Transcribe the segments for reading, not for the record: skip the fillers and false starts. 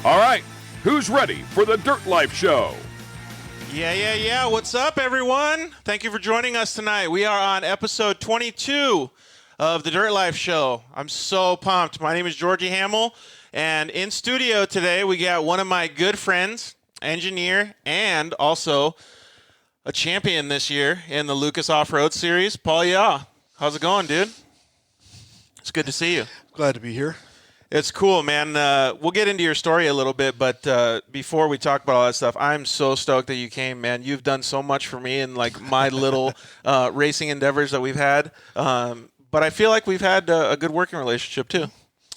All right, who's ready for the Dirt Life Show? Yeah. What's up, everyone? Thank you for joining us tonight. We are on episode 22 of the Dirt Life Show. I'm so pumped. My name is Georgie Hamill, and in studio today we got one of my good friends, engineer, and also a champion this year in the Lucas Off-Road Series, Paul Yaw. How's it going, dude? It's good to see you. Glad to be here. It's cool, man. We'll get into your story a little bit, but before we talk about all that stuff, I'm so stoked that you came, man. You've done so much for me in like my little racing endeavors that we've had. But I feel like we've had a good working relationship too.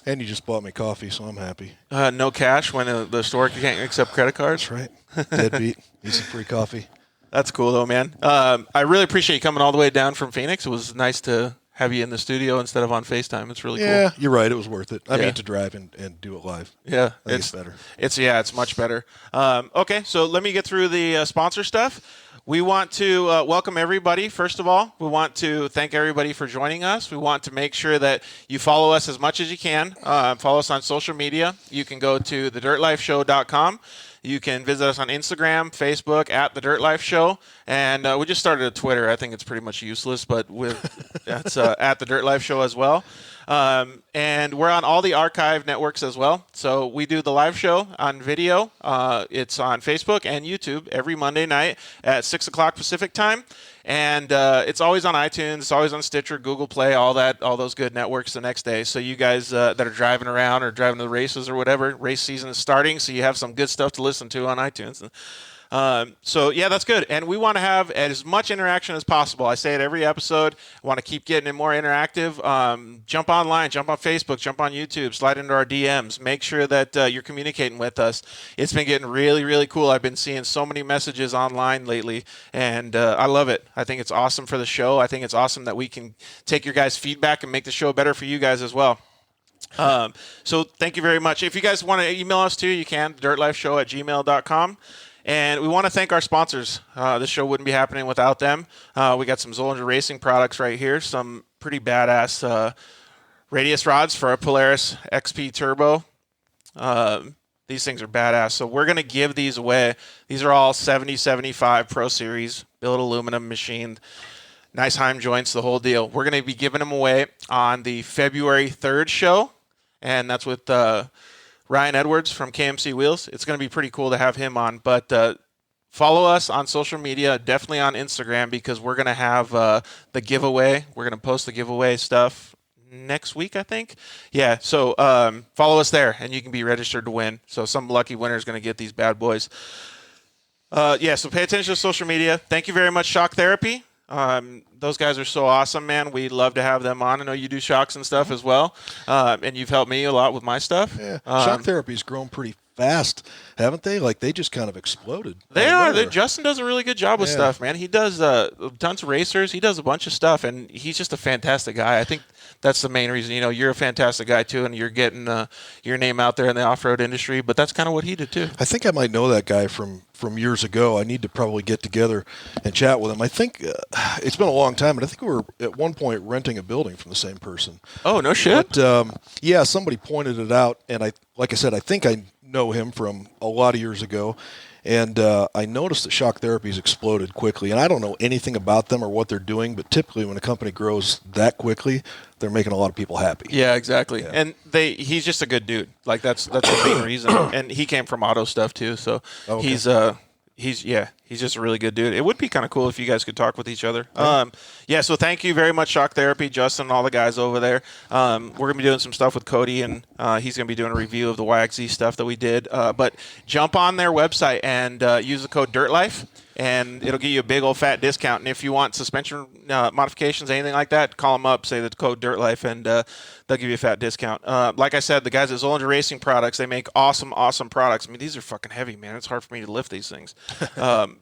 And you just bought me coffee, so I'm happy. No cash when the store can't accept credit cards. That's right. Deadbeat. Need some free coffee. That's cool though, man. I really appreciate you coming all the way down from Phoenix. It was nice to have you in the studio instead of on FaceTime. It's really cool. Yeah, you're right. It was worth it. I mean, to drive and do it live. Yeah, it's better. It's much better. Okay, so let me get through the sponsor stuff. We want to welcome everybody. First of all, we want to thank everybody for joining us. We want to make sure that you follow us as much as you can. Follow us on social media. You can go to thedirtlifeshow.com. You can visit us on Instagram, Facebook, at The Dirt Life Show. And we just started a Twitter. I think it's pretty much useless, but that's at The Dirt Life Show as well. And we're on all the archive networks as well. So we do the live show on video. It's on Facebook and YouTube every Monday night at 6 o'clock Pacific time. And it's always on iTunes, it's always on Stitcher, Google Play, all those good networks the next day. So you guys that are driving around or driving to the races or whatever, race season is starting, so you have some good stuff to listen to on iTunes. So yeah, that's good. And we want to have as much interaction as possible. I say it every episode. I want to keep getting it more interactive. Jump online, jump on Facebook, jump on YouTube, slide into our DMs. Make sure that you're communicating with us. It's been getting really, really cool. I've been seeing so many messages online lately, and I love it. I think it's awesome for the show. I think it's awesome that we can take your guys' feedback and make the show better for you guys as well. So thank you very much. If you guys want to email us too, you can, dirtlifeshow@gmail.com. And we want to thank our sponsors. This show wouldn't be happening without them. We got some Zollinger Racing products right here, some pretty badass radius rods for our Polaris XP Turbo. These things are badass. So we're going to give these away. These are all 70-75 Pro Series, billet aluminum machined, nice Heim joints, the whole deal. We're going to be giving them away on the February 3rd show, and that's with Ryan Edwards from KMC Wheels. It's going to be pretty cool to have him on. But follow us on social media, definitely on Instagram, because we're going to have the giveaway. We're going to post the giveaway stuff next week, I think. Yeah, so follow us there, and you can be registered to win. So some lucky winner is going to get these bad boys. So pay attention to social media. Thank you very much, Shock Therapy. Those guys are so awesome, man. We'd love to have them on. I know you do shocks and stuff as well, and you've helped me a lot with my stuff. Yeah, Shock Therapy's grown pretty fast, haven't they? Like, they just kind of exploded. They are. Justin does a really good job with stuff, man. He does tons of racers. He does a bunch of stuff, and he's just a fantastic guy. I think that's the main reason. You know, you're a fantastic guy, too, and you're getting your name out there in the off-road industry, but that's kind of what he did, too. I think I might know that guy from years ago. I need to probably get together and chat with him. I think it's been a long time, but I think we were at one point renting a building from the same person. Oh, no shit? But, yeah, somebody pointed it out, and like I said, I think I know him from a lot of years ago. And I noticed that Shock Therapy's exploded quickly. And I don't know anything about them or what they're doing, but typically when a company grows that quickly, they're making a lot of people happy. Yeah, exactly. Yeah. And he's just a good dude. Like, that's the main reason. And he came from auto stuff, too. So he's just a really good dude. It would be kind of cool if you guys could talk with each other. So thank you very much, Shock Therapy, Justin, and all the guys over there. We're going to be doing some stuff with Cody, and he's going to be doing a review of the YXZ stuff that we did. But jump on their website and use the code DIRTLIFE, and it'll give you a big old fat discount. And if you want suspension modifications, anything like that, call them up, say the code DIRTLIFE, and they'll give you a fat discount. Like I said, the guys at Zollinger Racing Products, they make awesome products. I mean, these are fucking heavy, man. It's hard for me to lift these things.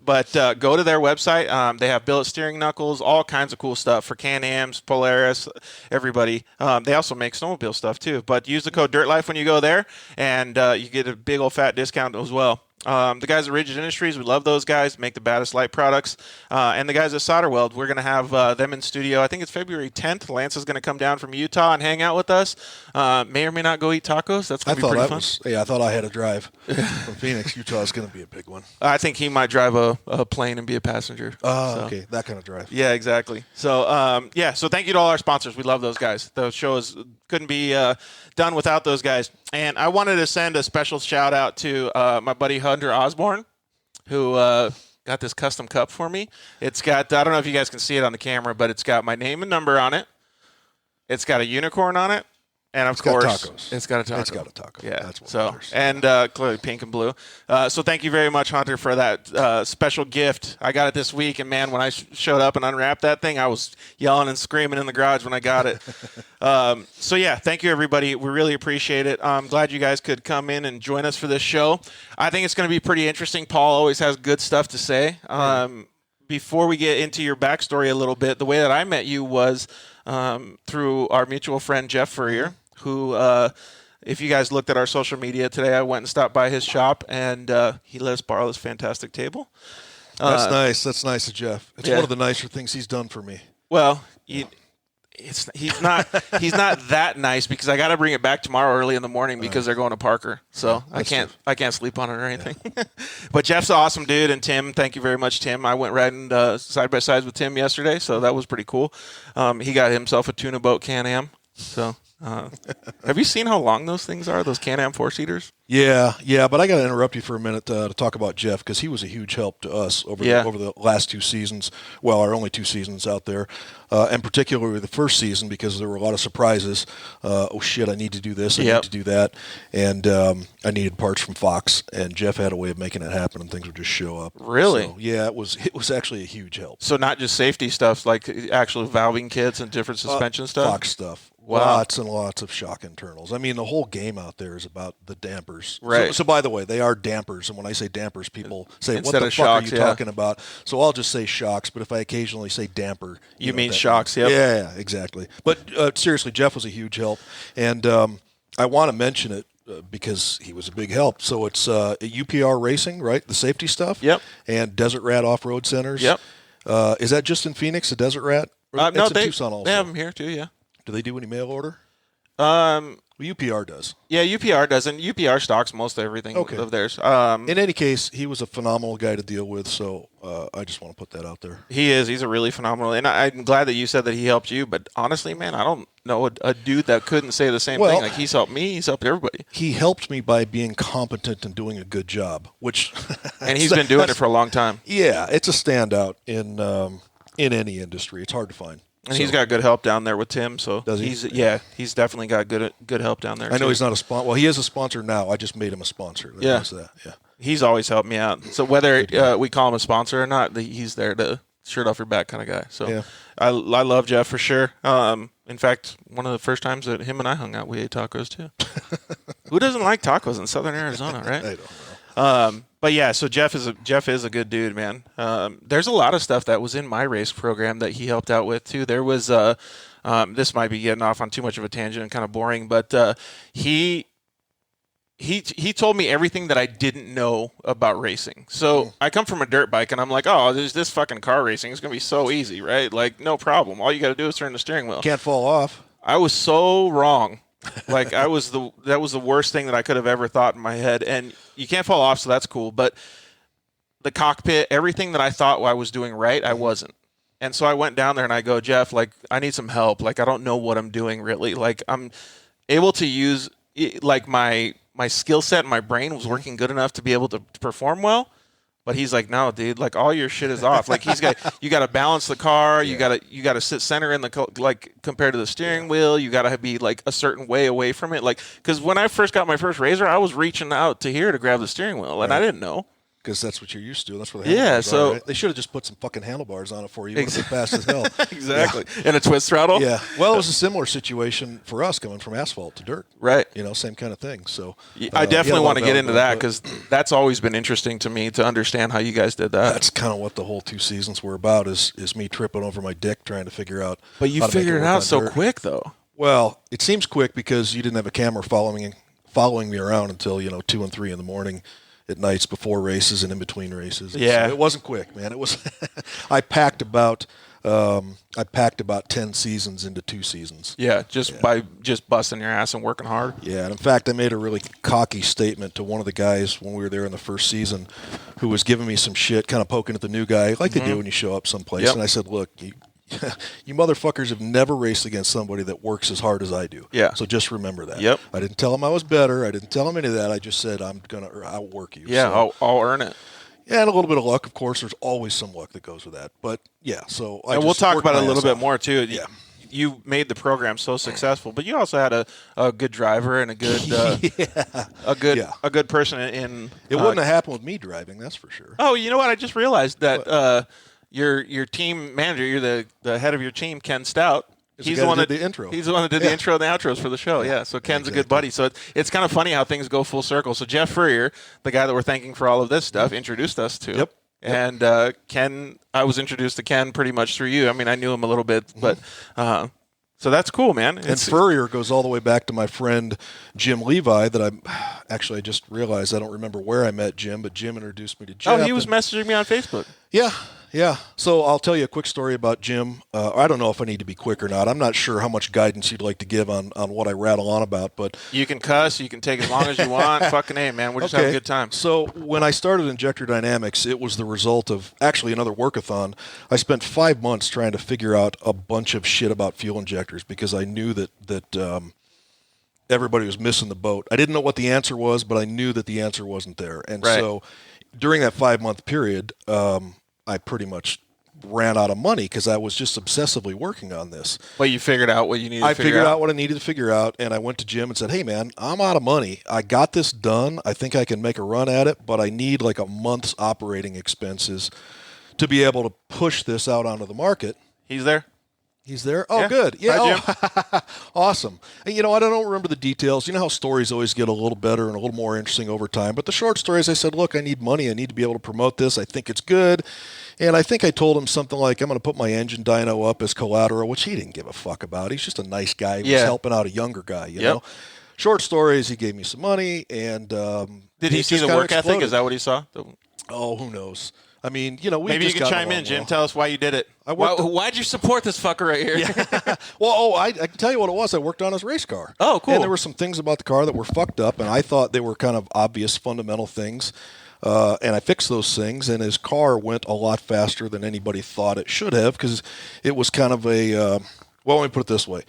But go to their website. They have billet steering knuckles, all kinds of cool stuff for Can-Ams, Polaris, everybody. They also make snowmobile stuff, too. But use the code DIRTLIFE when you go there, and you get a big old fat discount as well. The guys at Rigid Industries, we love those guys, make the baddest light products. And the guys at Solderweld, we're going to have them in studio. I think it's February 10th. Lance is going to come down from Utah and hang out with us. May or may not go eat tacos. That's going to be pretty fun. I thought I had a drive from Phoenix. Utah is going to be a big one. I think he might drive a plane and be a passenger. Okay. That kind of drive. Yeah, exactly. So, so thank you to all our sponsors. We love those guys. The shows couldn't be done without those guys. And I wanted to send a special shout out to my buddy Hunter Osborne, who got this custom cup for me. It's got, I don't know if you guys can see it on the camera, but it's got my name and number on it. It's got a unicorn on it. And of course, tacos. It's got a taco. It's got a taco. Yeah. That's what matters. And clearly pink and blue. So thank you very much, Hunter, for that special gift. I got it this week, and man, when I showed up and unwrapped that thing, I was yelling and screaming in the garage when I got it. So yeah, thank you everybody. We really appreciate it. I'm glad you guys could come in and join us for this show. I think it's going to be pretty interesting. Paul always has good stuff to say. Before we get into your backstory a little bit, the way that I met you was through our mutual friend Jeff Furrier, who, if you guys looked at our social media today, I went and stopped by his shop, and he let us borrow this fantastic table. That's nice. That's nice of Jeff. It's one of the nicer things he's done for me. Well, he's not that nice, because I got to bring it back tomorrow early in the morning because they're going to Parker, so I can't sleep on it or anything. Yeah. But Jeff's an awesome dude, and Tim, thank you very much, Tim. I went riding side by side with Tim yesterday, so that was pretty cool. He got himself a tuna boat Can-Am. So, have you seen how long those things are? Those Can-Am 4-seaters? Yeah. But I got to interrupt you for a minute to talk about Jeff, because he was a huge help to us over the last 2 seasons. Well, our only 2 seasons out there, and particularly the first season, because there were a lot of surprises. Oh shit! I need to do this. I need to do that, and I needed parts from Fox, and Jeff had a way of making it happen, and things would just show up. Really? So, yeah, it was actually a huge help. So not just safety stuff, like actual valving kits and different suspension stuff. Fox stuff. Wow. Lots and lots of shock internals. I mean, the whole game out there is about the dampers. Right. So by the way, they are dampers. And when I say dampers, people say, Instead what the of fuck shocks, are you talking about? So I'll just say shocks. But if I occasionally say damper. You know mean that shocks, means. yep. Yeah, exactly. But seriously, Jeff was a huge help. And I want to mention it because he was a big help. So it's UPR Racing, right? The safety stuff. Yep. And Desert Rat Off-Road Centers. Yep. Is that just in Phoenix, the Desert Rat? No, in Tucson also. They have them here too, yeah. Do they do any mail order? Well, UPR does. Yeah, UPR does, and UPR stocks most of everything of theirs. In any case, he was a phenomenal guy to deal with, so I just want to put that out there. He is. He's a really phenomenal, and I'm glad that you said that he helped you, but honestly, man, I don't know a dude that couldn't say the same thing. Like, he's helped me, he's helped everybody. He helped me by being competent and doing a good job, which... and he's been doing it for a long time. Yeah, it's a standout in any industry. It's hard to find. And he's got good help down there with Tim, so does he? He's definitely got good help down there. I know he's not a sponsor. Well, he is a sponsor now. I just made him a sponsor. That. Yeah. He's always helped me out. So whether we call him a sponsor or not, he's there to shirt off your back kind of guy. So yeah. I love Jeff for sure. In fact, one of the first times that him and I hung out, we ate tacos too. Who doesn't like tacos in Southern Arizona, right? I don't know. But yeah, so Jeff is a good dude, man. There's a lot of stuff that was in my race program that he helped out with too. There was this might be getting off on too much of a tangent and kind of boring, but he told me everything that I didn't know about racing. So I come from a dirt bike, and I'm like, oh, there's this fucking car racing. It's gonna be so easy, right? Like, no problem. All you got to do is turn the steering wheel. Can't fall off. I was so wrong. Like, that was the worst thing that I could have ever thought in my head. And you can't fall off, so that's cool. But the cockpit, everything that I thought I was doing right, I wasn't. And so I went down there and I go, Jeff, like, I need some help. Like, I don't know what I'm doing really. Like, I'm able to use, like, my skill set and my brain was working good enough to be able to perform well. But he's like, no, dude, like, all your shit is off. Like, you got to balance the car. You got to sit center in the, like, compared to the steering wheel. You got to be like a certain way away from it. Like, because when I first got my first RZR, I was reaching out to here to grab the steering wheel, and I didn't know. Because that's what you're used to. That's what the handlebars so are, right? They should have just put some fucking handlebars on it for you. It would have been fast as hell. Exactly. Yeah. And a twist throttle? Yeah. Well, it was a similar situation for us going from asphalt to dirt. Right. You know, same kind of thing. So I definitely want to get into that, because that's always been interesting to me to understand how you guys did that. That's kind of what the whole 2 seasons were about, is me tripping over my dick trying to figure out. But you figured it out so quick, though. Well, it seems quick because you didn't have a camera following me around until 2 and 3 in the morning. at nights before races and in between races. Yeah. So it wasn't quick, man. It was. I packed about 10 seasons into 2 seasons. Yeah, by just busting your ass and working hard. Yeah, and in fact, I made a really cocky statement to one of the guys when we were there in the first season, who was giving me some shit, kind of poking at the new guy, like they do when you show up someplace. Yep. And I said, look, you motherfuckers have never raced against somebody that works as hard as I do. Yeah. So just remember that. Yep. I didn't tell him I was better. I didn't tell him any of that. I just said I'm going to outwork you. Yeah, So, I'll earn it. yeah, and a little bit of luck, of course. There's always some luck that goes with that. But, yeah, so I And we'll talk about it a little bit off. more, too. Yeah. You made the program so successful, but you also had a good driver and a good a good person in. It wouldn't have happened with me driving, that's for sure. Oh, you know what? I just realized that your team manager, you're the head of your team, Ken Stout. He's the one that did the intro. He's the one that did the intro and the outros for the show. Yeah, so Ken's a good buddy. So it's kind of funny how things go full circle. So Jeff Furrier, the guy that we're thanking for all of this stuff, introduced us to. Yep. And Ken, I was introduced to Ken pretty much through you. I mean, I knew him a little bit, but so that's cool, man. And Furrier goes all the way back to my friend Jim Levi that I just realized I don't remember where I met Jim, but Jim introduced me to Jeff. Oh, he was messaging me on Facebook. Yeah. So I'll tell you a quick story about Jim. I don't know if I need to be quick or not. I'm not sure how much guidance you'd like to give on what I rattle on about, but you can cuss, you can take as long as you want. Fucking A, man. We're just having a good time. So when I started Injector Dynamics, it was the result of actually another workathon. I spent 5 months trying to figure out a bunch of shit about fuel injectors because I knew that everybody was missing the boat. I didn't know what the answer was, but I knew that the answer wasn't there. And so during that 5-month period, I pretty much ran out of money because I was just obsessively working on this. Well, you figured out what you needed to figure out. I figured out what I needed to figure out, and I went to Jim and said, hey, man, I'm out of money. I got this done. I think I can make a run at it, but I need like a month's operating expenses to be able to push this out onto the market. He's there? He's there? Oh, yeah. good. Yeah. Hi, Jim. Awesome. And, I don't remember the details. You know how stories always get a little better and a little more interesting over time. But the short stories, I said, look, I need money. I need to be able to promote this. I think it's good. And I think I told him something like, I'm going to put my engine dyno up as collateral, which he didn't give a fuck about. He's just a nice guy. He was helping out a younger guy, you know. Short stories, he gave me some money. And did he see the work ethic? Is that what he saw? Oh, who knows? I mean, maybe you can chime in, Jim. Tell us why you did it. Why'd you support this fucker right here? Yeah. Well, I can tell you what it was. I worked on his race car. Oh, cool. And there were some things about the car that were fucked up, and I thought they were kind of obvious, fundamental things. And I fixed those things, and his car went a lot faster than anybody thought it should have because it was kind of a well, let me put it this way.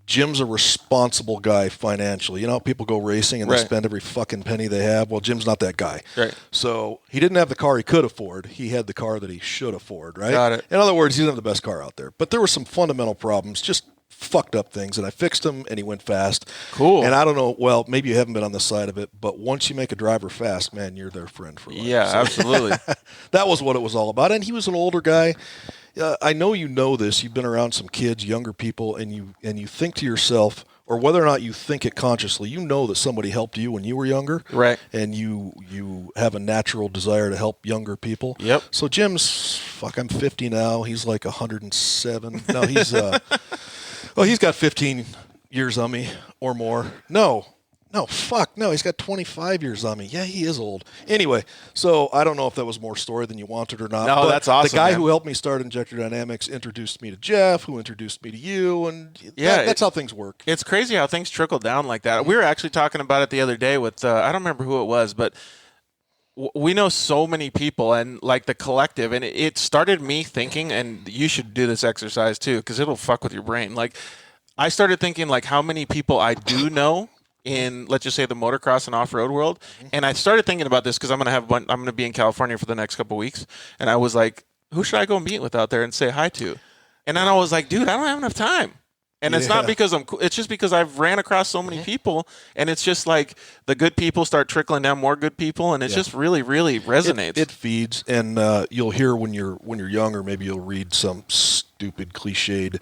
Jim's a responsible guy financially. You know how people go racing and they spend every fucking penny they have? Well, Jim's not that guy. Right. So he didn't have the car he could afford. He had the car that he should afford, right? Got it. In other words, he didn't have the best car out there. But there were some fundamental problems, just fucked up things, and I fixed them, and he went fast. Cool. And I don't know, well, maybe you haven't been on the side of it, but once you make a driver fast, man, you're their friend for life. Yeah, absolutely. That was what it was all about. And he was an older guy. I know you know this. You've been around some kids, younger people, and you think to yourself, or whether or not you think it consciously, you know that somebody helped you when you were younger. Right. And you have a natural desire to help younger people. Yep. So Jim's, I'm 50 now. He's like 107. No, he's, he's got 15 years on me or more. No, he's got 25 years on me. Yeah, he is old. Anyway, so I don't know if that was more story than you wanted or not. No, but that's awesome, the guy man. who helped me start Injector Dynamics introduced me to Jeff, who introduced me to you, and yeah, that's how things work. It's crazy how things trickle down like that. We were actually talking about it the other day with, I don't remember who it was, but we know so many people and like the collective, and it started me thinking, and you should do this exercise too, because it'll fuck with your brain. Like, I started thinking like how many people I do know in, let's just say, the motocross and off-road world. And I started thinking about this because I'm going to be in California for the next couple of weeks. And I was like, who should I go meet with out there and say hi to? And then I was like, dude, I don't have enough time. And it's not because I'm cool. It's just because I've ran across so many people, and it's just like the good people start trickling down more good people, and it just really, really resonates. It feeds, and you'll hear when you're younger, maybe you'll read some stupid cliched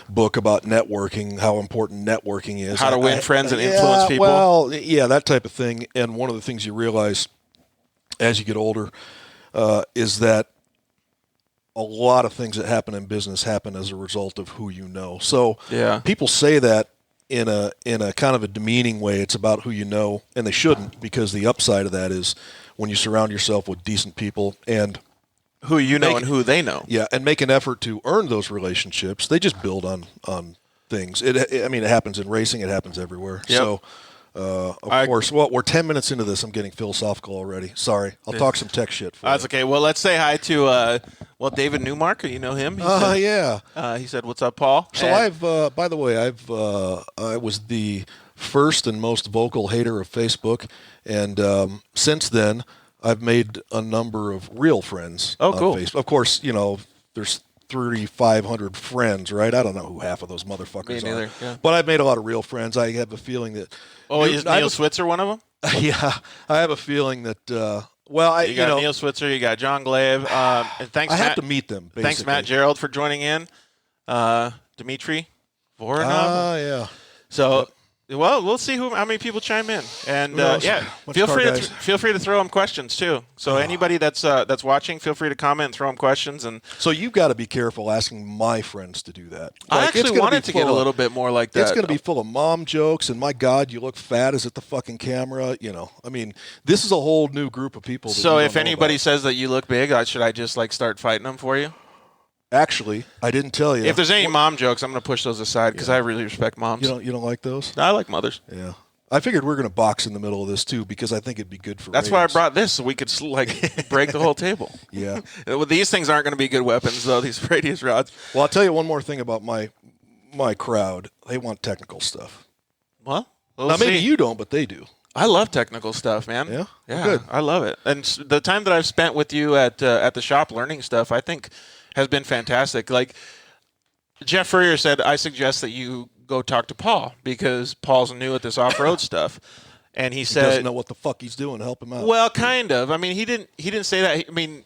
book about networking, how important networking is, how to win friends and influence people. Well, yeah, that type of thing. And one of the things you realize as you get older is that a lot of things that happen in business happen as a result of who you know. So people say that in a kind of a demeaning way. It's about who you know, and they shouldn't, because the upside of that is when you surround yourself with decent people and who you know and who they know. Yeah, and make an effort to earn those relationships. They just build on things. I mean, it happens in racing. It happens everywhere. Yep. So, of course, well, we're 10 minutes into this. I'm getting philosophical already. Sorry. I'll talk some tech shit for That's you. okay. Well, let's say hi to, David Newmark. You know him? Yeah. He said, "What's up, Paul?" So by the way, I was the first and most vocal hater of Facebook, and since then, I've made a number of real friends on cool. Facebook. Of course, there's 3,500 friends, right? I don't know who half of those motherfuckers Me neither, are. yeah. But I've made a lot of real friends. I have a feeling that... Oh, is Neil Switzer one of them? Yeah, I have a feeling that... You got Neil Switzer, you got John Glaive. And thanks, I Matt. have to meet them, basically. Thanks, Matt Gerald, for joining in. Dimitri Voronov. Yeah. So... Well, we'll see how many people chime in, and feel free to throw them questions too. So anybody that's watching, feel free to comment and throw them questions. And so you've got to be careful asking my friends to do that. I actually wanted to get a little bit more like that. It's going to be full of mom jokes, and my God, you look fat as at the fucking camera. I mean, this is a whole new group of people. So if anybody says that you look big, should I just start fighting them for you? Actually, I didn't tell you. If there's any mom jokes, I'm going to push those aside because I really respect moms. You don't like those? I like mothers. Yeah. I figured we're going to box in the middle of this too because I think it'd be good for That's why I brought this, so we could break the whole table. Yeah. These things aren't going to be good weapons, though, these radius rods. Well, I'll tell you one more thing about my crowd. They want technical stuff. Well, now maybe you don't, but they do. I love technical stuff, man. Yeah? Yeah, Good. I love it. And the time that I've spent with you at the shop learning stuff, I think has been fantastic. Like Jeff Furrier said, I suggest that you go talk to Paul because Paul's new at this off-road stuff. And he said, doesn't know what the fuck he's doing. Help him out. Well, kind of. I mean, he didn't say that. I mean,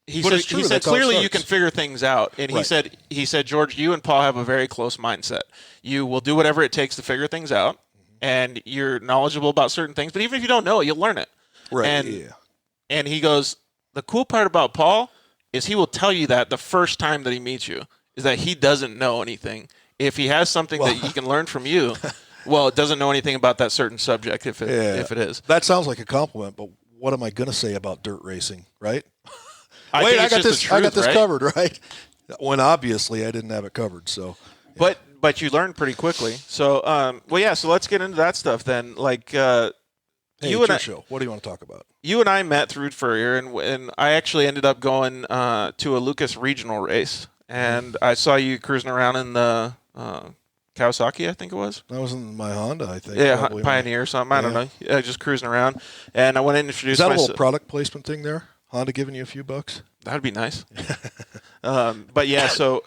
he said clearly you can figure things out. And he said, George, you and Paul have a very close mindset. You will do whatever it takes to figure things out, and you're knowledgeable about certain things. But even if you don't know it, you'll learn it. Right. And he goes, the cool part about Paul is he will tell you that the first time that he meets you is that he doesn't know anything. If he has something that he can learn from you, well, it doesn't know anything about that certain subject if it is. That sounds like a compliment, but what am I going to say about dirt racing, right? I got this covered, right? When obviously I didn't have it covered, so. Yeah. But you learned pretty quickly. So, so let's get into that stuff then. Hey, it's your show. What do you want to talk about? You and I met through Furrier, and I actually ended up going to a Lucas regional race, and I saw you cruising around in the Kawasaki, I think it was. That was in my Honda, I think. Yeah, Pioneer or something. I don't know. Just cruising around, and I went in and introduced myself. Is that a little product placement ththing there? Honda giving you a few bucks? That'd be nice. But yeah, so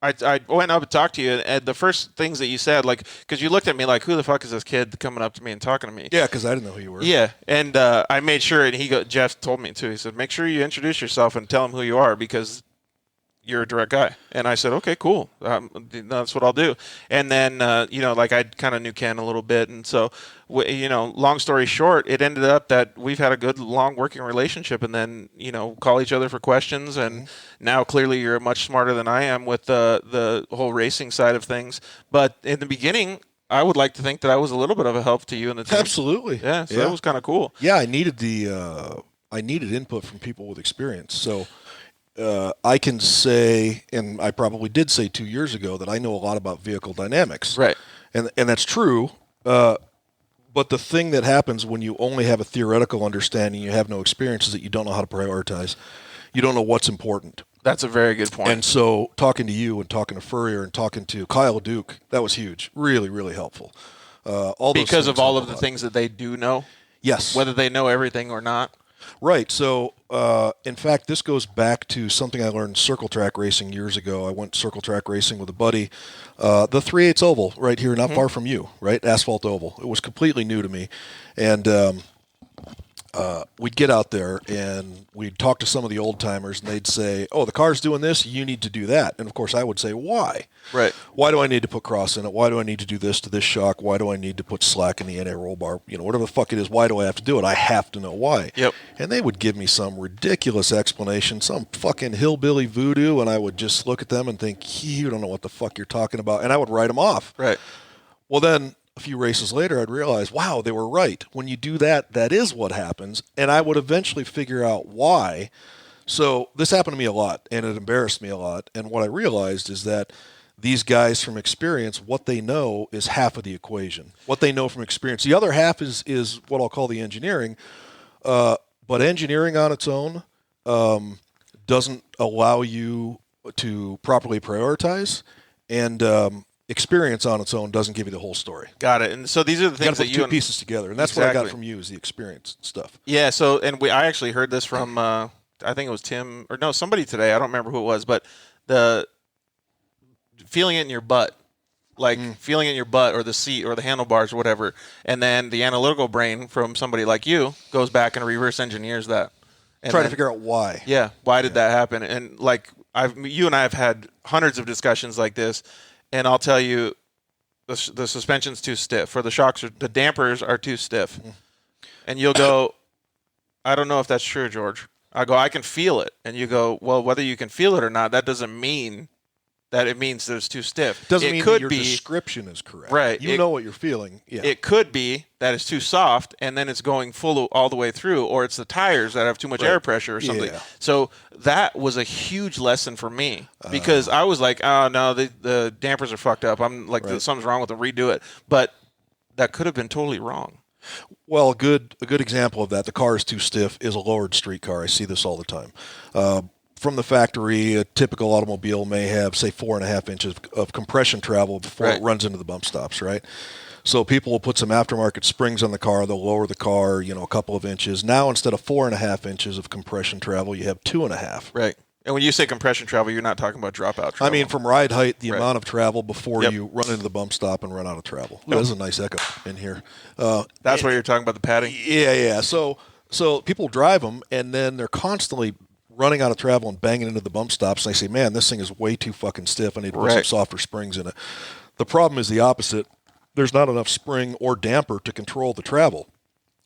I went up and talked to you, and the first things that you said, because you looked at me like, who the fuck is this kid coming up to me and talking to me? Yeah, because I didn't know who you were. Yeah, and I made sure, and Jeff told me too. He said, make sure you introduce yourself and tell him who you are because you're a direct guy. And I said, okay, cool. That's what I'll do. And then, I kind of knew Ken a little bit. And so, long story short, it ended up that we've had a good, long working relationship and then, call each other for questions. And now clearly you're much smarter than I am with the whole racing side of things. But in the beginning, I would like to think that I was a little bit of a help to you and the team. Absolutely. Yeah, so that was kind of cool. Yeah, I needed input from people with experience. So I can say, and I probably did say 2 years ago, that I know a lot about vehicle dynamics. Right. And that's true. But the thing that happens when you only have a theoretical understanding, you have no experience, is that you don't know how to prioritize. You don't know what's important. That's a very good point. And so talking to you and talking to Furrier and talking to Kyle Duke, that was huge. Really, really helpful. Because of all of the things that they do know? Yes. Whether they know everything or not? Right. So, in fact, this goes back to something I learned circle track racing years ago. I went circle track racing with a buddy. The 3/8 oval right here, not far from you, right? Asphalt oval. It was completely new to me. And we'd get out there and we'd talk to some of the old timers and they'd say, oh, the car's doing this, you need to do that. And of course I would say, why? Right. Why do I need to put cross in it? Why do I need to do this to this shock? Why do I need to put slack in the anti-roll bar? Whatever the fuck it is, why do I have to do it? I have to know why. Yep. And they would give me some ridiculous explanation, some fucking hillbilly voodoo, and I would just look at them and think, you don't know what the fuck you're talking about. And I would write them off. Right. Well, then a few races later, I'd realize, wow, they were right. When you do that, that is what happens. And I would eventually figure out why. So this happened to me a lot, and it embarrassed me a lot. And what I realized is that these guys from experience, what they know is half of the equation. What they know from experience. The other half is what I'll call the engineering. But engineering on its own doesn't allow you to properly prioritize, and experience on its own doesn't give you the whole story. Got it. And so these are the things that you two pieces together, and that's what I got from you is the experience stuff. Yeah. So, and I actually heard this from I think it was Tim or no somebody today. I don't remember who it was, but the feeling it in your butt. Like feeling it in your butt or the seat or the handlebars or whatever. And then the analytical brain from somebody like you goes back and reverse engineers that. And try to figure out why. Yeah. Why did that happen? And like you and I have had hundreds of discussions like this. And I'll tell you, the suspension's too stiff, or the dampers are too stiff. And you'll go, I don't know if that's true, George. I go, I can feel it. And you go, well, whether you can feel it or not, that doesn't mean that it means that it's too stiff. Doesn't mean that your description is correct. Right. You know what you're feeling. Yeah. It could be that it's too soft, and then it's going full all the way through, or it's the tires that have too much air pressure or something. Yeah. So that was a huge lesson for me, because I was like, oh, no, the dampers are fucked up. I'm like, something's wrong with them, redo it. But that could have been totally wrong. Well, a good example of that, the car is too stiff, is a lowered street car. I see this all the time. From the factory, a typical automobile may have, say, 4.5 inches of compression travel before it runs into the bump stops, right? So people will put some aftermarket springs on the car. They'll lower the car, a couple of inches. Now, instead of 4.5 inches of compression travel, you have 2.5. Right. And when you say compression travel, you're not talking about dropout travel. I mean, from ride height, the amount of travel before you run into the bump stop and run out of travel. Ooh, there's a nice echo in here. That's where you're talking about the padding? Yeah. So people drive them, and then they're constantly running out of travel and banging into the bump stops. And I say, man, this thing is way too fucking stiff. I need to put some softer springs in it. The problem is the opposite. There's not enough spring or damper to control the travel.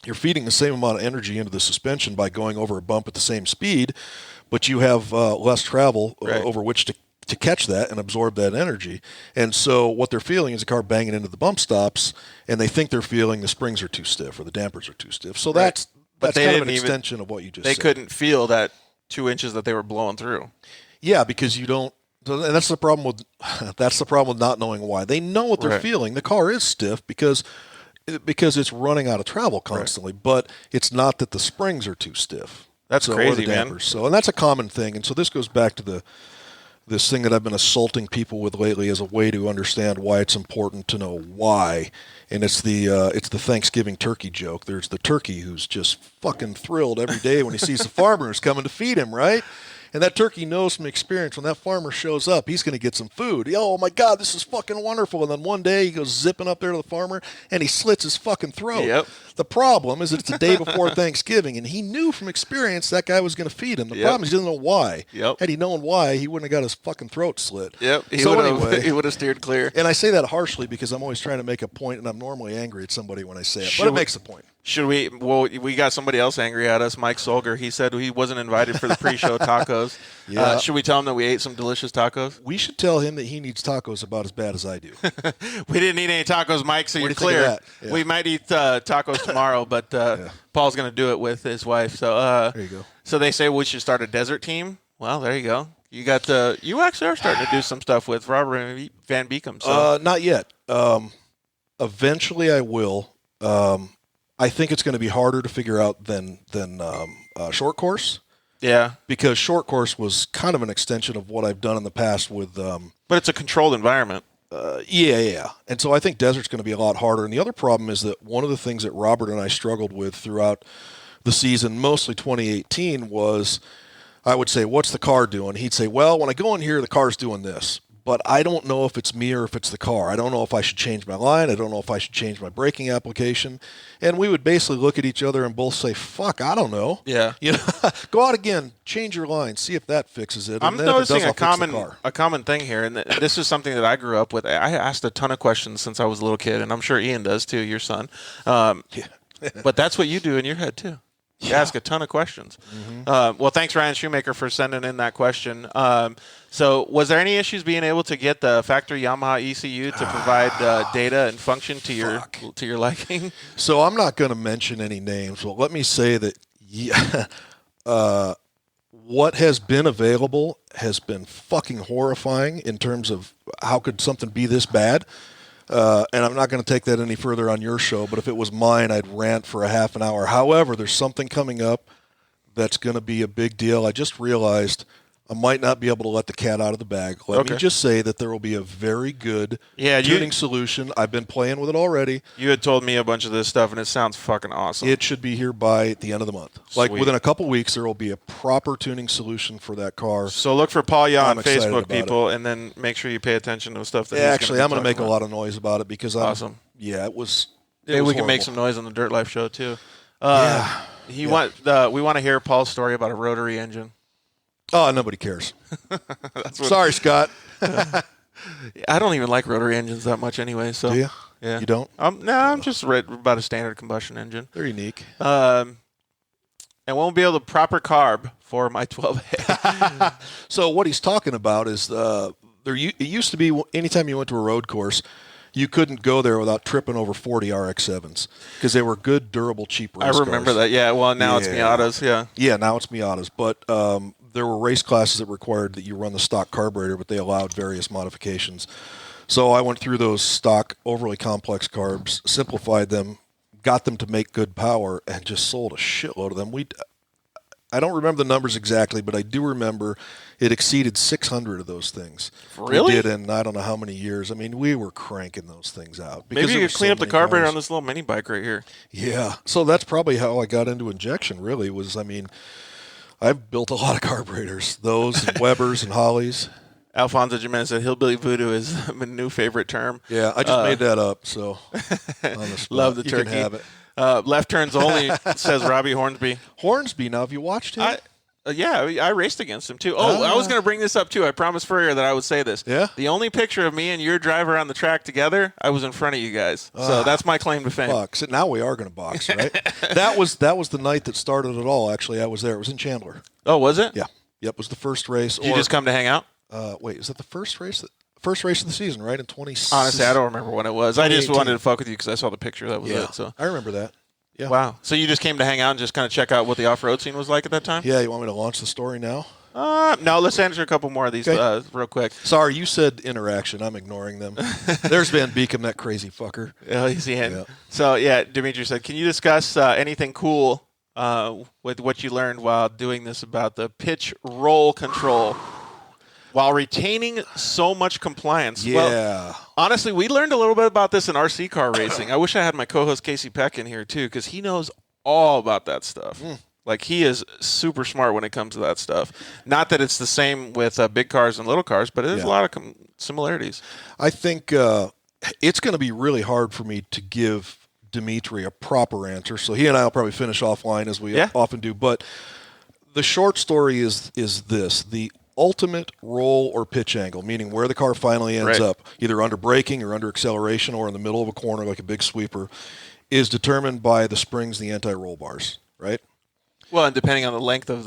You're feeding the same amount of energy into the suspension by going over a bump at the same speed, but you have less travel over which to catch that and absorb that energy. And so what they're feeling is the car banging into the bump stops, and they think they're feeling the springs are too stiff or the dampers are too stiff. So that's kind of an extension of what you just said. They couldn't feel that 2 inches that they were blowing through. Yeah, because you don't, and that's the problem with not knowing why. They know what they're feeling. The car is stiff because it's running out of travel constantly, but it's not that the springs are too stiff. That's crazy, man. So, and that's a common thing. And so this goes back to this thing that I've been assaulting people with lately as a way to understand why it's important to know why. And it's the Thanksgiving turkey joke. There's the turkey who's just fucking thrilled every day when he sees the farmers coming to feed him, right? And that turkey knows from experience when that farmer shows up, he's going to get some food. Oh, my God, this is fucking wonderful. And then one day he goes zipping up there to the farmer, and he slits his fucking throat. Yep. The problem is it's the day before Thanksgiving, and he knew from experience that guy was going to feed him. The problem is he doesn't know why. Yep. Had he known why, he wouldn't have got his fucking throat slit. Yep. He would have steered clear. And I say that harshly because I'm always trying to make a point, and I'm normally angry at somebody when I say it. But it makes a point. Should we? Well, we got somebody else angry at us, Mike Solger. He said he wasn't invited for the pre-show tacos. Yeah. Should we tell him that we ate some delicious tacos? We should tell him that he needs tacos about as bad as I do. We didn't eat any tacos, Mike, so you're clear. Yeah. We might eat tacos tomorrow, but Paul's going to do it with his wife. So there you go. So they say we should start a desert team. Well, there you go. You got you actually are starting to do some stuff with Robert Van Beekum. So. Not yet. Eventually, I will. I think it's going to be harder to figure out than short course. Yeah. Because short course was kind of an extension of what I've done in the past with... but it's a controlled environment. Yeah. And so I think desert's going to be a lot harder. And the other problem is that one of the things that Robert and I struggled with throughout the season, mostly 2018, was I would say, what's the car doing? He'd say, well, when I go in here, the car's doing this. But I don't know if it's me or if it's the car. I don't know if I should change my line. I don't know if I should change my braking application. And we would basically look at each other and both say, fuck, I don't know. Yeah. Go out again, change your line, see if that fixes it. I'm noticing a common thing here, and this is something that I grew up with. I asked a ton of questions since I was a little kid, and I'm sure Ian does too, your son. But that's what you do in your head too. You ask a ton of questions. Well, thanks, Ryan Shoemaker, for sending in that question. So was there any issues being able to get the factory Yamaha ECU to provide data and function to your liking? So I'm not going to mention any names, but let me say that what has been available has been fucking horrifying in terms of how could something be this bad. And I'm not going to take that any further on your show, but if it was mine, I'd rant for a half an hour. However, there's something coming up that's going to be a big deal. I just realized I might not be able to let the cat out of the bag. Let me just say that there will be a very good tuning solution. I've been playing with it already. You had told me a bunch of this stuff, and it sounds fucking awesome. It should be here by the end of the month. Sweet. Like within a couple weeks, there will be a proper tuning solution for that car. So look for Paul Yaw on Facebook, people, and then make sure you pay attention to stuff. That actually, I'm going to make a lot of noise about it because awesome. Yeah, it was. Maybe we can make some noise on the Dirt Life show too. We want to hear Paul's story about a rotary engine. Oh, nobody cares. Sorry, Scott. I don't even like rotary engines that much anyway. So do you? Yeah. You don't? I'm just about a standard combustion engine. They're unique. And won't be able to proper carb for my 12A. So what he's talking about is it used to be anytime you went to a road course, you couldn't go there without tripping over 40 RX-7s because they were good, durable, cheap race cars. I remember that. Yeah. Well, now it's Miatas. Yeah. Yeah. Now it's Miatas, but there were race classes that required that you run the stock carburetor, but they allowed various modifications. So I went through those stock overly complex carbs, simplified them, got them to make good power, and just sold a shitload of them. I don't remember the numbers exactly, but I do remember it exceeded 600 of those things. Really? We did in I don't know how many years. I mean, we were cranking those things out. Maybe you could clean up the carburetor on this little mini bike right here. Yeah. So that's probably how I got into injection, really, I've built a lot of carburetors, those and Webers and Hollies. Alfonso Jimenez said hillbilly voodoo is my new favorite term. Yeah, I just made that up, so love the turkey. You can have it. Left turns only, says Robbie Hornsby. Hornsby, now have you watched him? I raced against him too. I was going to bring this up too. I promised Furrier that I would say this. Yeah? The only picture of me and your driver on the track together, I was in front of you guys. So that's my claim to fame. Fuck. So now we are going to box, right? That was the night that started it all, actually. I was there. It was in Chandler. Oh, was it? Yeah. Yep, it was the first race. Did you just come to hang out? Wait, is that the first race? First race of the season, right? In 2016. Honestly, I don't remember when it was. I just wanted to fuck with you because I saw the picture. That was it. So I remember that. Yeah. Wow. So you just came to hang out and just kind of check out what the off-road scene was like at that time? Yeah. You want me to launch the story now? No, let's answer a couple more of these real quick. Sorry, you said interaction. I'm ignoring them. There's Van Beekum, that crazy fucker. Yeah. So, Dimitri said, can you discuss anything cool with what you learned while doing this about the pitch roll control while retaining so much compliance? Yeah. Well, honestly, we learned a little bit about this in RC car racing. I wish I had my co-host Casey Peck in here, too, because he knows all about that stuff. Like, he is super smart when it comes to that stuff. Not that it's the same with big cars and little cars, but there's a lot of similarities. I think it's going to be really hard for me to give Dimitri a proper answer. So he and I will probably finish offline as we often do. But the short story is this. The ultimate roll or pitch angle, meaning where the car finally ends up, either under braking or under acceleration or in the middle of a corner like a big sweeper, is determined by the springs and the anti-roll bars, right? Well, and depending on the length of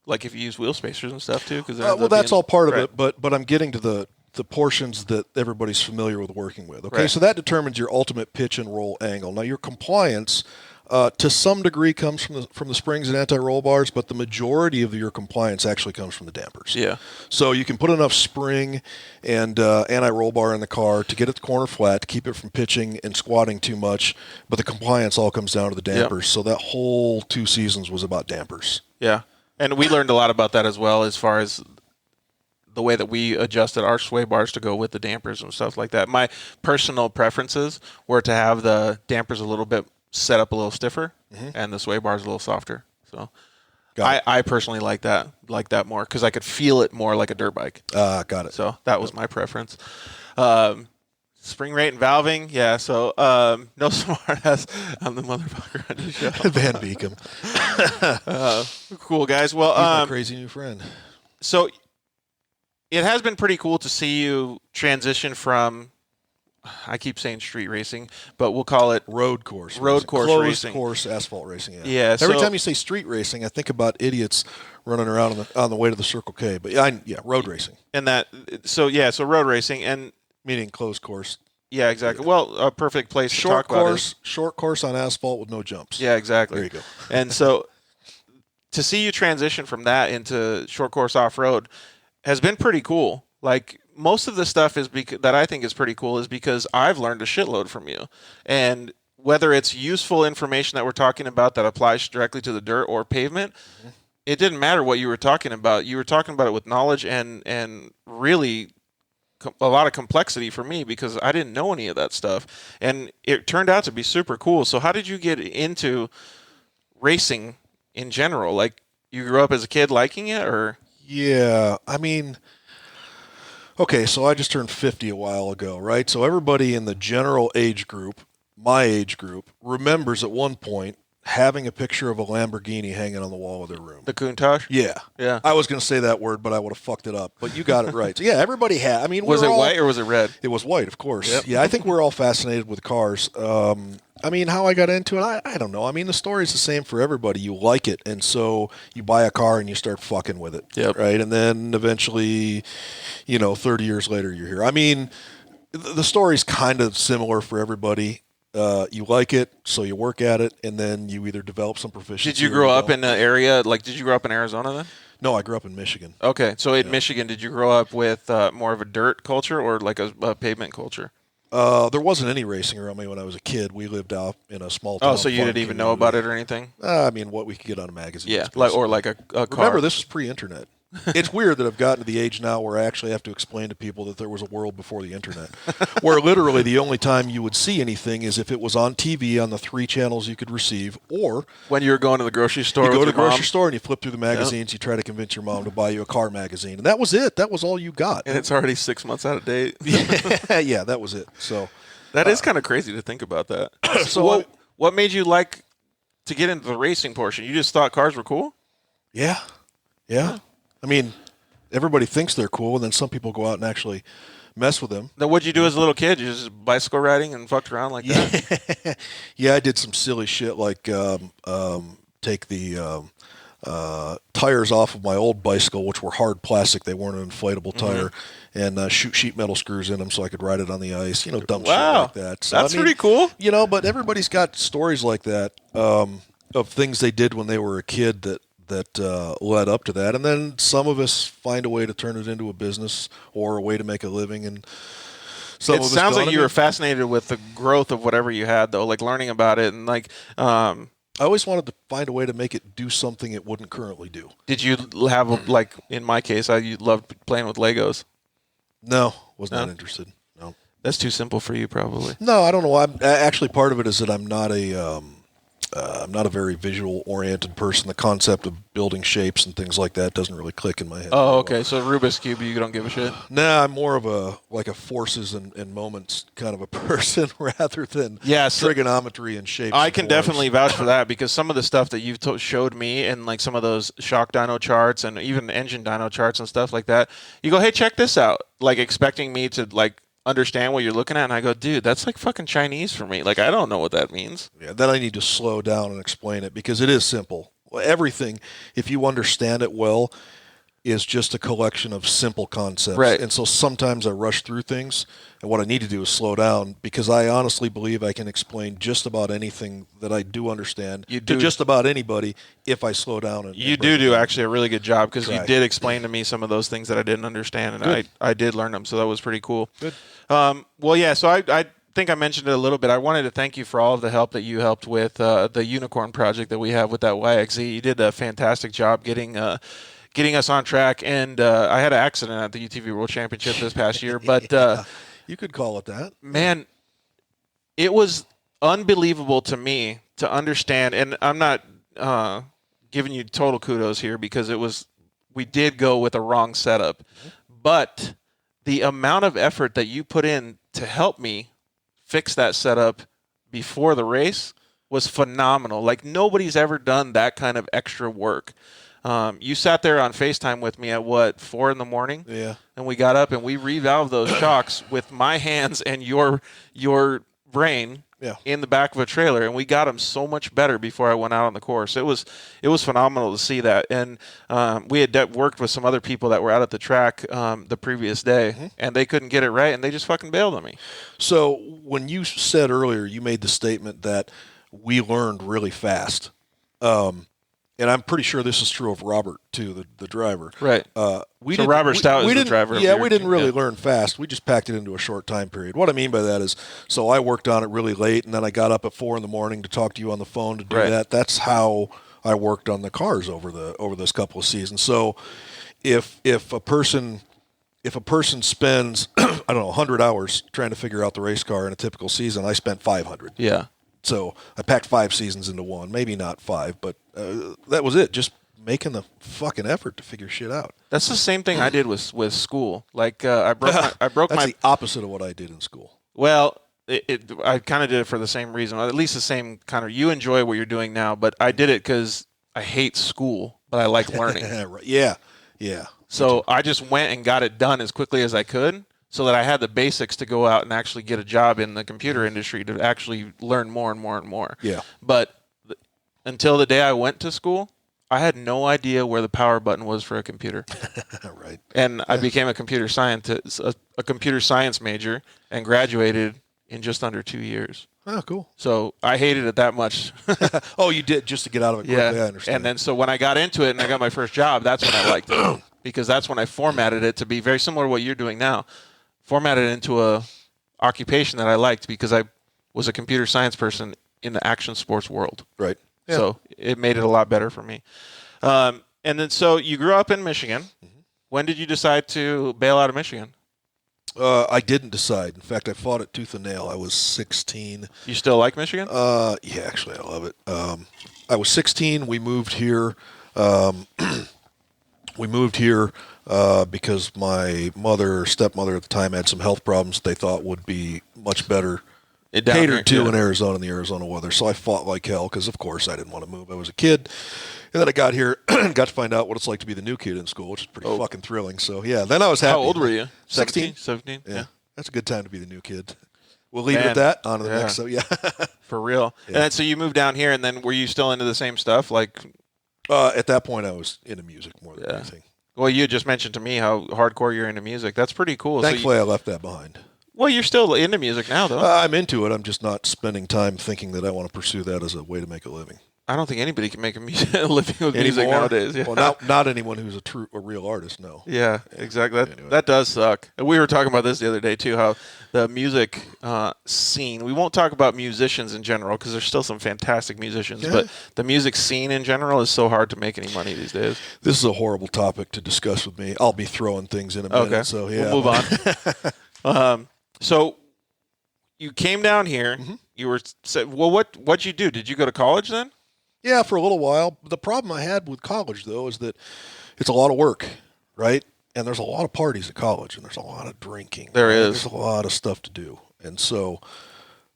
like if you use wheel spacers and stuff too, because that's all part of it. But I'm getting to the portions that everybody's familiar with working with. Okay, so that determines your ultimate pitch and roll angle. Now your compliance, to some degree, comes from the springs and anti-roll bars, but the majority of your compliance actually comes from the dampers. Yeah. So you can put enough spring and anti-roll bar in the car to get it the corner flat, to keep it from pitching and squatting too much, but the compliance all comes down to the dampers. So that whole 2 seasons was about dampers. Yeah. And we learned a lot about that as well, as far as the way that we adjusted our sway bars to go with the dampers and stuff like that. My personal preferences were to have the dampers a little bit set up a little stiffer and the sway bars a little softer. So I personally like that more because I could feel it more like a dirt bike. Got it. So that was my preference. Spring rate and valving, yeah. So no smart ass on the motherfucker on the show. Van Beekum. Cool guys. Well, he's my crazy new friend. So it has been pretty cool to see you transition from I keep saying street racing, but we'll call it road course road course closed racing. Course asphalt racing. Yeah. Every time you say street racing, I think about idiots running around on the way to the Circle K. But road racing. And so road racing and meaning closed course. Yeah, exactly. Well, a perfect place to talk about it. Short course on asphalt with no jumps. Yeah, exactly. There you go. And so to see you transition from that into short course off-road has been pretty cool. Like, most of the stuff that I think is pretty cool is because I've learned a shitload from you. And whether it's useful information that we're talking about that applies directly to the dirt or pavement, it didn't matter what you were talking about. You were talking about it with knowledge and really a lot of complexity for me because I didn't know any of that stuff. And it turned out to be super cool. So how did you get into racing in general? Like, you grew up as a kid liking it, or? Yeah, I mean, okay, so I just turned 50 a while ago, right? So everybody in the general age group, my age group, remembers at one point having a picture of a Lamborghini hanging on the wall of their room. The Countach? Yeah. Yeah. I was going to say that word, but I would have fucked it up. But you got it right. So yeah, everybody had. I mean, was it white or was it red? It was white, of course. Yep. Yeah, I think we're all fascinated with cars. I mean, how I got into it, I don't know. I mean, the story's the same for everybody. You like it, and so you buy a car and you start fucking with it, yep. right? And then eventually, 30 years later, you're here. I mean, the story's kind of similar for everybody. You like it, so you work at it, and then you either develop some proficiency. Did you grow up in an area, like, did you grow up in Arizona then? No, I grew up in Michigan. Okay, so in Michigan, did you grow up with more of a dirt culture or like a pavement culture? There wasn't any racing around me when I was a kid. We lived out in a small town. Oh, so you didn't even know about it or anything? I mean, what we could get on a magazine. Yeah, like a car. Remember, this was pre-internet. It's weird that I've gotten to the age now where I actually have to explain to people that there was a world before the internet, where literally the only time you would see anything is if it was on TV on the 3 channels you could receive, or when you were going to the grocery store. You go to the grocery mom. store and you flip through the magazines. Yep. You try to convince your mom to buy you a car magazine, and that was it. That was all you got. And it's already 6 months out of date. Yeah, that was it. So that is kind of crazy to think about that. So what made you like to get into the racing portion? You just thought cars were cool? Yeah. I mean, everybody thinks they're cool, and then some people go out and actually mess with them. Now, what'd you do as a little kid? You just bicycle riding and fucked around like that? Yeah, I did some silly shit like take the tires off of my old bicycle, which were hard plastic. They weren't an inflatable tire, and shoot sheet metal screws in them so I could ride it on the ice. Dumb shit like that. So, that's pretty cool. But everybody's got stories like that of things they did when they were a kid that led up to that, and then some of us find a way to turn it into a business or a way to make a living. And it sounds like you were fascinated with the growth of whatever you had, though, like learning about it, and like I always wanted to find a way to make it do something it wouldn't currently do. Did you have like in my case, I loved playing with Legos? No, was not interested. No, that's too simple for you, probably. No, I don't know. Actually, part of it is that I'm not a very visual-oriented person. The concept of building shapes and things like that doesn't really click in my head. Oh, okay. Well. So Rubik's Cube, you don't give a shit? Nah, I'm more of a forces and moments kind of a person rather than trigonometry and shapes. I can definitely vouch for that because some of the stuff that you've showed me and like some of those shock dyno charts and even engine dyno charts and stuff like that, you go, hey, check this out, like expecting me to like understand what you're looking at, and I go, dude, that's like fucking Chinese for me. Like, I don't know what that means. Yeah, then I need to slow down and explain it because it is simple. Everything, if you understand it well, is just a collection of simple concepts. Right. And so sometimes I rush through things, and what I need to do is slow down because I honestly believe I can explain just about anything that I do understand to just about anybody if I slow down. And you do actually a really good job because you did explain to me some of those things that I didn't understand, and I did learn them, so that was pretty cool. Good. Well, yeah, so I think I mentioned it a little bit. I wanted to thank you for all of the help that you helped with the Unicorn project that we have with that YXZ. You did a fantastic job getting us on track, and I had an accident at the UTV World Championship this past year, but you could call it that. Man, it was unbelievable to me to understand, and I'm not giving you total kudos here because we did go with a wrong setup, but the amount of effort that you put in to help me fix that setup before the race was phenomenal. Like, nobody's ever done that kind of extra work. You sat there on FaceTime with me at what, 4 a.m? Yeah. And we got up and we revalved those shocks with my hands and your brain in the back of a trailer, and we got them so much better before I went out on the course. It was phenomenal to see that. And we had worked with some other people that were out at the track the previous day, and they couldn't get it right, and they just fucking bailed on me. So when you said earlier, you made the statement that we learned really fast. And I'm pretty sure this is true of Robert, too, the driver. Right. Robert Stout is the driver. Yeah, we didn't really learn fast. We just packed it into a short time period. What I mean by that is, so I worked on it really late, and then I got up at 4 a.m. to talk to you on the phone to do that. That's how I worked on the cars over this couple of seasons. So if a person spends, I don't know, 100 hours trying to figure out the race car in a typical season, I spent 500. Yeah. So I packed 5 seasons into one. Maybe not 5, but that was it. Just making the fucking effort to figure shit out. That's the same thing I did with school. Like I broke That's the opposite of what I did in school. Well, I kind of did it for the same reason, or at least the same kind of. You enjoy what you're doing now, but I did it because I hate school, but I like learning. Yeah. So I just went and got it done as quickly as I could, so that I had the basics to go out and actually get a job in the computer industry to actually learn more and more and more. Yeah. But until the day I went to school, I had no idea where the power button was for a computer. Right. And I became a computer scientist, a computer science major, and graduated in just under 2 years. Oh, cool. So I hated it that much. Oh, you did, just to get out of it quickly. I understand. And then so when I got into it and I got my first job, that's when I liked it. Because that's when I formatted it to be very similar to what you're doing now. Formatted it into a occupation that I liked because I was a computer science person in the action sports world. Right. Yeah. So it made it a lot better for me. And then so you grew up in Michigan. Mm-hmm. When did you decide to bail out of Michigan? I didn't decide. In fact, I fought it tooth and nail. I was 16. You still like Michigan? Yeah, actually, I love it. I was 16. We moved here. Because my stepmother at the time had some health problems they thought would be much better catered to in Arizona, in the Arizona weather. So I fought like hell because, of course, I didn't want to move. I was a kid. And then I got here and got to find out what it's like to be the new kid in school, which is pretty fucking thrilling. So, yeah, then I was happy. How old were you? 16? 17? Yeah. That's a good time to be the new kid. We'll leave it at that. On to the next. So, yeah. For real. Yeah. And then, so you moved down here, and then were you still into the same stuff? Like, at that point, I was into music more than anything. Well, you just mentioned to me how hardcore you're into music. That's pretty cool. Thankfully, I left that behind. Well, you're still into music now, though. I'm into it. I'm just not spending time thinking that I want to pursue that as a way to make a living. I don't think anybody can make a living with music nowadays. Yeah. Well, not anyone who's a real artist, no. Yeah, exactly. That does suck. We were talking about this the other day, too, how the music scene, we won't talk about musicians in general because there's still some fantastic musicians, but the music scene in general is so hard to make any money these days. This is a horrible topic to discuss with me. I'll be throwing things in a minute. Okay. So, yeah. We'll move on. So you came down here. Mm-hmm. You were said, well, what'd you do? Did you go to college then? Yeah, for a little while. The problem I had with college, though, is that it's a lot of work, right? And there's a lot of parties at college, and there's a lot of drinking. There's a lot of stuff to do. And so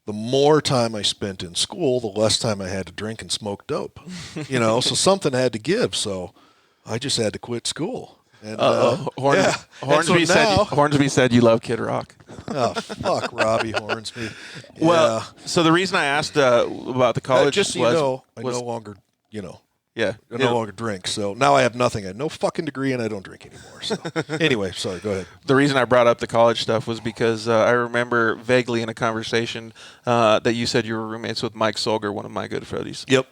the more time I spent in school, the less time I had to drink and smoke dope. So something had to give. So I just had to quit school. And, Hornsby said you love Kid Rock. Oh, fuck Robbie Hornsby. Yeah. Well, so the reason I asked about the college just so was... I no longer, Yeah. I no longer drink. So now I have nothing. I have no fucking degree and I don't drink anymore. So anyway, sorry, go ahead. The reason I brought up the college stuff was because I remember vaguely in a conversation that you said you were roommates with Mike Solger, one of my good buddies. Yep.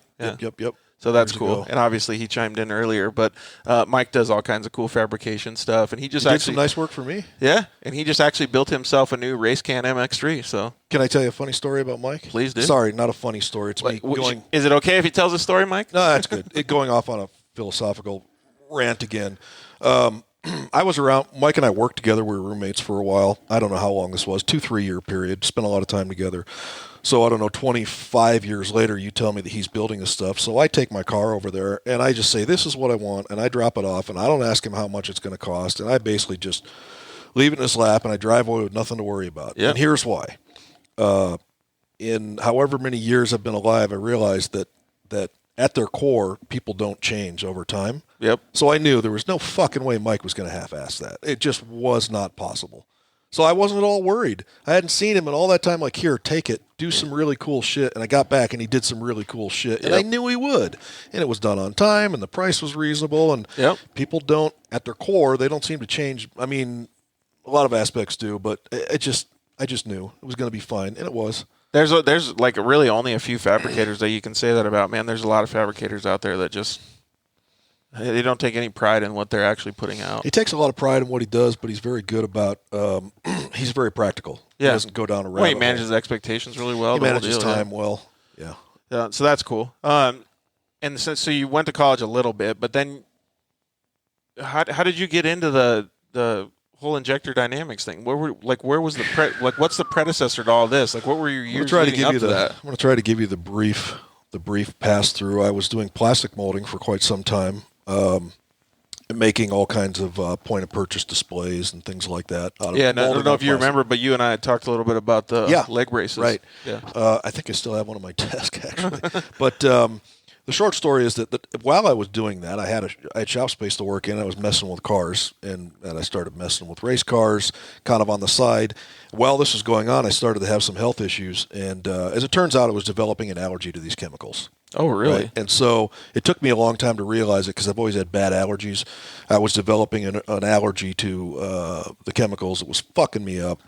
So that's cool. And obviously he chimed in earlier, but Mike does all kinds of cool fabrication stuff. And he did some nice work for me. Yeah. And he just actually built himself a new Race Can MX-3. So can I tell you a funny story about Mike? Please do. Sorry, not a funny story. It's me going. Is it okay if he tells a story, Mike? No, that's good. Going off on a philosophical rant again. I was around. Mike and I worked together. We were roommates for a while. I don't know how long this was. 2-3 year period. Spent a lot of time together. So I don't know, 25 years later, you tell me that he's building this stuff. So I take my car over there and I just say, this is what I want. And I drop it off and I don't ask him how much it's going to cost. And I basically just leave it in his lap and I drive away with nothing to worry about. Yep. And here's why. In however many years I've been alive, I realized that at their core, people don't change over time. Yep. So I knew there was no fucking way Mike was going to half-ass that. It just was not possible. So I wasn't at all worried. I hadn't seen him in all that time, like, here, take it, do some really cool shit. And I got back and he did some really cool shit. And I knew he would. And it was done on time and the price was reasonable. And people don't, at their core, they don't seem to change. I mean, a lot of aspects do, but I just knew it was going to be fine. And it was. There's like really only a few fabricators that you can say that about, man. There's a lot of fabricators out there that just, they don't take any pride in what they're actually putting out. He takes a lot of pride in what he does, but he's very good about, he's very practical. Yeah. He doesn't go down a rabbit Well, he hole. manages expectations really well. He manages time well. Yeah. So that's cool. And so you went to college a little bit, but then how did you get into the whole Injector Dynamics thing? Where was the what's the predecessor to all this? Like, what were your years leading up to that? I'm going to try to give you the brief pass through. I was doing plastic molding for quite some time, making all kinds of point of purchase displays and things like that. I don't know if you remember, but you and I had talked a little bit about the leg braces. Right. Yeah. I think I still have one on my desk actually. But the short story is that while I was doing that, I had shop space to work in. I was messing with cars, and I started messing with race cars kind of on the side. While this was going on, I started to have some health issues, and as it turns out, I was developing an allergy to these chemicals. Oh, really? Right? And so it took me a long time to realize it because I've always had bad allergies. I was developing an allergy to the chemicals. It was fucking me up.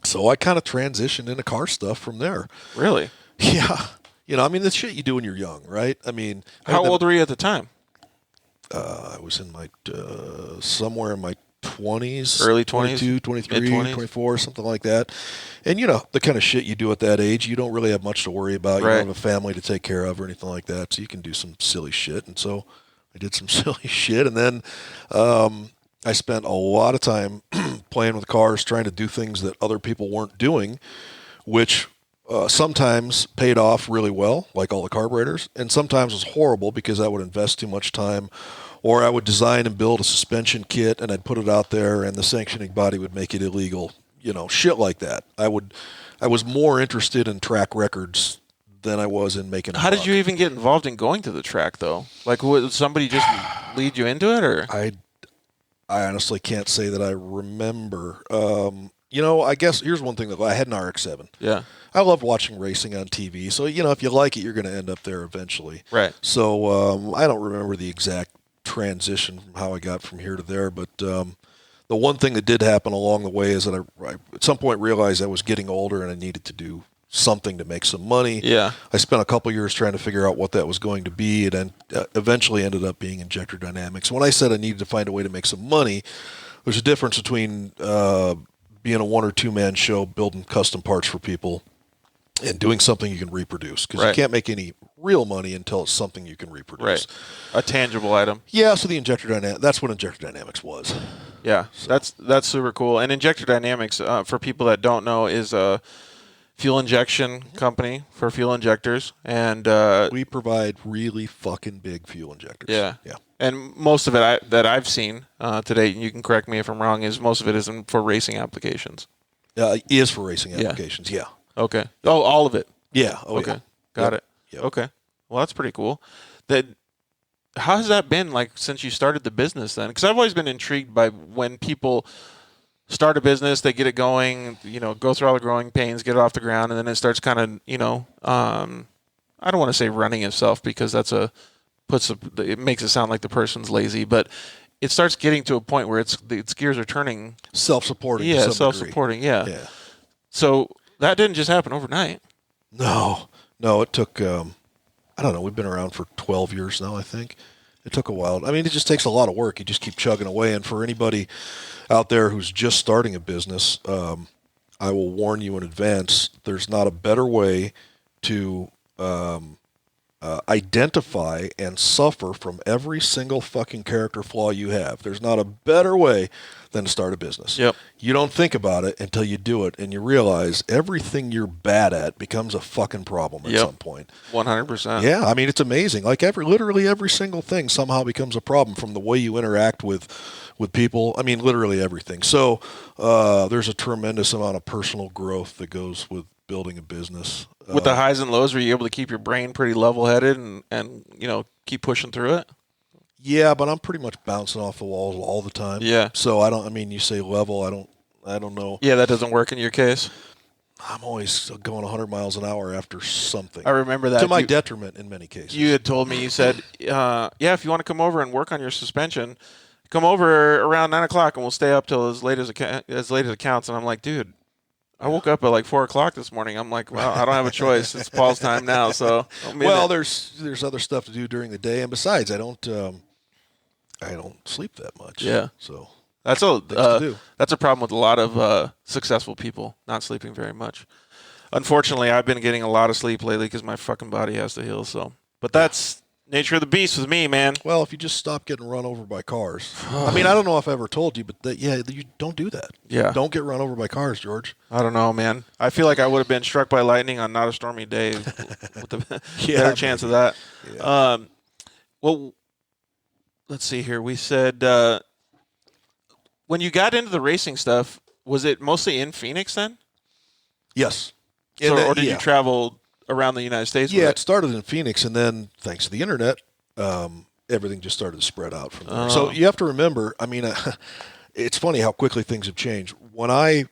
So I kind of transitioned into car stuff from there. Really? Yeah. I mean, the shit you do when you're young, right? I mean, how old were you at the time? I was in my somewhere in my 20s, early 20s, 22, 23, mid-20s. 24, something like that. And the kind of shit you do at that age, you don't really have much to worry about. You Right. don't have a family to take care of or anything like that, so you can do some silly shit. And so I did some silly shit, and then I spent a lot of time playing with cars, trying to do things that other people weren't doing, which sometimes paid off really well, like all the carburetors, and sometimes was horrible because I would invest too much time, or I would design and build a suspension kit and I'd put it out there and the sanctioning body would make it illegal, shit like that. I was more interested in track records than I was in making a How did buck. you even get involved in going to the track, though? Like, would somebody just lead you into it, or? I honestly can't say that I remember. I guess here's one thing that I had an RX-7. Yeah. I loved watching racing on TV. So, if you like it, you're going to end up there eventually. Right. So I don't remember the exact transition from how I got from here to there. But the one thing that did happen along the way is that I at some point realized I was getting older and I needed to do something to make some money. Yeah. I spent a couple years trying to figure out what that was going to be. It eventually ended up being Injector Dynamics. When I said I needed to find a way to make some money, there's a difference between being a one or two man show, building custom parts for people, and doing something you can reproduce. Because you can't make any real money until it's something you can reproduce. Right. A tangible item. Yeah, so the Injector Dynamics, that's what Injector Dynamics was. Yeah, so. That's super cool. And Injector Dynamics, for people that don't know, is a fuel injection company for fuel injectors. And we provide really fucking big fuel injectors. Yeah. Yeah. And most of it that I've seen to date, and you can correct me if I'm wrong, is most of it is for racing applications. Is for racing applications, yeah. Okay. Oh, all of it. Yeah. Oh, okay. yeah. Got it. Yep. Okay. Well, that's pretty cool. How has that been like since you started the business then? Because I've always been intrigued by when people start a business, they get it going, go through all the growing pains, get it off the ground, and then it starts kind of, I don't want to say running itself because it makes it sound like the person's lazy, but it starts getting to a point where its gears are turning self-supporting. Yeah, to some self-supporting. degree. Yeah. So that didn't just happen overnight. No, it took. I don't know. We've been around for 12 years now, I think. It took a while. I mean, it just takes a lot of work. You just keep chugging away. And for anybody out there who's just starting a business, I will warn you in advance. There's not a better way to identify and suffer from every single fucking character flaw you have. There's not a better way than to start a business. Yep. You don't think about it until you do it, and you realize everything you're bad at becomes a fucking problem at some point. 100%. Yeah, I mean, it's amazing. Like literally every single thing somehow becomes a problem, from the way you interact with people. I mean, literally everything. So there's a tremendous amount of personal growth that goes with building a business. With the highs and lows, were you able to keep your brain pretty level-headed and keep pushing through it? Yeah, but I'm pretty much bouncing off the walls all the time. Yeah. So you say level, I don't know. Yeah, that doesn't work in your case. I'm always going 100 miles an hour after something. I remember that. To my detriment in many cases. You had told me, you said, if you want to come over and work on your suspension, come over around 9 o'clock and we'll stay up till as late as it counts. And I'm like, dude, I woke up at like 4 o'clock this morning. I'm like, well, I don't have a choice. It's Paul's time now. So there's other stuff to do during the day, and besides, I don't sleep that much. Yeah. So that's a problem with a lot of successful people, not sleeping very much. Unfortunately, I've been getting a lot of sleep lately because my fucking body has to heal. So, but that's nature of the beast with me, man. Well, if you just stop getting run over by cars. I mean, I don't know if I ever told you, but you don't do that. Yeah. Don't get run over by cars, George. I don't know, man. I feel like I would have been struck by lightning on not a stormy day with a better chance of that. Yeah. Well, let's see here. We said when you got into the racing stuff, was it mostly in Phoenix then? Yes. Or did you travel around the United States? Yeah, it started in Phoenix, and then thanks to the internet, everything just started to spread out from there. So you have to remember, I mean, it's funny how quickly things have changed. When I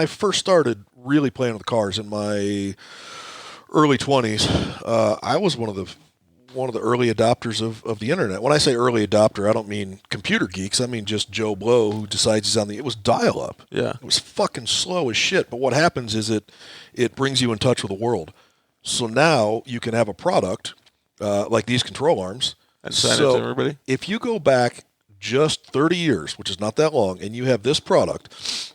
first started really playing with cars in my early 20s, I was one of the early adopters of the internet. When I say early adopter, I don't mean computer geeks. I mean just Joe Blow who decides it was dial-up. Yeah. It was fucking slow as shit. But what happens is it brings you in touch with the world. So now you can have a product like these control arms. And send it to everybody? If you go back just 30 years, which is not that long, and you have this product,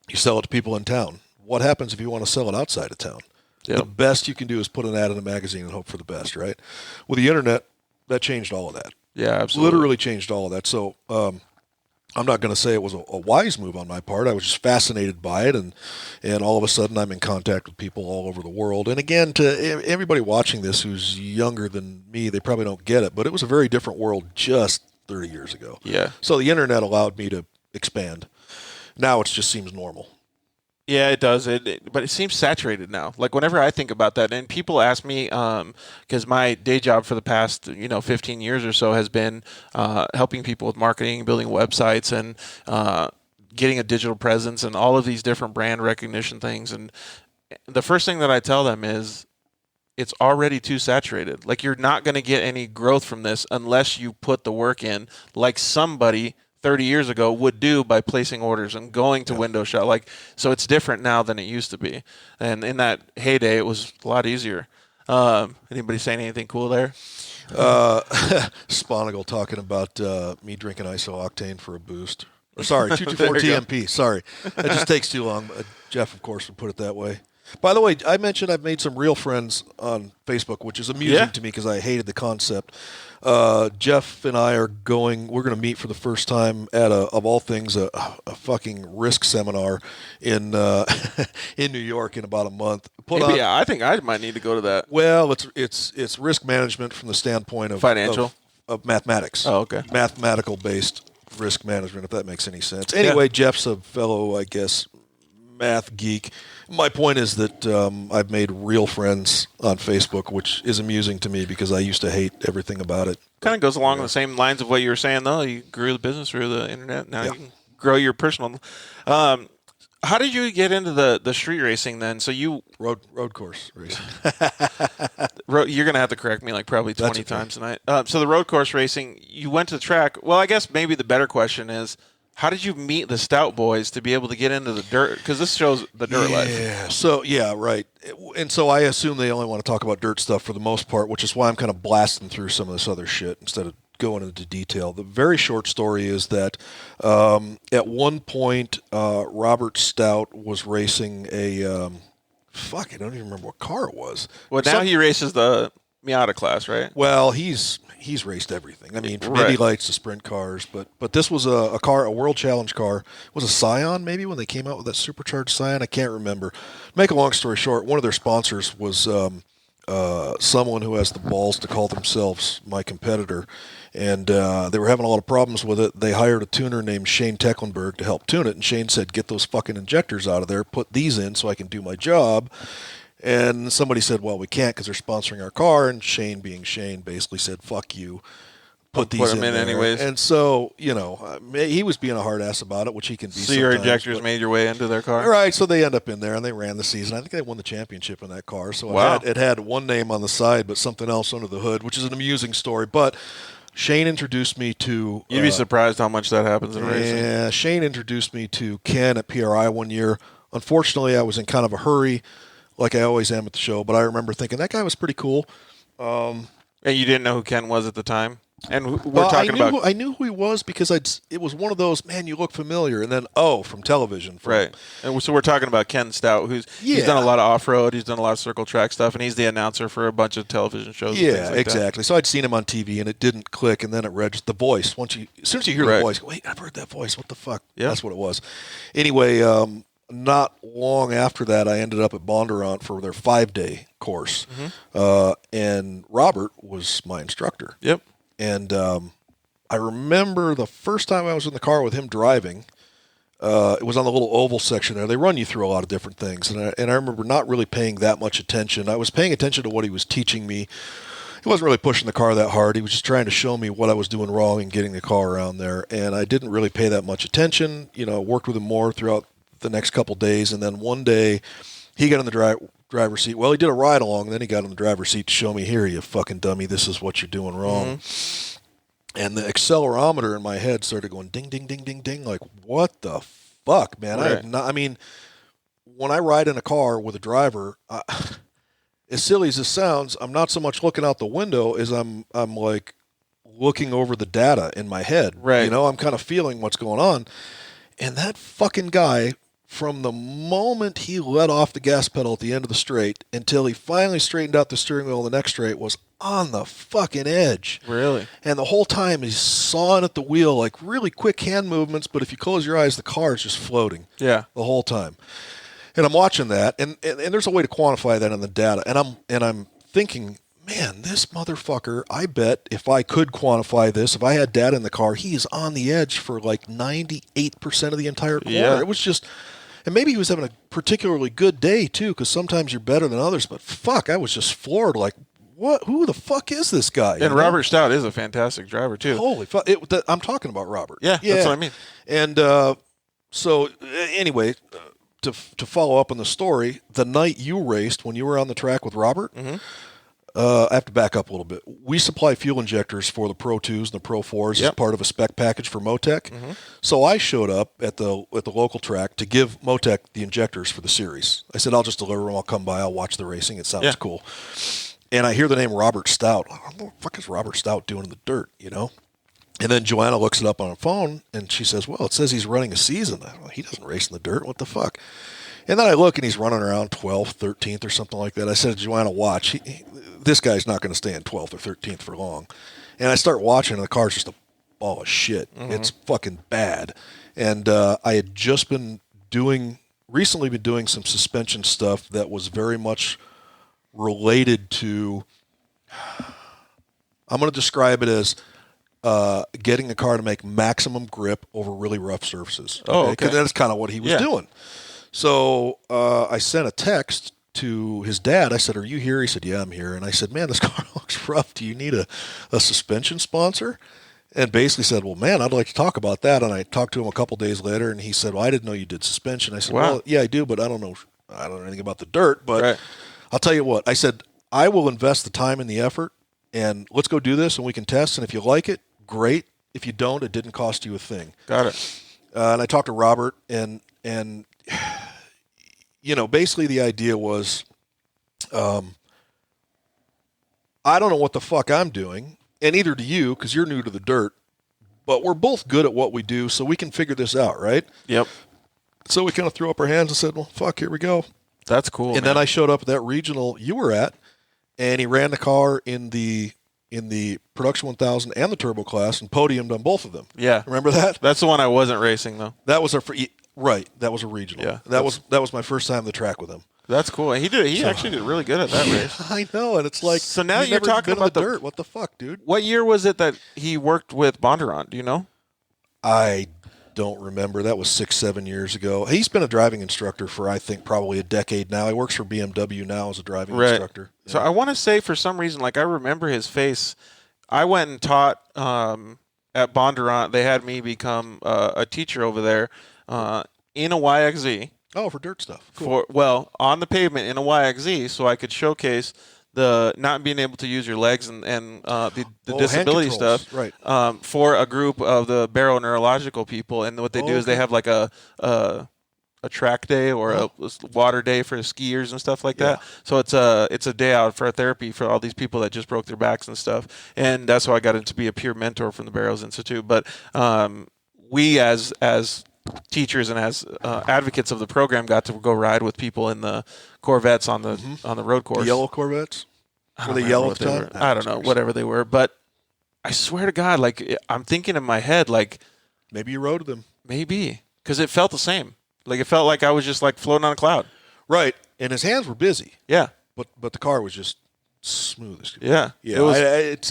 you sell it to people in town. What happens if you want to sell it outside of town? Yep. The best you can do is put an ad in a magazine and hope for the best, right? With the internet, that changed all of that. Yeah, absolutely. Literally changed all of that. So I'm not going to say it was a wise move on my part. I was just fascinated by it, and all of a sudden I'm in contact with people all over the world. And again, to everybody watching this who's younger than me, they probably don't get it, but it was a very different world just 30 years ago. Yeah. So the internet allowed me to expand. Now it just seems normal. Yeah, it does. But it seems saturated now. Like whenever I think about that, and people ask me, because my day job for the past 15 years or so has been helping people with marketing, building websites, and getting a digital presence, and all of these different brand recognition things. And the first thing that I tell them is, it's already too saturated. Like you're not going to get any growth from this unless you put the work in, like somebody 30 years ago would do by placing orders and going to window shop. So it's different now than it used to be. And in that heyday, it was a lot easier. Anybody saying anything cool there? Sponigal talking about me drinking iso-octane for a boost. Or, sorry, 224 TMP. Sorry. That just takes too long. Jeff, of course, would put it that way. By the way, I mentioned I've made some real friends on Facebook, which is amusing to me because I hated the concept. Jeff and I we're going to meet for the first time at of all things, a fucking risk seminar in in New York in about a month. I think I might need to go to that. Well, it's risk management from the standpoint of financial of mathematics. Oh, okay. Mathematical based risk management, if that makes any sense. Anyway, Jeff's a fellow, I guess, math geek. My point is that I've made real friends on Facebook, which is amusing to me because I used to hate everything about it. Kind of goes along the same lines of what you were saying, though. You grew the business through the internet. Now you can grow your personal. How did you get into the street racing then? So you road course racing. You're going to have to correct me probably 20 times tonight. So the road course racing, you went to the track. Well, I guess maybe the better question is, how did you meet the Stout boys to be able to get into the dirt? Because this shows the dirt life. Yeah. So right. And so I assume they only want to talk about dirt stuff for the most part, which is why I'm kind of blasting through some of this other shit instead of going into detail. The very short story is that at one point Robert Stout was racing a I don't even remember what car it was. Well, now he races the Miata class, right? Well, he's raced everything. I mean, from Indy Lights to sprint cars, but this was a World Challenge car. It was a Scion, maybe, when they came out with that supercharged Scion. I can't remember. Make a long story short, one of their sponsors was someone who has the balls to call themselves my competitor, and they were having a lot of problems with it. They hired a tuner named Shane Tecklenburg to help tune it, and Shane said, "Get those fucking injectors out of there, put these in so I can do my job." And somebody said, well, we can't because they're sponsoring our car. And Shane, being Shane, basically said, fuck you. Put these them in there. anyways. And so, he was being a hard ass about it, which he can be. So your injectors made your way into their car? Right, so they end up in there, and they ran the season. I think they won the championship in that car. So wow. it had one name on the side, but something else under the hood, which is an amusing story. But Shane introduced me to... You'd be surprised how much that happens in racing. Yeah, Shane introduced me to Ken at PRI one year. Unfortunately, I was in kind of a hurry, like I always am at the show, but I remember thinking, that guy was pretty cool. And you didn't know who Ken was at the time? And we're talking about... I knew who he was because it was one of those, man, you look familiar, and then, from television. Right. And so we're talking about Ken Stout, he's done a lot of off-road, he's done a lot of circle track stuff, and he's the announcer for a bunch of television shows. Yeah, and things like exactly. That. So I'd seen him on TV, and it didn't click, and then it registered the voice. As soon as you hear the voice, wait, I've heard that voice. What the fuck? Yeah. That's what it was. Anyway, not long after that, I ended up at Bondurant for their 5-day course, and Robert was my instructor. Yep. And I remember the first time I was in the car with him driving, it was on the little oval section there. They run you through a lot of different things. And I remember not really paying that much attention. I was paying attention to what he was teaching me. He wasn't really pushing the car that hard. He was just trying to show me what I was doing wrong and getting the car around there. And I didn't really pay that much attention. Worked with him more throughout the next couple days. And then one day he got in the driver's seat. Well, he did a ride along. Then he got in the driver's seat to show me, here, you fucking dummy, this is what you're doing wrong. And the accelerometer in my head started going ding, ding, ding, ding, ding. Like, what the fuck, man? Right. When I ride in a car with a driver, as silly as this sounds, I'm not so much looking out the window as I'm like looking over the data in my head. Right. I'm kind of feeling what's going on. And that fucking guy, from the moment he let off the gas pedal at the end of the straight until he finally straightened out the steering wheel in the next straight, was on the fucking edge. Really? And the whole time he's sawing at the wheel, like really quick hand movements, but if you close your eyes, the car is just floating. Yeah. The whole time. And I'm watching that, and there's a way to quantify that in the data. And I'm thinking, man, this motherfucker, I bet if I could quantify this, if I had data in the car, he is on the edge for like 98% of the entire quarter. Yeah. It was just... And maybe he was having a particularly good day, too, because sometimes you're better than others. But fuck, I was just floored. Like, what? Who the fuck is this guy? And Robert Stout is a fantastic driver, too. Holy fuck. I'm talking about Robert. Yeah, that's what I mean. And so, anyway, to follow up on the story, the night you raced, when you were on the track with Robert, I have to back up a little bit. We supply fuel injectors for the Pro 2s and the Pro 4s as part of a spec package for Motec. So I showed up at the local track to give Motec the injectors for the series. I said, I'll just deliver them. I'll come by. I'll watch the racing. It sounds cool. And I hear the name Robert Stout. What the fuck is Robert Stout doing in the dirt, And then Joanna looks it up on her phone, and she says, well, it says he's running a season. He doesn't race in the dirt. What the fuck? And then I look, and he's running around 12th, 13th, or something like that. I said to Joanna, watch. This guy's not going to stay in 12th or 13th for long. And I start watching, and the car's just a ball of shit. It's fucking bad. And I had just recently been doing some suspension stuff that was very much related to, I'm going to describe it as getting the car to make maximum grip over really rough surfaces. Oh, okay. Because that's kind of what he was doing. So I sent a text to his dad. I said, are you here? He said, yeah, I'm here. And I said, man, this car looks rough. Do you need a suspension sponsor? And basically said, well, man, I'd like to talk about that. And I talked to him a couple days later, and he said, well, I didn't know you did suspension. I said, well, yeah, I do, but I don't know anything about the dirt. But I'll tell you what. I said, I will invest the time and the effort, and let's go do this, and we can test. And if you like it, great. If you don't, it didn't cost you a thing. Got it. And I talked to Robert, and basically the idea was, I don't know what the fuck I'm doing, and neither do you, because you're new to the dirt, but we're both good at what we do, so we can figure this out, right? Yep. So we kind of threw up our hands and said, well, fuck, here we go. That's cool. And then I showed up at that regional you were at, and he ran the car in the Production 1000 and the Turbo class and podiumed on both of them. Yeah. Remember that? That's the one I wasn't racing, though. That was right. That was a regional. Yeah. That was my first time on the track with him. That's cool. He actually did really good at that race. I know, and it's like, so now you've you're never talking been in about the dirt. What the fuck, dude? What year was it that he worked with Bondurant? Do you know? I don't remember. That was 6-7 years ago. He's been a driving instructor for, I think, probably a decade now. He works for BMW now as a driving instructor. So I want to say, for some reason, like, I remember his face. I went and taught at Bondurant. They had me become a teacher over there in a YXZ. Oh, for dirt stuff. Cool. On the pavement in a YXZ, so I could showcase the not being able to use your legs and the disability stuff, right? For a group of the baroneurological people. And what they do is they have like a track day or a water day for skiers and stuff like that. So it's a day out for therapy for all these people that just broke their backs and stuff. And that's how I got into be a peer mentor from the Barrows Institute. But we as teachers and as advocates of the program got to go ride with people in the Corvettes on the road course. The yellow Corvettes? Were they yellow at the time? I don't know, whatever they were. But I swear to God, like, I'm thinking in my head, like, maybe you rode them. Maybe, because it felt the same. Like, it felt like I was just like floating on a cloud. Right, and his hands were busy. Yeah, but the car was just smooth as yeah.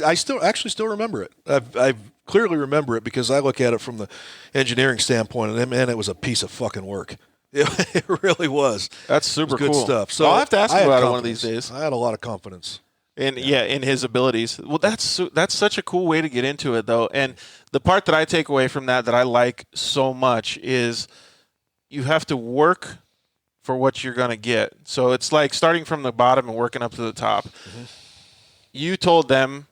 I still remember it. I clearly remember it because I look at it from the engineering standpoint, and man, it was a piece of fucking work. It really was. That's super good cool stuff. So I'll have to ask him about it one of these days. I had a lot of confidence. And in his abilities. Well, that's such a cool way to get into it, though. And the part that I take away from that I like so much is you have to work for what you're going to get. So it's like starting from the bottom and working up to the top. Mm-hmm. You told them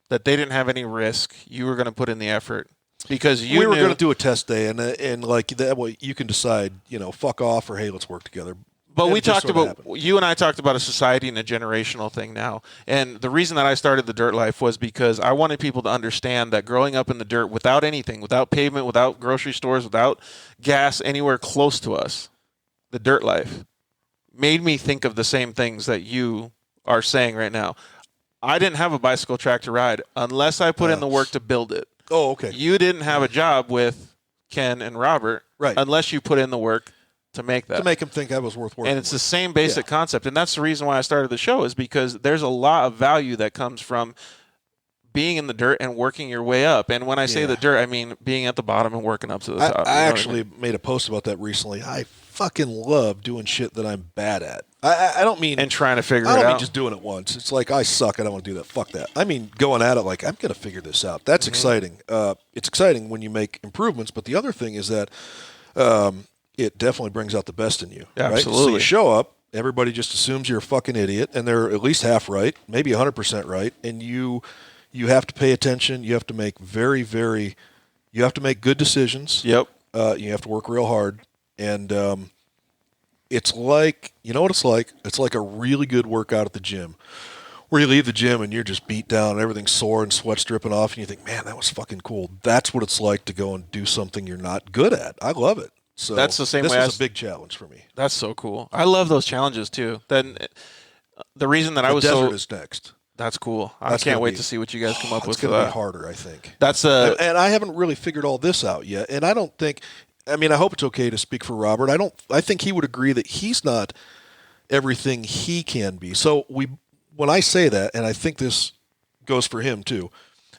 that they didn't have any risk. You were going to put in the effort because we were going to do a test day, and like that way you can decide, fuck off or hey, let's work together. But we talked about, you and I talked about a society and a generational thing now. And the reason that I started the Dirt Life was because I wanted people to understand that growing up in the dirt without anything, without pavement, without grocery stores, without gas anywhere close to us, the Dirt Life made me think of the same things that you are saying right now. I didn't have a bicycle track to ride unless I put in the work to build it. Oh, okay. You didn't have a job with Ken and Robert unless you put in the work to make that. To make him think I was worth working. And it's the same basic concept. And that's the reason why I started the show, is because there's a lot of value that comes from being in the dirt and working your way up. And when I say the dirt, I mean being at the bottom and working up to the top. I actually made a post about that recently. I fucking love doing shit that I'm bad at. I don't mean... And trying to figure it out. I don't mean just doing it once. It's like, I suck, I don't want to do that. Fuck that. I mean going at it like, I'm going to figure this out. That's exciting. It's exciting when you make improvements, but the other thing is that it definitely brings out the best in you. Yeah, right? absolutely. So you show up, everybody just assumes you're a fucking idiot, and they're at least half right, maybe 100% right, and you have to pay attention. You have to make you have to make good decisions. Yep. You have to work real hard, and it's like, you know what it's like? It's like a really good workout at the gym, where you leave the gym and you're just beat down and everything's sore and sweat's dripping off, and you think, man, that was fucking cool. That's what it's like to go and do something you're not good at. I love it. So that's the same this way. This was a big challenge for me. That's so cool. I love those challenges too. Then the reason that I was desert is next. That's cool. I can't wait to see what you guys come up with. It's going to be harder, I think. And I haven't really figured all this out yet. And I don't think. I mean, I hope it's okay to speak for Robert. I think he would agree that he's not everything he can be. So when I say that, and I think this goes for him too,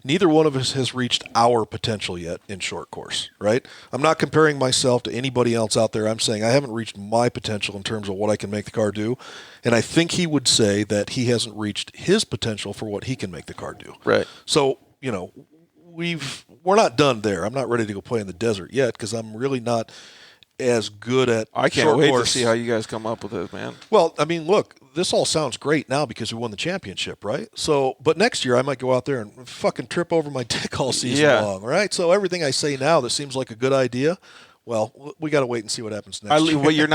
neither one of us has reached our potential yet in short course, right? I'm not comparing myself to anybody else out there. I'm saying I haven't reached my potential in terms of what I can make the car do. And I think he would say that he hasn't reached his potential for what he can make the car do. Right. So, we're not done there. I'm not ready to go play in the desert yet because I'm really not as good at I can't wait to see how you guys come up with it, man. Well, I mean, look, this all sounds great now because we won the championship, right? So, but next year I might go out there and fucking trip over my dick all season long, right? So everything I say now that seems like a good idea, well, we got to wait and see what happens next year. Well, you're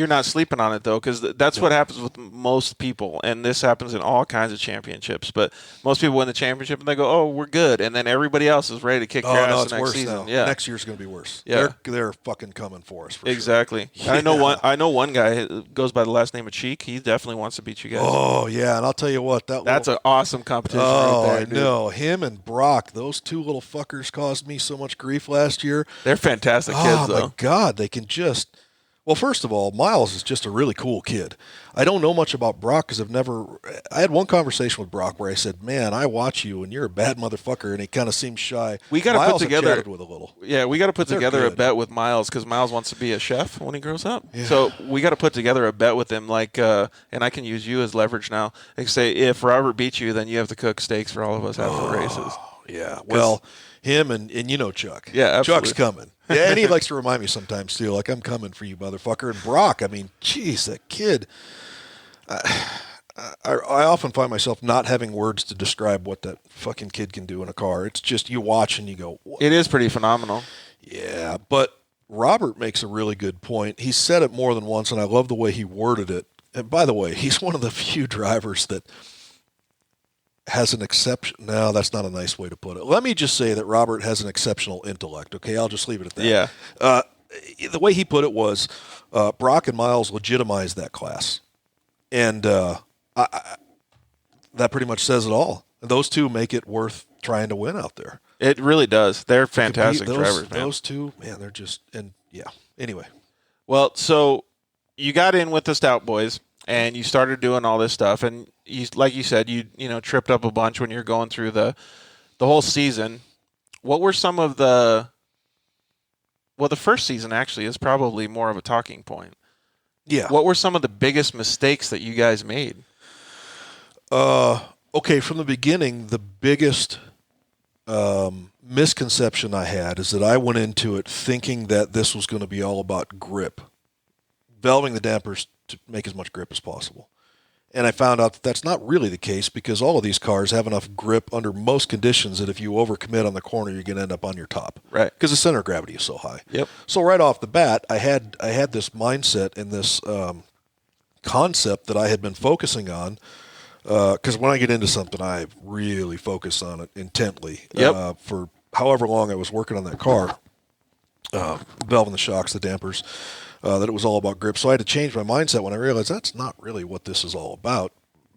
not sleeping on it though, because that's what happens with most people, and this happens in all kinds of championships. But most people win the championship and they go, "Oh, we're good," and then everybody else is ready to kick their ass it's next worse season. now. Yeah, next year's going to be worse. Yeah, they're fucking coming for us. For exactly. Sure. I know one guy who goes by the last name of Cheek. He definitely wants to beat you guys. Oh yeah, and I'll tell you what, that's an awesome competition. Oh, right there, dude. I know. Him and Brock, those two little fuckers caused me so much grief last year. They're fantastic kids, though. Oh my God, they can just. Well, first of all, Miles is just a really cool kid. I don't know much about Brock because I had one conversation with Brock where I said, man, I watch you and you're a bad motherfucker, and he kind of seems shy. We got to put together, I chatted with a little. Yeah, we got to put together a good. bet with Miles because Miles wants to be a chef when he grows up. Yeah. So we got to put together a bet with him, and I can use you as leverage now. Like say, if Robert beats you, then you have to cook steaks for all of us after the races. Yeah, well, him and Chuck. Yeah, absolutely. Chuck's coming. Yeah, and he likes to remind me sometimes too, like, I'm coming for you, motherfucker. And Brock, I mean, geez, that kid. I often find myself not having words to describe what that fucking kid can do in a car. It's just you watch and you go, what? It is pretty phenomenal. Yeah, but Robert makes a really good point. He said it more than once, and I love the way he worded it. And by the way, he's one of the few drivers that has an exception. No, that's not a nice way to put it. Let me just say that Robert has an exceptional intellect. Okay, I'll just leave it at that. Yeah. The way he put it was, Brock and Miles legitimized that class, and that pretty much says it all. Those two make it worth trying to win out there. It really does. They're fantastic drivers, man. Those two, man, they're just, and yeah. Anyway. Well, so you got in with the Stout boys, and you started doing all this stuff, and you, like you said, you tripped up a bunch when you're going through the whole season. What were some of the first season actually is probably more of a talking point. Yeah. What were some of the biggest mistakes that you guys made? Okay, from the beginning, the biggest misconception I had is that I went into it thinking that this was going to be all about grip, valving the dampers to make as much grip as possible. And I found out that that's not really the case because all of these cars have enough grip under most conditions that if you overcommit on the corner, you're going to end up on your top. Right. Because the center of gravity is so high. Yep. So right off the bat, I had this mindset and this concept that I had been focusing on. Because when I get into something, I really focus on it intently. Yep. For however long I was working on that car, valving the shocks, the dampers, that it was all about grip. So I had to change my mindset when I realized that's not really what this is all about.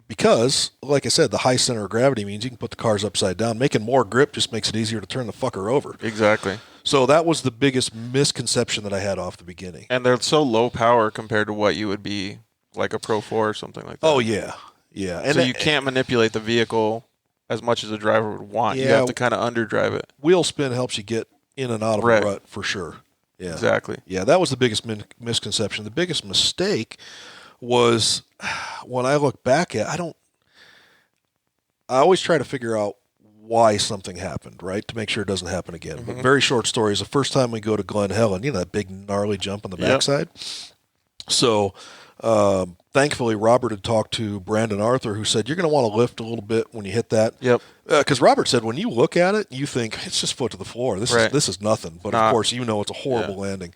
Because, like I said, the high center of gravity means you can put the cars upside down. Making more grip just makes it easier to turn the fucker over. Exactly. So that was the biggest misconception that I had off the beginning. And they're so low power compared to what you would be like a Pro 4 or something like that. Oh, yeah. Yeah. And so you can't manipulate the vehicle as much as a driver would want. Yeah, you have to kind of underdrive it. Wheel spin helps you get in and out of a rut for sure. Yeah. Exactly. Yeah, that was the biggest misconception. The biggest mistake was when I look back at I always try to figure out why something happened, right? To make sure it doesn't happen again. Mm-hmm. But very short story is the first time we go to Glen Helen, that big gnarly jump on the backside. So thankfully, Robert had talked to Brandon Arthur, who said, you're going to want to lift a little bit when you hit that. Yep. Because Robert said, when you look at it, you think, it's just foot to the floor. This is nothing. But, of course, it's a horrible landing.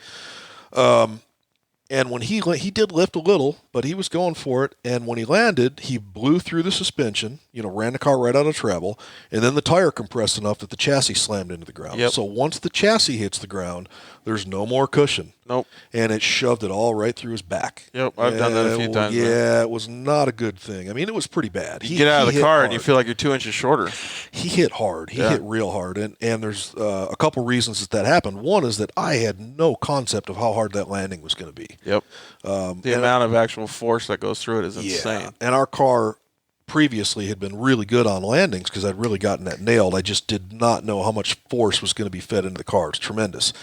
And when he did lift a little, but he was going for it. And when he landed, he blew through the suspension, ran the car right out of travel. And then the tire compressed enough that the chassis slammed into the ground. Yep. So once the chassis hits the ground, there's no more cushion. Nope. And it shoved it all right through his back. Yep, I've done that a few times. Yeah, it was not a good thing. I mean, it was pretty bad. You get out of the car and you feel like you're 2 inches shorter. He hit hard. He hit real hard. And there's a couple reasons that happened. One is that I had no concept of how hard that landing was going to be. Yep. The amount of actual force that goes through it is insane. Yeah. And our car previously had been really good on landings because I'd really gotten that nailed. I just did not know how much force was going to be fed into the car. It's tremendous.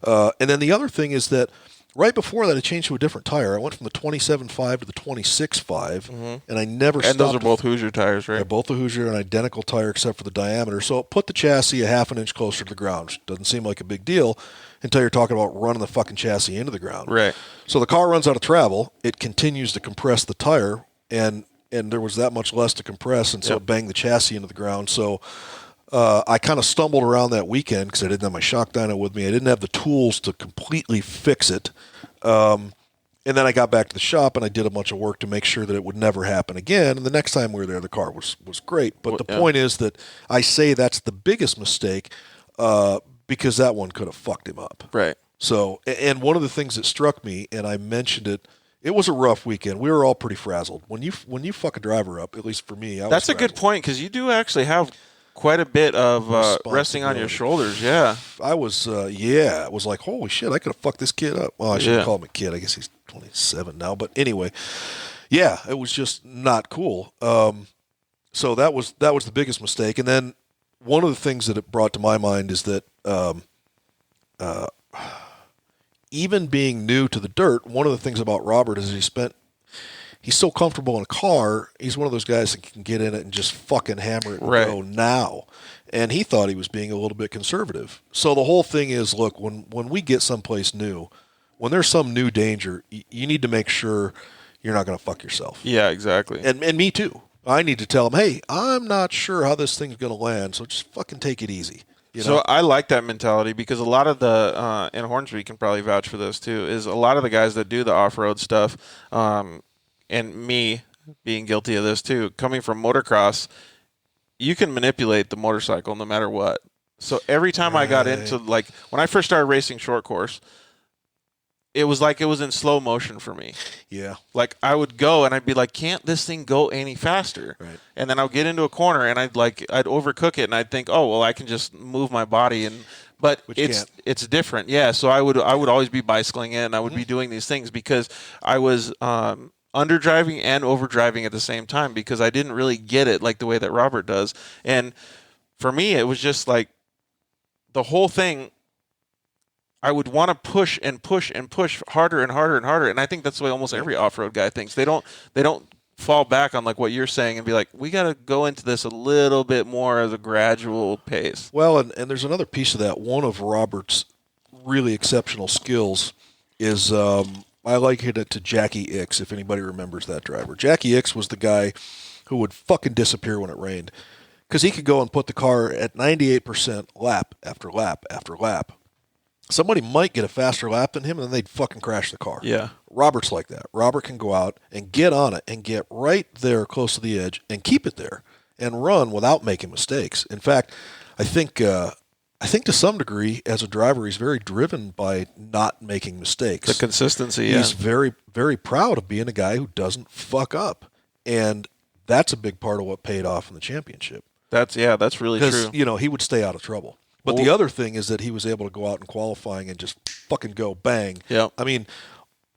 And then the other thing is that right before that, I changed to a different tire. I went from the 27.5 to the 26.5, and I never stopped. And those are both Hoosier tires, right? They're both the Hoosier, an identical tire except for the diameter. So it put the chassis a half an inch closer to the ground, which doesn't seem like a big deal until you're talking about running the fucking chassis into the ground. Right. So the car runs out of travel. It continues to compress the tire, and there was that much less to compress, and so it banged the chassis into the ground. So I kind of stumbled around that weekend because I didn't have my shock dyno with me. I didn't have the tools to completely fix it. And then I got back to the shop and I did a bunch of work to make sure that it would never happen again. And the next time we were there, the car was great. But the point is that I say that's the biggest mistake because that one could have fucked him up. Right. So, and one of the things that struck me, and I mentioned it, it was a rough weekend. We were all pretty frazzled. When you fuck a driver up, at least for me, I was That's a frazzled. good point because you do actually have quite a bit of resting on your shoulders. Yeah. I was, it was like, holy shit, I could have fucked this kid up. Well, I shouldn't call him a kid. I guess he's 27 now. But anyway, yeah, it was just not cool. So that was the biggest mistake. And then one of the things that it brought to my mind is that even being new to the dirt, one of the things about Robert is he's so comfortable in a car. He's one of those guys that can get in it and just fucking hammer it and go now. And he thought he was being a little bit conservative. So the whole thing is, look, when we get someplace new, when there's some new danger, you need to make sure you're not going to fuck yourself. Yeah, exactly. And me too. I need to tell him, hey, I'm not sure how this thing's going to land, so just fucking take it easy. So I like that mentality because a lot of the, and Hornsby can probably vouch for this too, is a lot of the guys that do the off-road stuff, and me being guilty of this too, coming from motocross, you can manipulate the motorcycle no matter what. So every time I got into, like, when I first started racing short course, it was like it was in slow motion for me. Yeah. Like, I would go and I'd be like, can't this thing go any faster? Right. And then I'd get into a corner and I'd overcook it and I'd think, oh, well, I can just move my body but it's different. Yeah. So I would always be bicycling in and I would be doing these things because I was underdriving and overdriving at the same time because I didn't really get it like the way that Robert does. And for me, it was just like the whole thing. I would want to push and push and push harder and harder and harder. And I think that's the way almost every off-road guy thinks. They don't fall back on like what you're saying and be like, we got to go into this a little bit more as a gradual pace. Well, and there's another piece of that. One of Robert's really exceptional skills is I liken it to Jackie Ickx, if anybody remembers that driver. Jackie Ickx was the guy who would fucking disappear when it rained because he could go and put the car at 98% lap after lap after lap. Somebody might get a faster lap than him, and then they'd fucking crash the car. Yeah. Robert's like that. Robert can go out and get on it and get right there close to the edge and keep it there and run without making mistakes. In fact, I think to some degree, as a driver, he's very driven by not making mistakes. The consistency, yeah. He's very, very proud of being a guy who doesn't fuck up. And that's a big part of what paid off in the championship. That's really true. Because, he would stay out of trouble. But the other thing is that he was able to go out in qualifying and just fucking go bang. Yeah. I mean,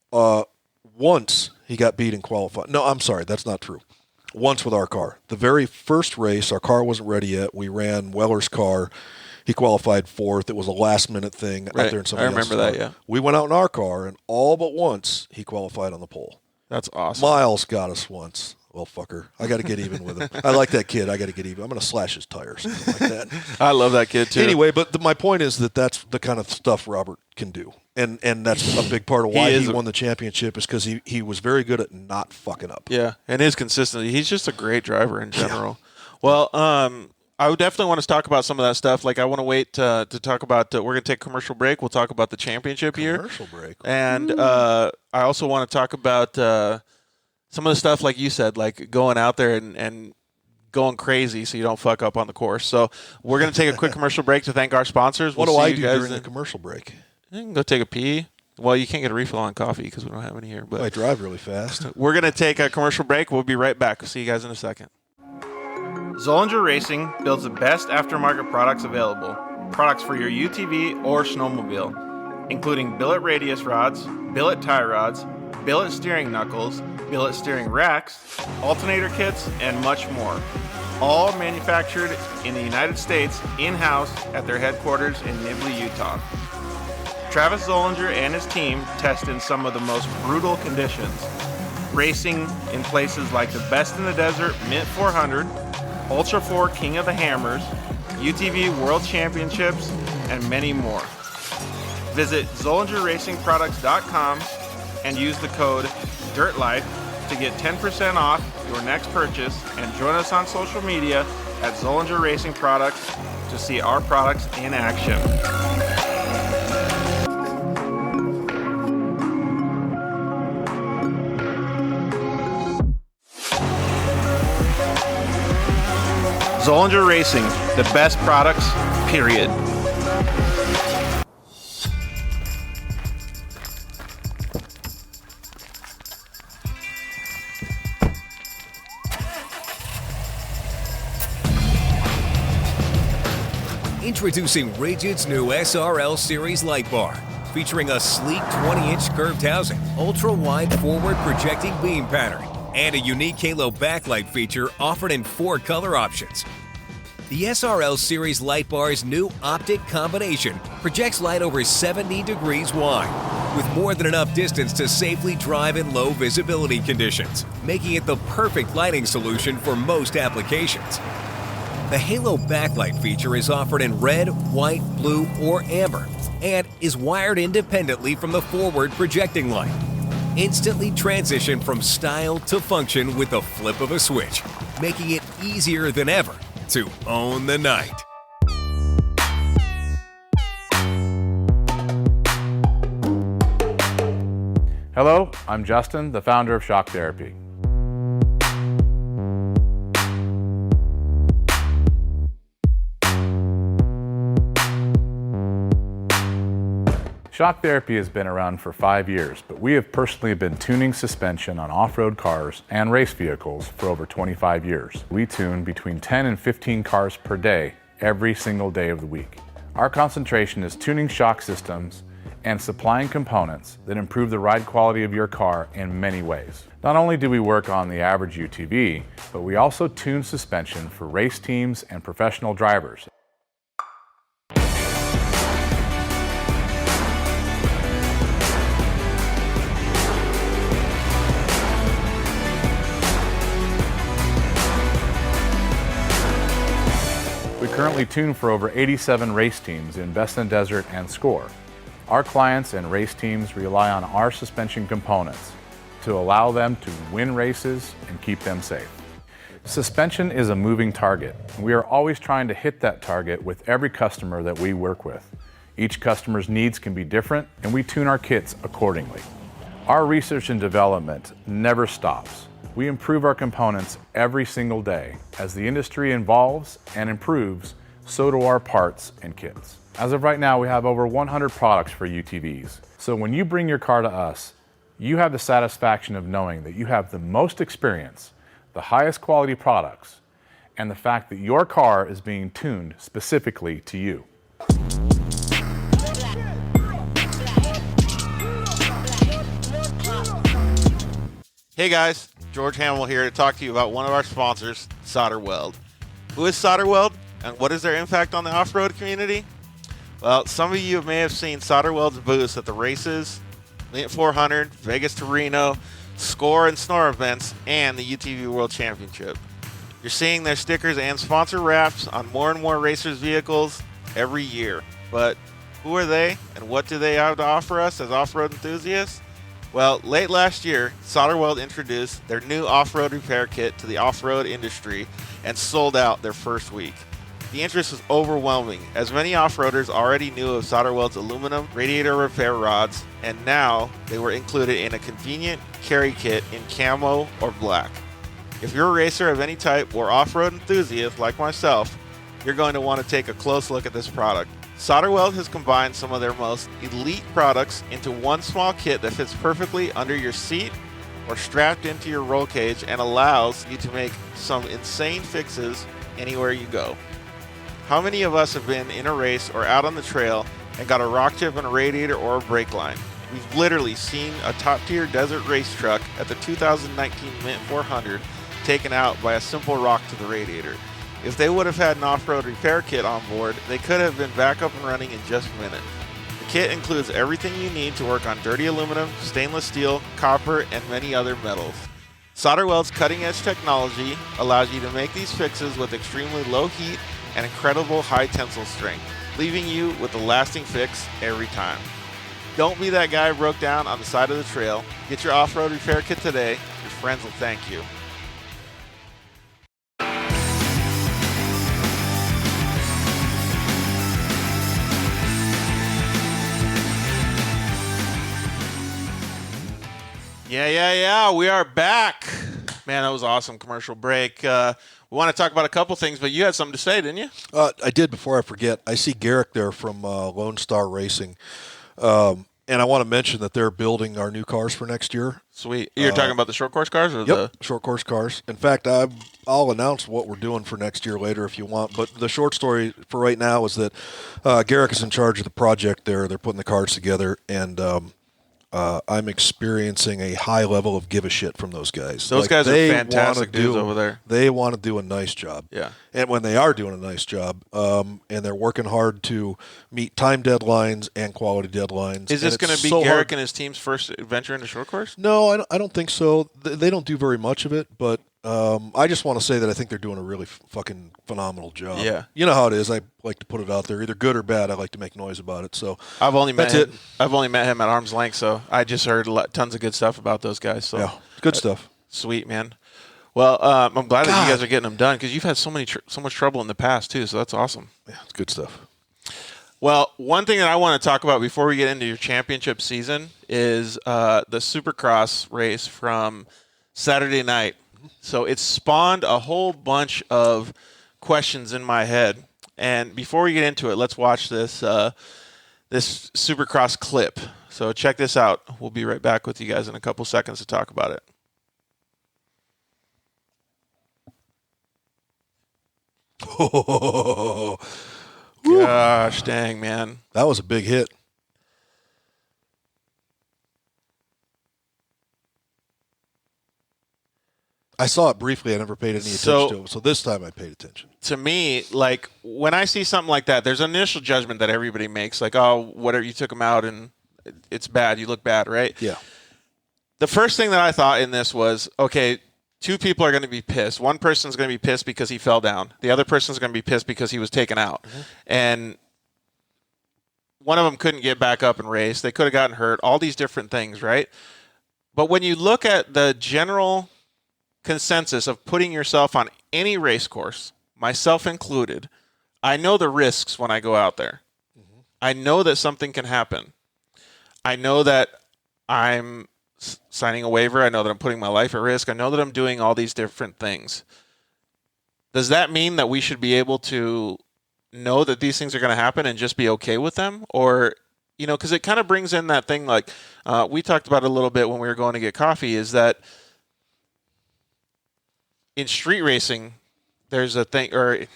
once he got beat in qualifying. No, I'm sorry, that's not true. Once with our car. The very first race, our car wasn't ready yet. We ran Weller's car. He qualified fourth. It was a last-minute thing out there in somebody else's car. I remember that, yeah. We went out in our car, and all but once he qualified on the pole. That's awesome. Miles got us once. Well, fucker. I got to get even with him. I like that kid. I got to get even. I'm going to slash his tires. Like that. I love that kid, too. Anyway, but my point is that that's the kind of stuff Robert can do. And that's a big part of why he won the championship is because he was very good at not fucking up. Yeah, and his consistency. He's just a great driver in general. Yeah. Well, I would definitely want to talk about some of that stuff. Like, I want to wait to talk about we're going to take a commercial break. We'll talk about the championship year. Commercial break. And I also want to talk about some of the stuff, like you said, like going out there and going crazy so you don't fuck up on the course. So we're going to take a quick commercial break to thank our sponsors. What do I do during the commercial break? You can go take a pee. Well, you can't get a refill on coffee because we don't have any here. But I drive really fast. We're going to take a commercial break. We'll be right back. We'll see you guys in a second. Zollinger Racing builds the best aftermarket products available. Products for your UTV or snowmobile, including billet radius rods, billet tie rods, billet steering knuckles, billet steering racks, alternator kits, and much more. All manufactured in the United States in-house at their headquarters in Nibley, Utah. Travis Zollinger and his team test in some of the most brutal conditions, racing in places like the Best in the Desert Mint 400, Ultra 4 King of the Hammers, UTV World Championships, and many more. Visit ZollingerRacingProducts.com and use the code DIRTLIFE to get 10% off your next purchase, and join us on social media at Zollinger Racing Products to see our products in action. Zollinger Racing, the best products, period. Introducing Rigid's new SRL Series light bar, featuring a sleek 20-inch curved housing, ultra-wide forward projecting beam pattern, and a unique halo backlight feature offered in 4 color options. The SRL Series light bar's new optic combination projects light over 70 degrees wide, with more than enough distance to safely drive in low visibility conditions, making it the perfect lighting solution for most applications. The halo backlight feature is offered in red, white, blue, or amber, and is wired independently from the forward projecting light. Instantly transition from style to function with the flip of a switch, making it easier than ever to own the night. Hello, I'm Justin, the founder of Shock Therapy. Shock Therapy has been around for 5 years, but we have personally been tuning suspension on off-road cars and race vehicles for over 25 years. We tune between 10 and 15 cars per day, every single day of the week. Our concentration is tuning shock systems and supplying components that improve the ride quality of your car in many ways. Not only do we work on the average UTV, but we also tune suspension for race teams and professional drivers. We currently tune for over 87 race teams in Best in Desert and Score. Our clients and race teams rely on our suspension components to allow them to win races and keep them safe. Suspension is a moving target. We are always trying to hit that target with every customer that we work with. Each customer's needs can be different, and we tune our kits accordingly. Our research and development never stops. We improve our components every single day. As the industry evolves and improves, so do our parts and kits. As of right now, we have over 100 products for UTVs. So when you bring your car to us, you have the satisfaction of knowing that you have the most experience, the highest quality products, and the fact that your car is being tuned specifically to you. Hey guys, George Hamill here to talk to you about one of our sponsors, Solder Weld. Who is Solder Weld, and what is their impact on the off-road community? Well, some of you may have seen Solder Weld's booths at the races, Lint 400, Vegas to Reno, Score and Snore events, and the UTV World Championship. You're seeing their stickers and sponsor wraps on more and more racers' vehicles every year. But who are they, and what do they have to offer us as off-road enthusiasts? Well, late last year, Solder Weld introduced their new off-road repair kit to the off-road industry and sold out their first week. The interest was overwhelming, as many off-roaders already knew of Solder Weld's aluminum radiator repair rods, and now they were included in a convenient carry kit in camo or black. If you're a racer of any type or off-road enthusiast like myself, you're going to want to take a close look at this product. Solder Weld has combined some of their most elite products into one small kit that fits perfectly under your seat or strapped into your roll cage and allows you to make some insane fixes anywhere you go. How many of us have been in a race or out on the trail and got a rock chip in a radiator or a brake line? We've literally seen a top-tier desert race truck at the 2019 Mint 400 taken out by a simple rock to the radiator. If they would have had an off-road repair kit on board, they could have been back up and running in just a minute. The kit includes everything you need to work on dirty aluminum, stainless steel, copper, and many other metals. Solder Weld's cutting-edge technology allows you to make these fixes with extremely low heat and incredible high tensile strength, leaving you with a lasting fix every time. Don't be that guy who broke down on the side of the trail. Get your off-road repair kit today. Your friends will thank you. Yeah. We are back. Man, that was awesome commercial break. We want to talk about a couple things, but you had something to say, didn't you? I did. Before I forget, I see Garrick there from Lone Star Racing. And And I want to mention that they're building our new cars for next year. Sweet. You're talking about the short course cars? Or Yep, short course cars. In fact, I'll announce what we're doing for next year later if you want. But the short story for right now is that Garrick is in charge of the project there. They're putting the cars together, and I'm experiencing a high level of give a shit from those guys. Those guys are fantastic dudes over there. They want to do a nice job. Yeah. And when they are doing a nice job, and they're working hard to meet time deadlines and quality deadlines. Is this going to be Garrick and his team's first adventure into short course? No, I don't think so. They don't do very much of it, but I just want to say that I think they're doing a really fucking phenomenal job. Yeah. You know how it is. I like to put it out there. Either good or bad, I like to make noise about it. So I've only met that's him. I've only met him at arm's length, so I just heard tons of good stuff about those guys. So yeah, good stuff. Sweet, man. Well, I'm glad that you guys are getting them done because you've had so much trouble in the past too. So that's awesome. Yeah, it's good stuff. Well, one thing that I want to talk about before we get into your championship season is the Supercross race from Saturday night. So it spawned a whole bunch of questions in my head. And before we get into it, let's watch this this Supercross clip. So check this out. We'll be right back with you guys in a couple seconds to talk about it. Gosh dang, man. That was a big hit. I saw it briefly. I never paid any attention to it. So this time I paid attention. To me, like, when I see something like that, there's an initial judgment that everybody makes. Like, oh, whatever, you took him out and it's bad. You look bad, right? Yeah. The first thing that I thought in this was, okay, two people are going to be pissed. One person's going to be pissed because he fell down. The other person's going to be pissed because he was taken out. Mm-hmm. And one of them couldn't get back up and race. They could have gotten hurt. All these different things, right? But when you look at the general consensus of putting yourself on any race course, myself included, I know the risks when I go out there. Mm-hmm. I know that something can happen. I know that I'm signing a waiver. I know that I'm putting my life at risk. I know that I'm doing all these different things. Does that mean that we should be able to know that these things are going to happen and just be okay with them? Or, you know, because it kind of brings in that thing like we talked about a little bit when we were going to get coffee, is that in street racing, there's a thing, or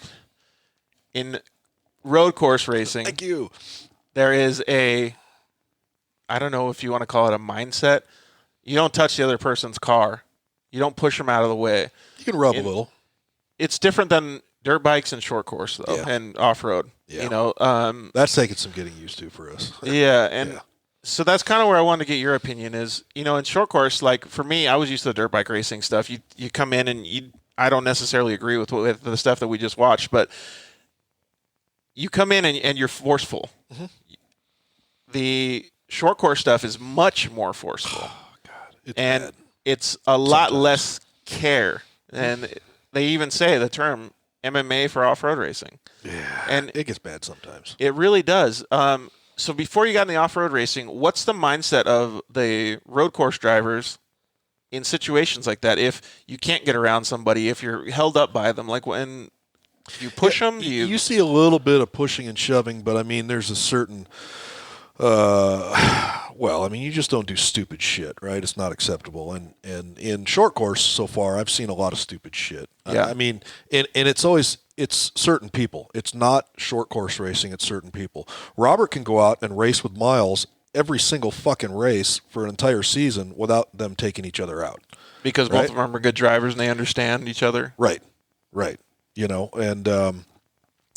in road course racing, thank you, there is a, I don't know if you want to call it a mindset. You don't touch the other person's car. You don't push them out of the way. You can rub a little. It's different than dirt bikes and short course, though, and off-road. Yeah. You know, that's taking some getting used to for us. Yeah, and so that's kind of where I wanted to get your opinion is, you know, in short course, like for me, I was used to the dirt bike racing stuff. You come in and I don't necessarily agree with the stuff that we just watched, but you come in and you're forceful. Mm-hmm. The short course stuff is much more forceful. Oh, God. It's bad. It's a lot less care. And they even say the term MMA for off-road racing. Yeah, and it gets bad sometimes. It really does. So before you got in the off-road racing, what's the mindset of the road course drivers in situations like that? If you can't get around somebody, if you're held up by them, like when you push them, you see a little bit of pushing and shoving, but I mean, there's a certain, well, I mean, you just don't do stupid shit, right? It's not acceptable. And in short course so far, I've seen a lot of stupid shit. Yeah. I mean, and it's certain people. It's not short course racing. It's certain people. Robert can go out and race with Miles every single fucking race for an entire season without them taking each other out. Because both of them are good drivers and they understand each other. Right. You know, and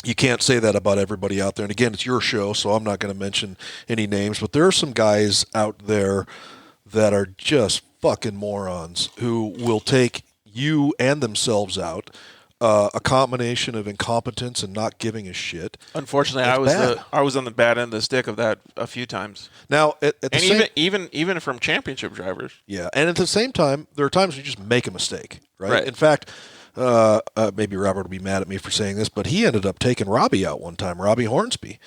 you can't say that about everybody out there. And again, it's your show, so I'm not going to mention any names, but there are some guys out there that are just fucking morons who will take you and themselves out. A combination of incompetence and not giving a shit. Unfortunately, I was on the bad end of the stick of that a few times. Now, even from championship drivers. Yeah, and at the same time, there are times you just make a mistake, right? In fact, maybe Robert will be mad at me for saying this, but he ended up taking Robbie out one time, Robbie Hornsby,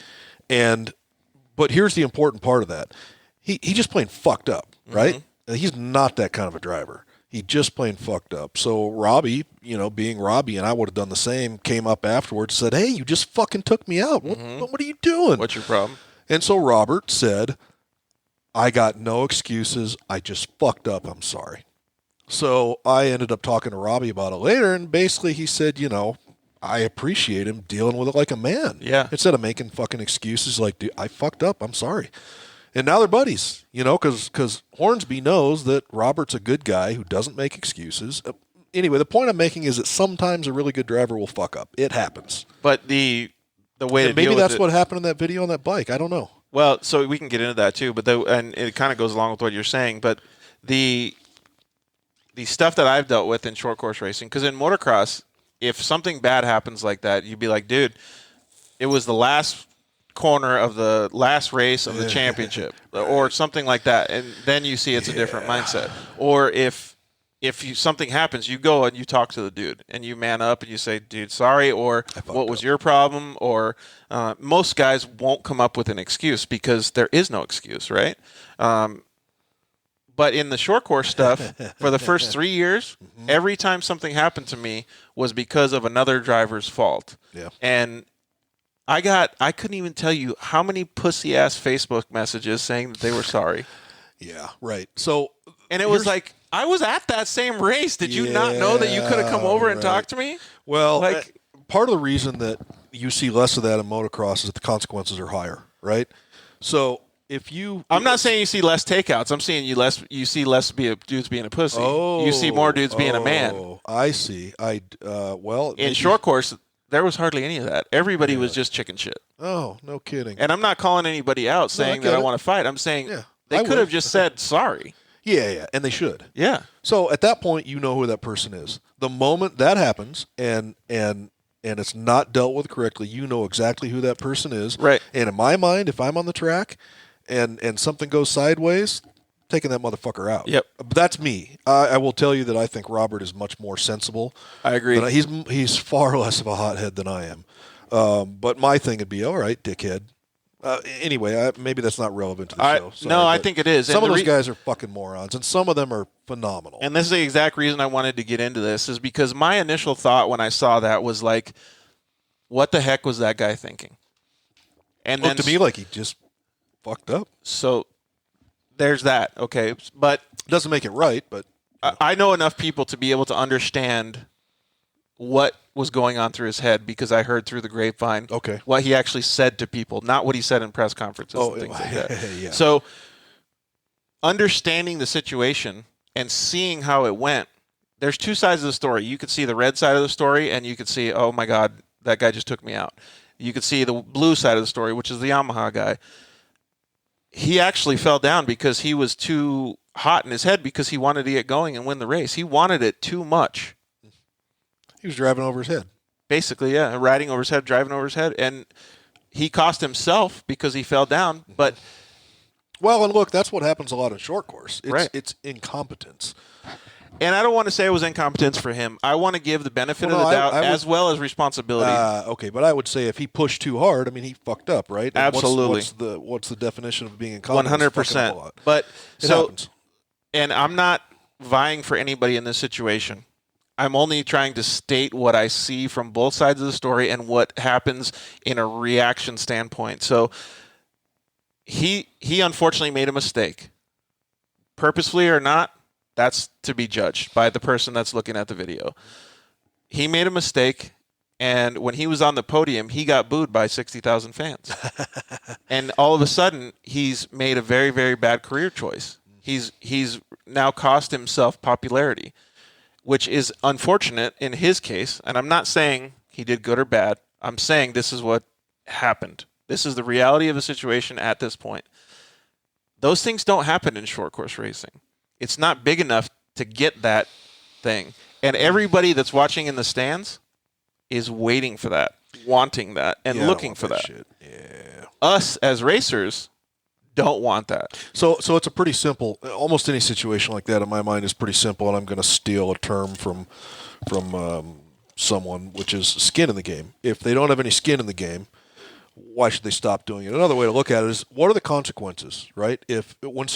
but here's the important part of that: he just plain fucked up, right? Mm-hmm. He's not that kind of a driver. He just plain fucked up. So Robbie, you know, being Robbie, and I would have done the same, came up afterwards, said, "Hey, you just fucking took me out. What are you doing? What's your problem?" And so Robert said, I got no excuses. I just fucked up. I'm sorry. So I ended up talking to Robbie about it later, and basically he said, I appreciate him dealing with it like a man. Yeah. Instead of making fucking excuses like, dude, I fucked up. I'm sorry. And now they're buddies, because Hornsby knows that Robert's a good guy who doesn't make excuses. Anyway, the point I'm making is that sometimes a really good driver will fuck up. It happens. But the way to maybe deal that's with what happened in that video on that bike. I don't know. Well, so we can get into that too, but and it kind of goes along with what you're saying. But the stuff that I've dealt with in short course racing, because in motocross, if something bad happens like that, you'd be like, dude, it was the last corner of the last race of the championship, or something like that, and then you see it's a different mindset. Or if something happens, you go and you talk to the dude and you man up and you say, dude, sorry, or what was your problem? Or most guys won't come up with an excuse because there is no excuse, right? But in the short course stuff, for the first 3 years, every time something happened to me was because of another driver's fault. Yeah. And I couldn't even tell you how many pussy ass Facebook messages saying that they were sorry. Yeah, right. So, and it was like, I was at that same race. Did you not know that you could have come over and talked to me? Well, part of the reason that you see less of that in motocross is that the consequences are higher, right? So if you, I'm not saying you see less takeouts. I'm saying you see less dudes being a pussy. You see more dudes being a man. I see. In short course, there was hardly any of that. Everybody was just chicken shit. Oh, no kidding. And I'm not calling anybody out saying that I want to fight. I'm saying they could have just said sorry. Yeah, and they should. Yeah. So at that point, you know who that person is. The moment that happens, and it's not dealt with correctly, you know exactly who that person is. Right. And in my mind, if I'm on the track, and something goes sideways, taking that motherfucker out. Yep. That's me. I will tell you that I think Robert is much more sensible. I agree. He's far less of a hothead than I am. But my thing would be, all right, dickhead. Anyway, maybe that's not relevant to the show. Sorry, I think it is. Some of those guys are fucking morons, and some of them are phenomenal. And this is the exact reason I wanted to get into this, is because my initial thought when I saw that was like, what the heck was that guy thinking? And looked to me like he just fucked up. So there's that, okay? But doesn't make it right, but I know enough people to be able to understand what was going on through his head, because I heard through the grapevine what he actually said to people, not what he said in press conferences and things like that. Yeah. So understanding the situation and seeing how it went, there's two sides of the story. You could see the red side of the story, and you could see, oh my God, that guy just took me out. You could see the blue side of the story, which is the Yamaha guy. He actually fell down because he was too hot in his head, because he wanted to get going and win the race. He wanted it too much. He was driving over his head. Basically, yeah, riding over his head, driving over his head, and he cost himself because he fell down. But well, and look, that's what happens a lot in short course. It's incompetence. And I don't want to say it was incompetence for him. I want to give the benefit of the doubt as well as responsibility. Okay, but I would say if he pushed too hard, I mean, he fucked up, right? And absolutely. What's the definition of being incompetent? 100%. But it happens. And I'm not vying for anybody in this situation. I'm only trying to state what I see from both sides of the story and what happens in a reaction standpoint. So he unfortunately made a mistake. Purposefully or not, that's to be judged by the person that's looking at the video. He made a mistake, and when he was on the podium, he got booed by 60,000 fans. And all of a sudden, he's made a very, very bad career choice. He's now cost himself popularity, which is unfortunate in his case. And I'm not saying he did good or bad. I'm saying this is what happened. This is the reality of the situation at this point. Those things don't happen in short course racing. It's not big enough to get that thing. And everybody that's watching in the stands is waiting for that, wanting that, and looking for that. Shit. Yeah. Us as racers don't want that. So it's a pretty simple, almost any situation like that in my mind is pretty simple, and I'm going to steal a term from someone, which is skin in the game. If they don't have any skin in the game, why should they stop doing it? Another way to look at it is, what are the consequences, right? When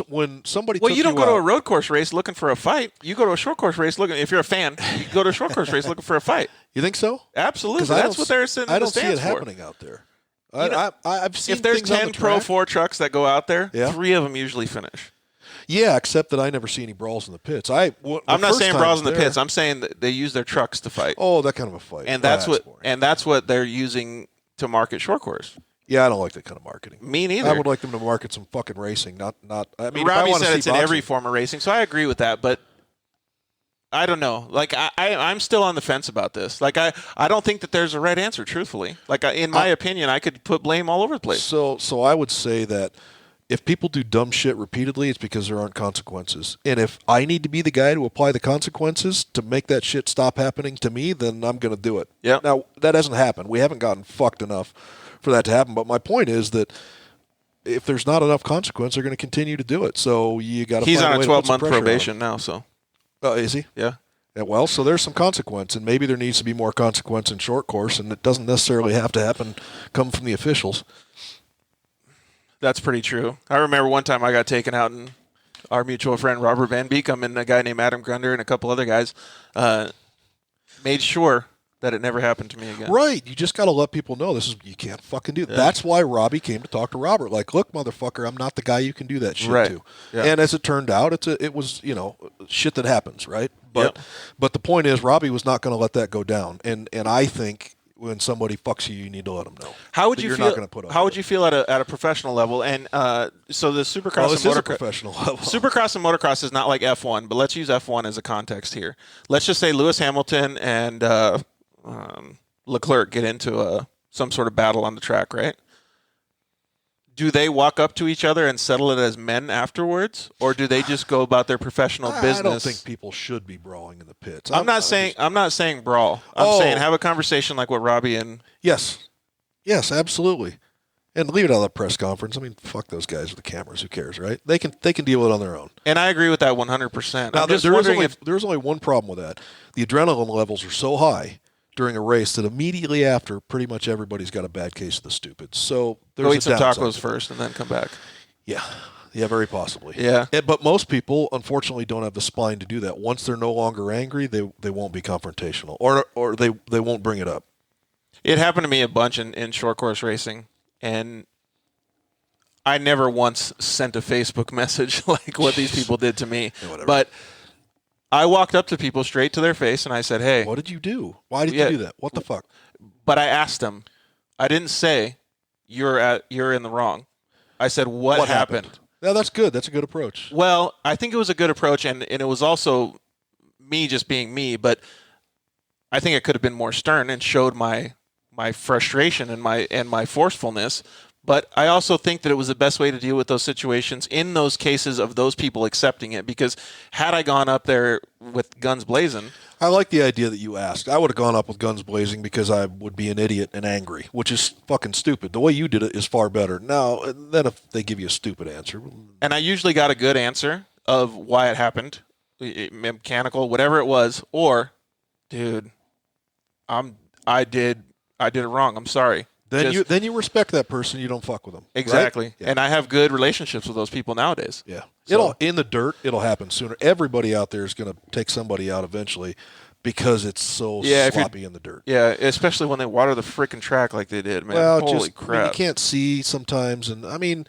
somebody you don't go to a out, road course race looking for a fight. You go to a short course race looking. If you're a fan, you go to a short course race looking for a fight. You think so? Absolutely. That's what they're sitting in the stands for. I don't see it happening out there. I've seen if there's things on 10 the Pro track. 4 trucks that go out there, Yeah. 3 of them usually finish. Yeah, except that I never see any brawls in the pits. I'm not saying brawls in the pits. I'm saying that they use their trucks to fight. Oh, that kind of a fight. And Well, that's what they're using to market short course. Yeah, I don't like that kind of marketing. Me neither. I would like them to market some fucking racing, not. I mean, Robbie if I want to said see it's in boxing, every form of racing, so I agree with that. But I don't know. Like I'm still on the fence about this. Like I don't think that there's a right answer. Truthfully, like in my opinion, I could put blame all over the place. So I would say that if people do dumb shit repeatedly, it's because there aren't consequences. And if I need to be the guy to apply the consequences to make that shit stop happening to me, then I'm going to do it. Yeah. Now, that hasn't happened. We haven't gotten fucked enough for that to happen. But my point is that if there's not enough consequence, they're going to continue to do it. So you got to. He's find on a a way to put some 12-month pressure on him. probation now, so. Is he? Yeah. Yeah, well, so there's some consequence, and maybe there needs to be more consequence in short course, and it doesn't necessarily have to come from the officials. That's pretty true. I remember one time I got taken out, and our mutual friend Robert Van Beekum and a guy named Adam Grunder and a couple other guys made sure that it never happened to me again. Right. You just got to let people know you can't fucking do that. Yeah. That's why Robbie came to talk to Robert. Like, look, motherfucker, I'm not the guy you can do that shit Right. to. Yeah. And as it turned out, it was shit that happens, right? But the point is, Robbie was not going to let that go down. And I think when somebody fucks you need to let them know. How would that you you're feel? Not gonna put up how with would you feel at a professional level? And so the Supercross this and is a motocross. professional level. Supercross and motocross is not like F1, but let's use F1 as a context here. Let's just say Lewis Hamilton and Leclerc get into some sort of battle on the track, right? Do they walk up to each other and settle it as men afterwards, or do they just go about their professional business? I don't think people should be brawling in the pits. I'm not saying brawl. I'm saying have a conversation like what Robbie and Yes, absolutely. And leave it out of the press conference. I mean, fuck those guys with the cameras. Who cares, right? They can deal with it on their own. and I agree with that 100%. Now, I'm just wondering there's only one problem with that. The adrenaline levels are so high during a race that immediately after, pretty much everybody's got a bad case of the stupid. So there's go a eat some downside tacos to it. first and then come back. Yeah, very possibly. Yeah. But most people, unfortunately, don't have the spine to do that. Once they're no longer angry, they won't be confrontational, or they won't bring it up. It happened to me a bunch in short course racing, and I never once sent a Facebook message like what these people did to me. Yeah, but I walked up to people straight to their face and I said, "Hey, What did you do? Why did you do that? What the fuck?" But I asked them. I didn't say you're in the wrong. I said what happened? Yeah, that's good. That's a good approach. Well, I think it was a good approach, and it was also me just being me, but I think it could have been more stern and showed my frustration and my forcefulness. But I also think that it was the best way to deal with those situations in those cases of those people accepting it, because had I gone up there with guns blazing. I like the idea that you asked. I would have gone up with guns blazing because I would be an idiot and angry, which is fucking stupid. The way you did it is far better. Now, then if they give you a stupid answer. And I usually got a good answer of why it happened, mechanical, whatever it was, or, dude, I did it wrong. I'm sorry. Then you respect that person. You don't fuck with them. Exactly. Right? Yeah. And I have good relationships with those people nowadays. Yeah. So, In the dirt, it'll happen sooner. Everybody out there is going to take somebody out eventually because it's so sloppy in the dirt. yeah, especially when they water the freaking track like they did, man. Well, Holy crap. you can't see sometimes. And I mean,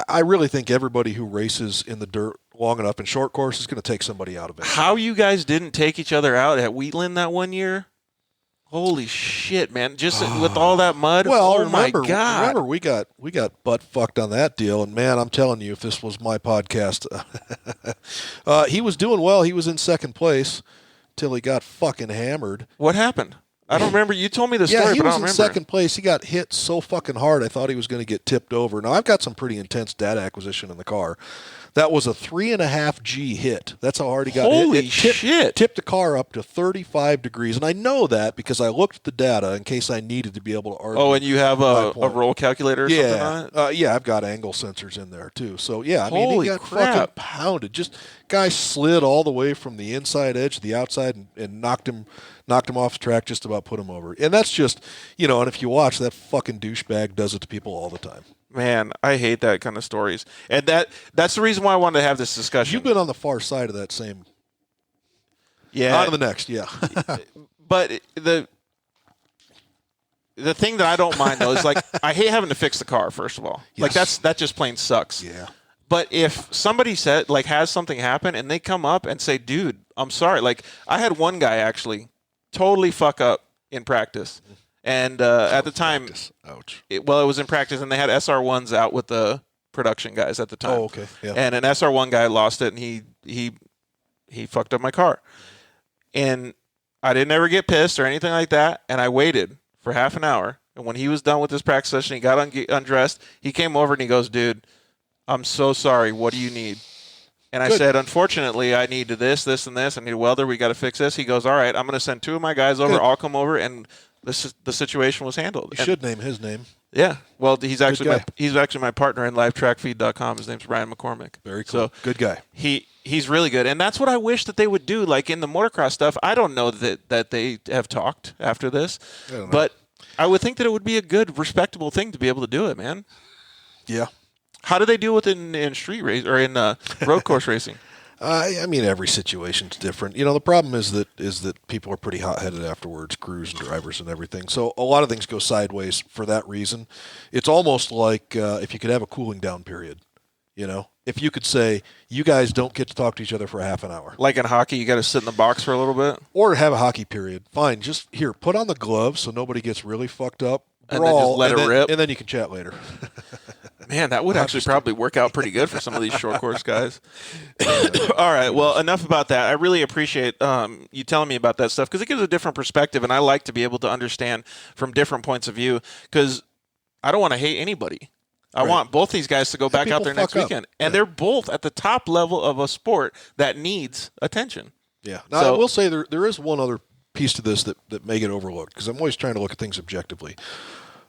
I really think everybody who races in the dirt long enough in short course is going to take somebody out eventually. How you guys didn't take each other out at Wheatland that one year? Holy shit, man! Just with all that mud. Well, my God! remember we got butt fucked on that deal, and man, I'm telling you, if this was my podcast, he was doing well. He was in second place till he got fucking hammered. What happened? I don't remember. You told me the story, Yeah, he but I was don't in remember. second place. He got hit so fucking hard, I thought he was going to get tipped over. Now, I've got some pretty intense data acquisition in the car. That was a 3.5 G hit. That's how hard he got hit. Holy It shit. Tipped the car up to 35 degrees. And I know that because I looked at the data in case I needed to be able to argue. Oh, and you have a point. roll calculator or something on it? Yeah, I've got angle sensors in there too. So, yeah, I mean, Holy he got crap. fucking pounded. Just guy slid all the way from the inside edge to the outside and knocked him off the track, just about put him over. And that's just, and if you watch, that fucking douchebag does it to people all the time. Man, I hate that kind of stories. And that's the reason why I wanted to have this discussion. You've been on the far side of that same. Yeah. On to the next, yeah. But the thing that I don't mind though is like I hate having to fix the car. First of all, like that just plain sucks. Yeah. But if somebody said like has something happen and they come up and say, "Dude, I'm sorry." Like I had one guy actually totally fuck up in practice, and at the time, ouch. It was in practice, and they had SR1s out with the production guys at the time. Oh, okay. Yeah. And an SR1 guy lost it, and he fucked up my car, and I didn't ever get pissed or anything like that, and I waited for half an hour. And when he was done with his practice session, he got undressed. He came over and he goes, "Dude, I'm so sorry. What do you need?" And I said, "Unfortunately, I need this, this, and this. I need a welder. We got to fix this." He goes, "All right, I'm going to send 2 of my guys over. I'll come over." And the situation was handled. You should name his name. Yeah. Well, he's actually my partner in livetrackfeed.com. His name's Ryan McCormick. Very cool. So good guy. He's really good. And that's what I wish that they would do. Like in the motocross stuff, I don't know that they have talked after this. But I would think that it would be a good, respectable thing to be able to do it, man. Yeah. How do they do it in street race or in road course racing? I mean, every situation's different. You know, the problem is that people are pretty hot-headed afterwards, crews and drivers and everything. So a lot of things go sideways for that reason. It's almost like if you could have a cooling down period, you know? If you could say, you guys don't get to talk to each other for a half an hour. Like in hockey, you got to sit in the box for a little bit? Or have a hockey period. Fine, just here, put on the gloves so nobody gets really fucked up. And then just let it rip? And then you can chat later. Man, that would actually probably work out pretty good for some of these short course guys. All right, well, enough about that. I really appreciate you telling me about that stuff because it gives a different perspective, and I like to be able to understand from different points of view because I don't want to hate anybody. I want both these guys to go back out there next weekend. And they're both at the top level of a sport that needs attention. Yeah. Now, I will say there is one other piece to this that may get overlooked because I'm always trying to look at things objectively.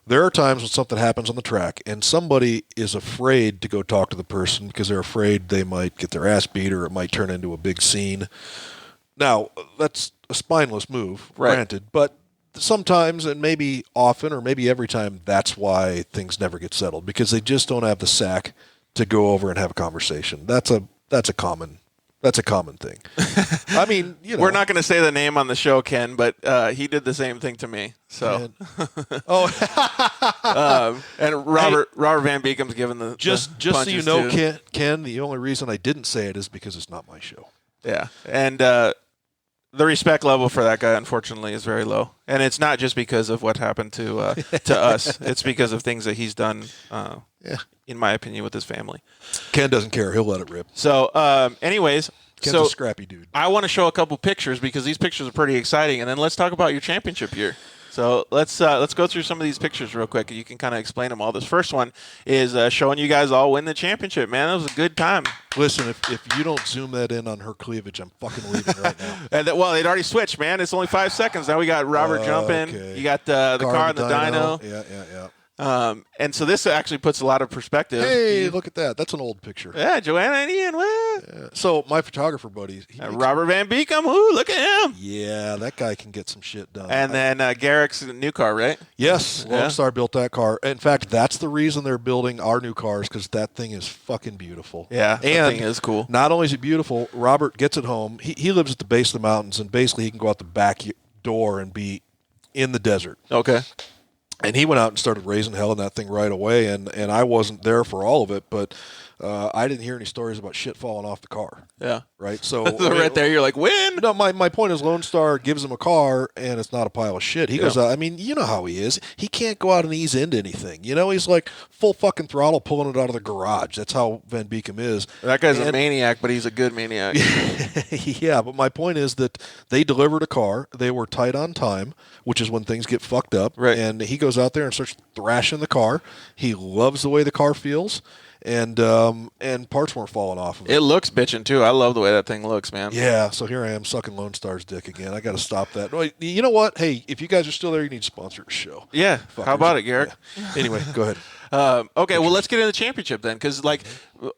There are times when something happens on the track and somebody is afraid to go talk to the person because they're afraid they might get their ass beat or it might turn into a big scene. Now, that's a spineless move, granted, but sometimes and maybe often or maybe every time that's why things never get settled because they just don't have the sack to go over and have a conversation. That's a common thing. I mean, you know, we're not going to say the name on the show, Ken, but he did the same thing to me. So, and Robert Van Beekam's given the just so you know, too. Ken. The only reason I didn't say it is because it's not my show. Yeah, and the respect level for that guy, unfortunately, is very low, and it's not just because of what happened to us. It's because of things that he's done. In my opinion, with his family. Ken doesn't care. He'll let it rip. So, anyways. Ken's a scrappy dude. I want to show a couple pictures because these pictures are pretty exciting, and then let's talk about your championship year. So let's go through some of these pictures real quick. You can kind of explain them all. This first one is showing you guys all win the championship. Man, that was a good time. Listen, if you don't zoom that in on her cleavage, I'm fucking leaving right now. And well, they'd already switched, man. It's only 5 seconds. Now we got Robert jumping. Okay. You got the car and the dyno. Yeah. And so this actually puts a lot of perspective. Hey, look at that. That's an old picture. Yeah, Joanna and Ian. Yeah. So my photographer buddy. Robert Van Beekam. Ooh, look at him. Yeah, that guy can get some shit done. And then Garrick's new car, right? Yes, Lone Star built that car. In fact, that's the reason they're building our new cars because that thing is fucking beautiful. Yeah, that thing is cool. Not only is it beautiful, Robert gets it home. He lives at the base of the mountains, and basically he can go out the back door and be in the desert. Okay. And he went out and started raising hell in that thing right away, and I wasn't there for all of it, but I didn't hear any stories about shit falling off the car. Yeah. Right? So right there, you're like, win! No, my point is Lone Star gives him a car, and it's not a pile of shit. He goes out, I mean, you know how he is. He can't go out and ease into anything. You know, he's like full fucking throttle pulling it out of the garage. That's how Van Beekam is. That guy's a maniac, but he's a good maniac. Yeah, but my point is that they delivered a car. They were tight on time, which is when things get fucked up. Right. And he goes out there and starts thrashing the car. He loves the way the car feels. And parts weren't falling off of it. It looks bitchin' too. I love the way that thing looks, man. Yeah, so here I am sucking Lone Star's dick again. I got to stop that. You know what? Hey, if you guys are still there, you need to sponsor the show. Yeah. Fuckers. How about it, Garrick? Yeah. Anyway, go ahead. Okay, well, let's get into the championship then, because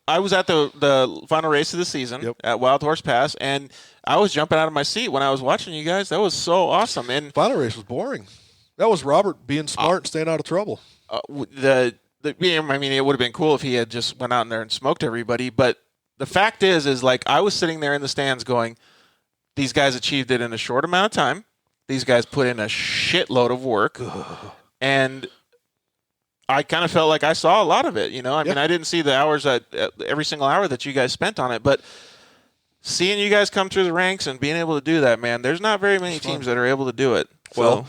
I was at the final race of the season at Wild Horse Pass, and I was jumping out of my seat when I was watching you guys. That was so awesome. And final race was boring. That was Robert being smart and staying out of trouble. I mean, it would have been cool if he had just went out in there and smoked everybody. But the fact is like I was sitting there in the stands going, these guys achieved it in a short amount of time. These guys put in a shitload of work. and I kind of felt like I saw a lot of it. I mean, I didn't see the hours every single hour that you guys spent on it, but seeing you guys come through the ranks and being able to do that, man, there's not very many teams that are able to do it. Well,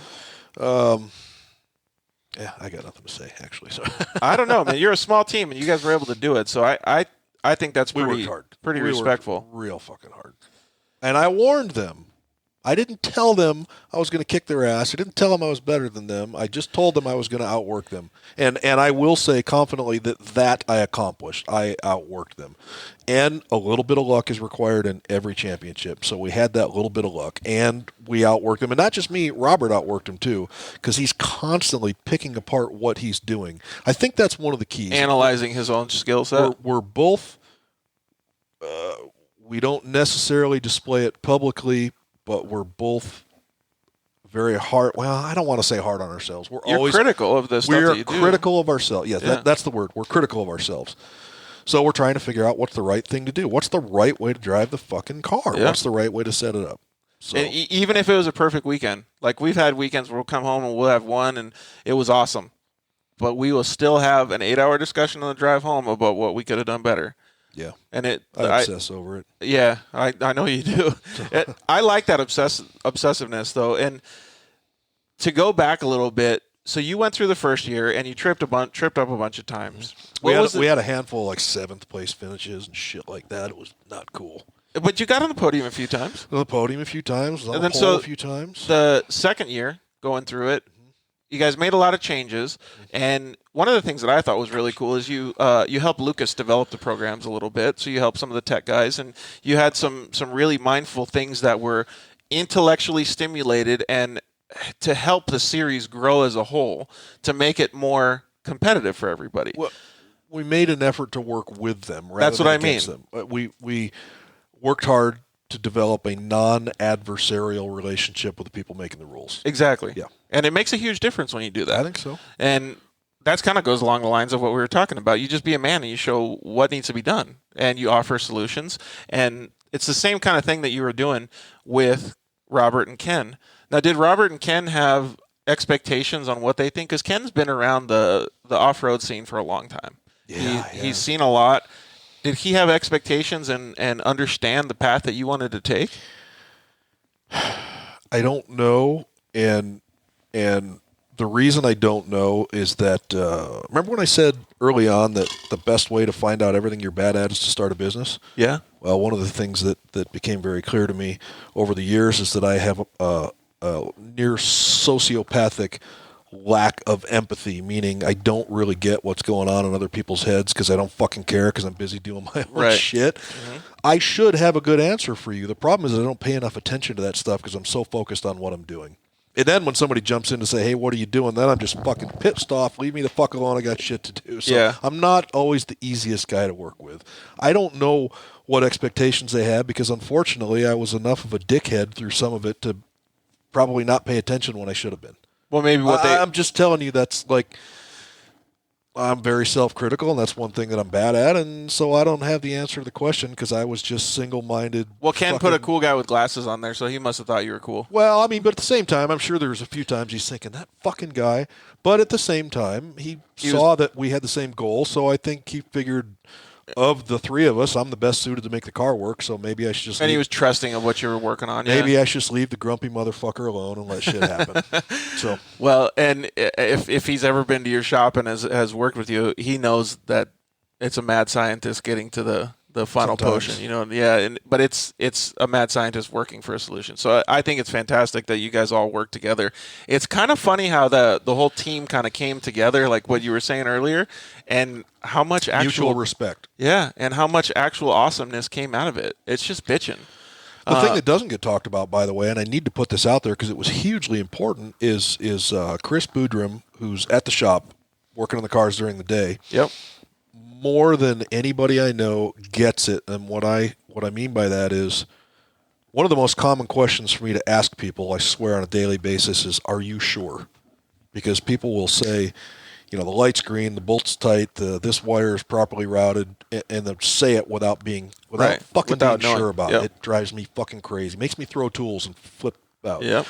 yeah, I got nothing to say, actually. So I don't know, man. You're a small team, and you guys were able to do it. So I think that's pretty respectful. Real fucking hard. And I warned them. I didn't tell them I was going to kick their ass. I didn't tell them I was better than them. I just told them I was going to outwork them. And I will say confidently that I accomplished. I outworked them. And a little bit of luck is required in every championship. So we had that little bit of luck. And we outworked them. And not just me, Robert outworked him too, because he's constantly picking apart what he's doing. I think that's one of the keys. Analyzing his own skill set. We're both, we don't necessarily display it publicly, but we're both very hard. Well, I don't want to say hard on ourselves. You're always critical of the stuff that you do. We're critical of ourselves. Yes, yeah. That's the word. We're critical of ourselves. So we're trying to figure out what's the right thing to do. What's the right way to drive the fucking car? Yeah. What's the right way to set it up? So. And even if it was a perfect weekend, like we've had weekends where we'll come home and we'll have one and it was awesome, but we will still have an 8-hour discussion on the drive home about what we could have done better. Yeah, and I obsess over it. Yeah, I know you do. I like that obsessiveness though. And to go back a little bit, so you went through the first year and you tripped up a bunch of times. We had a handful of like 7th place finishes and shit like that. It was not cool. But you got on the podium a few times. On the podium a few times. On the pole a few times. The second year going through it, you guys made a lot of changes, and one of the things that I thought was really cool is you helped Lucas develop the programs a little bit. So you helped some of the tech guys, and you had some really mindful things that were intellectually stimulated and to help the series grow as a whole, to make it more competitive for everybody. Well, we made an effort to work with them rather than against them. We worked hard to develop a non-adversarial relationship with the people making the rules. Exactly. Yeah. And it makes a huge difference when you do that. I think so. And that kind of goes along the lines of what we were talking about. You just be a man and you show what needs to be done, and you offer solutions. And it's the same kind of thing that you were doing with Robert and Ken. Now, did Robert and Ken have expectations on what they think? Because Ken's been around the off-road scene for a long time. He's seen a lot. Did he have expectations and understand the path that you wanted to take? I don't know, and the reason I don't know is that remember when I said early on that the best way to find out everything you're bad at is to start a business? Yeah. Well, one of the things that became very clear to me over the years is that I have a near sociopathic lack of empathy, meaning I don't really get what's going on in other people's heads because I don't fucking care because I'm busy doing my own shit. Mm-hmm. I should have a good answer for you. The problem is I don't pay enough attention to that stuff because I'm so focused on what I'm doing. And then when somebody jumps in to say, hey, what are you doing? Then I'm just fucking pissed off. Leave me the fuck alone. I got shit to do. So I'm not always the easiest guy to work with. I don't know what expectations they had because unfortunately I was enough of a dickhead through some of it to probably not pay attention when I should have been. Well, maybe I'm just telling you that's like I'm very self-critical, and that's one thing that I'm bad at, and so I don't have the answer to the question because I was just single-minded. Well, Ken put a cool guy with glasses on there, so he must have thought you were cool. Well, I mean, but at the same time, I'm sure there was a few times he's thinking, that fucking guy. But at the same time, he saw that we had the same goal, so I think he figured of the three of us, I'm the best suited to make the car work, so maybe I should just he was trusting of what you were working on. Maybe I should just leave the grumpy motherfucker alone and let shit happen. So well, and if he's ever been to your shop and has worked with you, he knows that it's a mad scientist getting to the final potion, but it's a mad scientist working for a solution. So I think it's fantastic that you guys all work together. It's kind of funny how the whole team kind of came together, like what you were saying earlier, and how much mutual respect. Yeah, and how much actual awesomeness came out of it. It's just bitching. The thing that doesn't get talked about, by the way, and I need to put this out there because it was hugely important, is Chris Boudrim, who's at the shop working on the cars during the day. Yep. More than anybody I know gets it, and what I mean by that is one of the most common questions for me to ask people, I swear on a daily basis, is, are you sure? Because people will say, the light's green, the bolt's tight, this wire is properly routed, and they'll say it without being sure about it. It drives me fucking crazy. It makes me throw tools and flip out. Yep.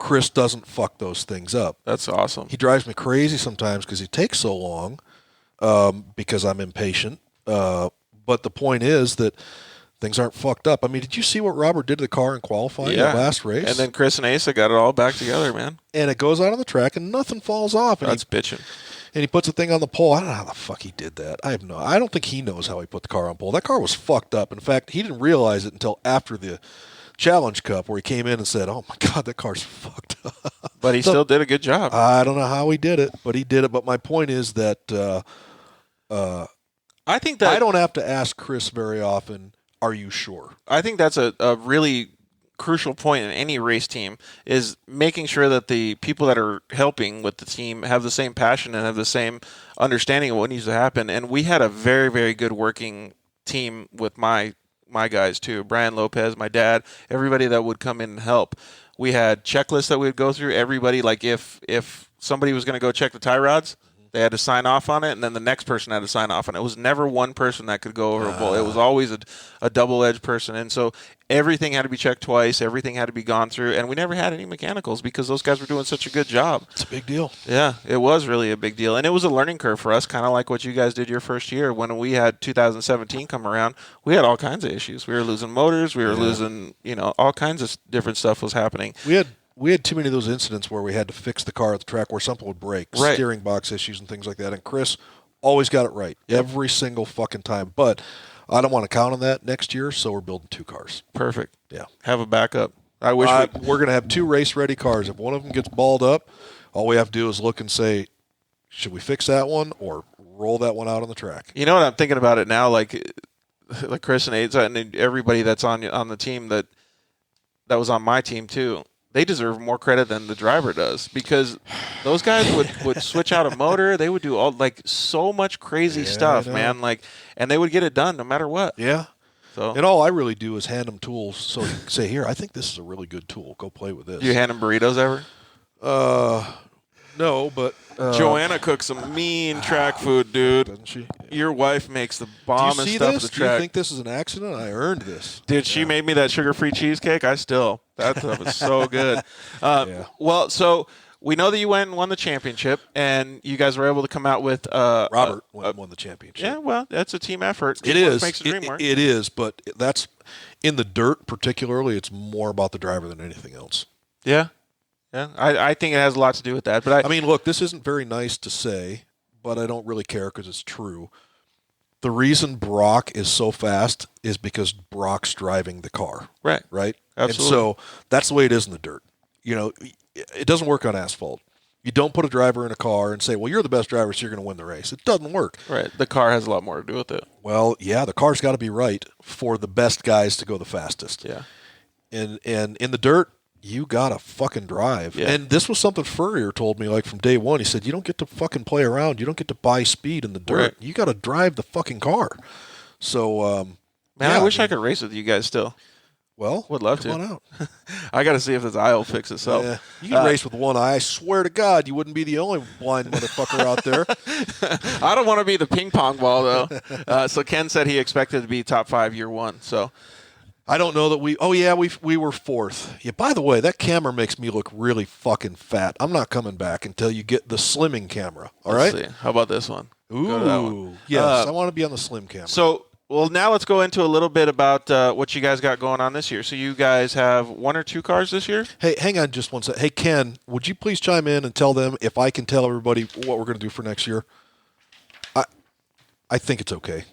Chris doesn't fuck those things up. That's awesome. He drives me crazy sometimes because he takes so long because I'm impatient. But the point is that things aren't fucked up. I mean, did you see what Robert did to the car in qualifying the last race? And then Chris and Asa got it all back together, man. And it goes out on the track and nothing falls off. And That's bitching. And he puts a thing on the pole. I don't know how the fuck he did that. I don't think he knows how he put the car on pole. That car was fucked up. In fact, he didn't realize it until after the Challenge Cup, where he came in and said, "Oh my God, that car's fucked up." But he still did a good job. I don't know how he did it, but he did it. But my point is that I think that I don't have to ask Chris very often, "Are you sure?" I think that's a really crucial point in any race team, is making sure that the people that are helping with the team have the same passion and have the same understanding of what needs to happen. And we had a very, very good working team with my guys too. Brian Lopez, my dad, everybody that would come in and help. We had checklists that we would go through. Everybody, like if somebody was going to go check the tie rods, they had to sign off on it, and then the next person had to sign off on it. It was never one person that could go over a bull. It was always a double-edged person. And so everything had to be checked twice. Everything had to be gone through. And we never had any mechanicals because those guys were doing such a good job. It's a big deal. Yeah, it was really a big deal. And it was a learning curve for us, kind of like what you guys did your first year. When we had 2017 come around, we had all kinds of issues. We were losing motors. We were losing, all kinds of different stuff was happening. We had too many of those incidents where we had to fix the car at the track where something would break, steering box issues and things like that. And Chris always got it right every single fucking time. But I don't want to count on that next year, so we're building 2 cars. Perfect. Yeah. Have a backup. I wish we're going to have 2 race-ready cars. If one of them gets balled up, all we have to do is look and say, should we fix that one or roll that one out on the track? You know what I'm thinking about it now, like Chris and Asa and everybody that's on the team that was on my team too. They deserve more credit than the driver does, because those guys would switch out a motor. They would do all so much crazy stuff, man. And they would get it done no matter what. Yeah. So, and all I really do is hand them tools. So you can say, here, I think this is a really good tool. Go play with this. Do you hand them burritos ever? No, but Joanna cooks some mean track food, dude. Doesn't she? Your wife makes the Do you bombest see stuff this? at the Do you track. think this is an accident? I earned this. Dude, she made me that sugar-free cheesecake. That stuff is so good. Well, so we know that you went and won the championship, and you guys were able to come out with Robert won the championship. Yeah, well, that's a team effort. It is. Makes the dream work. It is, but that's in the dirt particularly. It's more about the driver than anything else. Yeah. Yeah, I think it has a lot to do with that. But I mean, look, this isn't very nice to say, but I don't really care because it's true. The reason Brock is so fast is because Brock's driving the car. Right. Right? Absolutely. And so that's the way it is in the dirt. It doesn't work on asphalt. You don't put a driver in a car and say, well, you're the best driver, so you're going to win the race. It doesn't work. Right. The car has a lot more to do with it. Well, yeah, the car's got to be right for the best guys to go the fastest. Yeah. And in the dirt, you gotta fucking drive. Yeah. And this was something Furrier told me from day one. He said, you don't get to fucking play around. You don't get to buy speed in the dirt. Right. You gotta drive the fucking car. So, man, I wish I could race with you guys still. Well, would love come to. on out. I got to see if this eye will fix itself. Yeah. You can race with one eye. I swear to God, you wouldn't be the only blind motherfucker out there. I don't want to be the ping pong ball, though. So Ken said he expected to be top 5 year 1. So I don't know that we were 4th. Yeah, by the way, that camera makes me look really fucking fat. I'm not coming back until you get the slimming camera. All right? Let's see. How about this one? Ooh. Go to that one. Yes, I want to be on the slim camera. So, well, now let's go into a little bit about what you guys got going on this year. So you guys have 1 or 2 cars this year? Hey, hang on just one second. Hey, Ken, would you please chime in and tell them if I can tell everybody what we're going to do for next year? I think it's okay.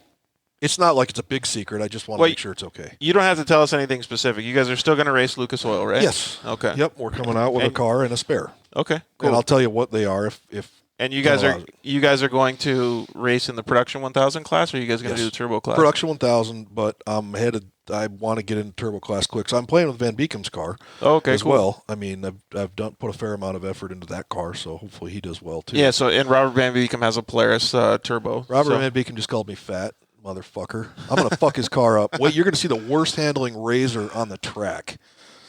It's not like it's a big secret. I just want to make sure it's okay. You don't have to tell us anything specific. You guys are still going to race Lucas Oil, right? Yes. Okay. Yep, we're coming out with a car and a spare. Okay, cool. And I'll tell you what they are if and you guys are going to race in the Production 1000 class, or are you guys going to do the Turbo class? Production 1000, but I'm headed. I want to get into Turbo class quick. So I'm playing with Van Beekam's car as well. I mean, I've put a fair amount of effort into that car, so hopefully he does well too. Yeah. So and Robert Van Beekam has a Polaris Turbo. Robert Van Beekam just called me fat. Motherfucker. I'm going to fuck his car up. Wait, you're going to see the worst handling razor on the track.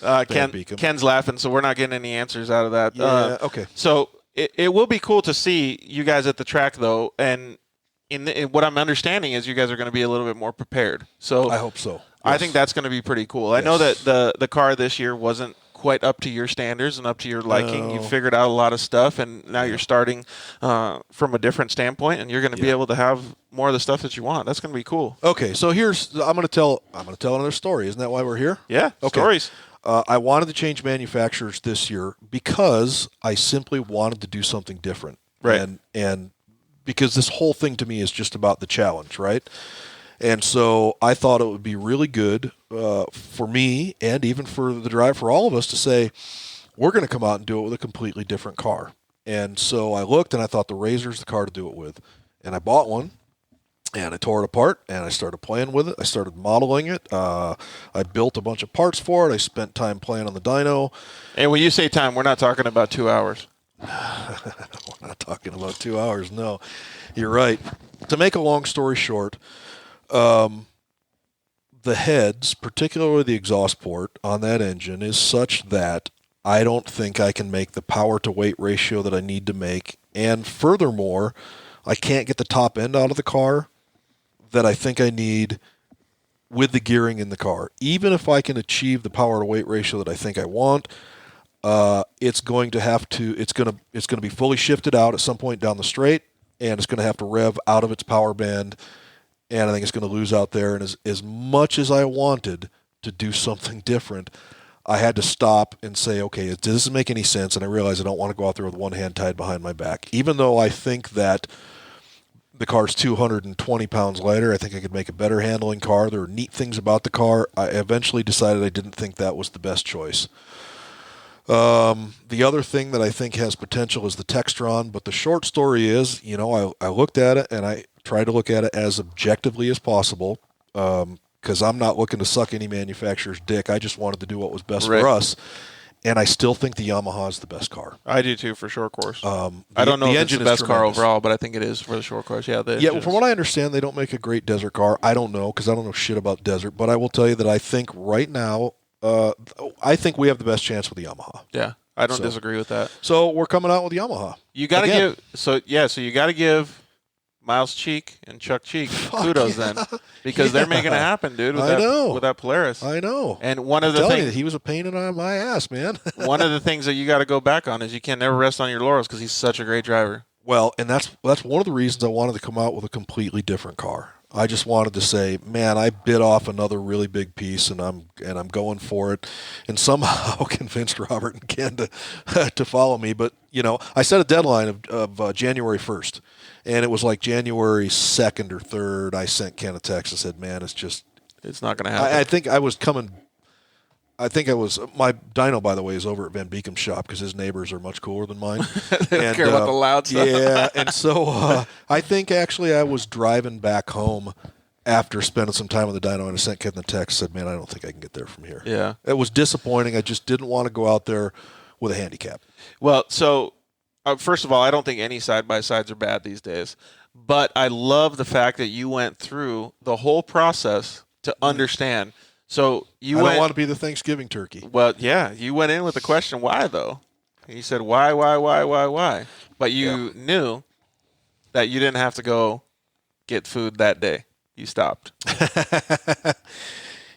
Ken's laughing, so we're not getting any answers out of that. Yeah, okay. So it will be cool to see you guys at the track, though, and in what I'm understanding is you guys are going to be a little bit more prepared. So I hope so. Yes. I think that's going to be pretty cool. I know that the car this year wasn't quite up to your standards and up to your liking. You figured out a lot of stuff, and now you're starting from a different standpoint, and you're going to be able to have more of the stuff that you want. That's going to be cool. Okay, so I'm going to tell another story. Isn't that why we're here? Yeah, okay. Stories. I wanted to change manufacturers this year because I simply wanted to do something different. Right. And because this whole thing to me is just about the challenge, right? And so I thought it would be really good for me and even for the drive for all of us to say, we're going to come out and do it with a completely different car. And so I looked and I thought the Razor's the car to do it with. And I bought one and I tore it apart and I started playing with it. I started modeling it. I built a bunch of parts for it. I spent time playing on the dyno. And when you say time, we're not talking about 2 hours. We're not talking about 2 hours, no. You're right. To make a long story short, the heads, particularly the exhaust port on that engine, is such that I don't think I can make the power-to-weight ratio that I need to make. And furthermore, I can't get the top end out of the car that I think I need with the gearing in the car. Even if I can achieve the power-to-weight ratio that I think I want, it's going to be fully shifted out at some point down the straight, and it's going to have to rev out of its power band, and I think it's going to lose out there. And as much as I wanted to do something different, I had to stop and say, okay, does this make any sense? And I realized I don't want to go out there with one hand tied behind my back. Even though I think that the car's 220 pounds lighter, I think I could make a better handling car. There are neat things about the car. I eventually decided I didn't think that was the best choice. The other thing that I think has potential is the Textron, but the short story is, I looked at it and I tried to look at it as objectively as possible, because I'm not looking to suck any manufacturer's dick. I just wanted to do what was best for us, and I still think the Yamaha is the best car. I do too, for short course. I don't know if it's the best car overall, but I think it is for the short course. Yeah, well, from what I understand, they don't make a great desert car. I don't know, because I don't know shit about desert, but I will tell you that I think right now, I think we have the best chance with the Yamaha. Yeah, I don't disagree with that. So we're coming out with the Yamaha. You got to you got to give Miles Cheek and Chuck Cheek kudos then, because they're making it happen, dude. With that Polaris. I know. And one of the things, he was a pain in my ass, man. One of the things that you got to go back on is you can never rest on your laurels because he's such a great driver. Well, and that's one of the reasons I wanted to come out with a completely different car. I just wanted to say, man, I bit off another really big piece, and I'm going for it, and somehow convinced Robert and Ken to follow me. But I set a deadline of January 1st, and it was like January 2nd or 3rd. I sent Ken a text and said, man, it's not going to happen. I think I was coming. My dyno, by the way, is over at Van Beekam's shop because his neighbors are much cooler than mine. They don't care about the loud stuff. Yeah, and so I think actually I was driving back home after spending some time on the dyno, and I sent Ken the text, said, man, I don't think I can get there from here. Yeah. It was disappointing. I just didn't want to go out there with a handicap. Well, so first of all, I don't think any side-by-sides are bad these days, but I love the fact that you went through the whole process to understand. So I don't want to be the Thanksgiving turkey. Well, yeah, you went in with the question, why though? And you said, why? But you knew that you didn't have to go get food that day. You stopped.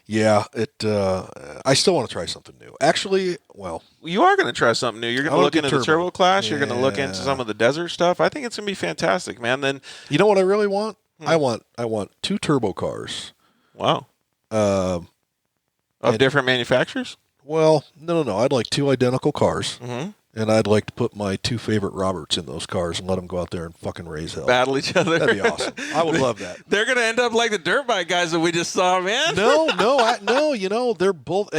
Yeah, I still want to try something new. Actually, well, you are going to try something new. You're going to look into the Turbo Class. Yeah. You're going to look into some of the desert stuff. I think it's going to be fantastic, man. Then you know what I really want? I want 2 turbo cars. Wow. Of different manufacturers? Well, no. I'd like 2 identical cars, and I'd like to put my 2 favorite Roberts in those cars and let them go out there and fucking raise hell. Battle each other. That'd be awesome. I would love that. They're going to end up like the dirt bike guys that we just saw, man. No. They're both.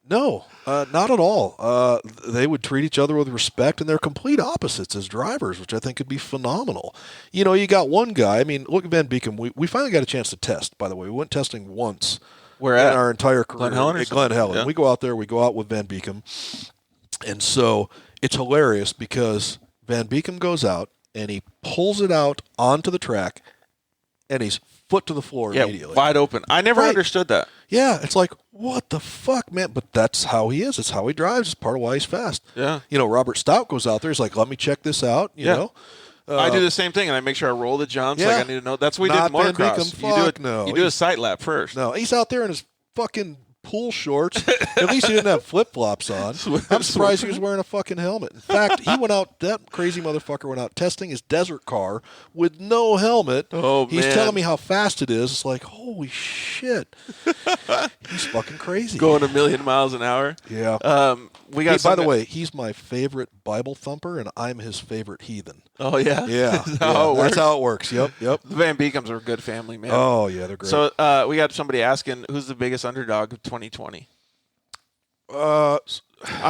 No, not at all. They would treat each other with respect, and they're complete opposites as drivers, which I think could be phenomenal. You got one guy. Look at Van Beekam. We finally got a chance to test, by the way. We went testing once. Where at? In our entire career. Glen Helen. Yeah. We go out there. We go out with Van Beekam. And so it's hilarious because Van Beekam goes out, and he pulls it out onto the track, and he's foot to the floor immediately. Wide open. I never understood that. Yeah, it's like, what the fuck, man? But that's how he is. It's how he drives. It's part of why he's fast. Yeah. Robert Stout goes out there. He's like, let me check this out, you know. I do the same thing, and I make sure I roll the jumps. Like I need to know. That's what we did in motocross. You do a sight lap first. No, he's out there in his fucking pool shorts. At least he didn't have flip-flops on. I'm surprised he was wearing a fucking helmet. In fact, that crazy motherfucker went out testing his desert car with no helmet. Oh, He's man. telling me how fast it is. It's like, holy shit. He's fucking crazy. Going a million miles an hour. Yeah. We got. By the way, he's my favorite Bible thumper, and I'm his favorite heathen. Oh yeah. Yeah. That's how it works. That's how it works. Yep. The Van Beekums are a good family, man. Oh yeah, they're great. So we got somebody asking, who's the biggest underdog of 2020? I'm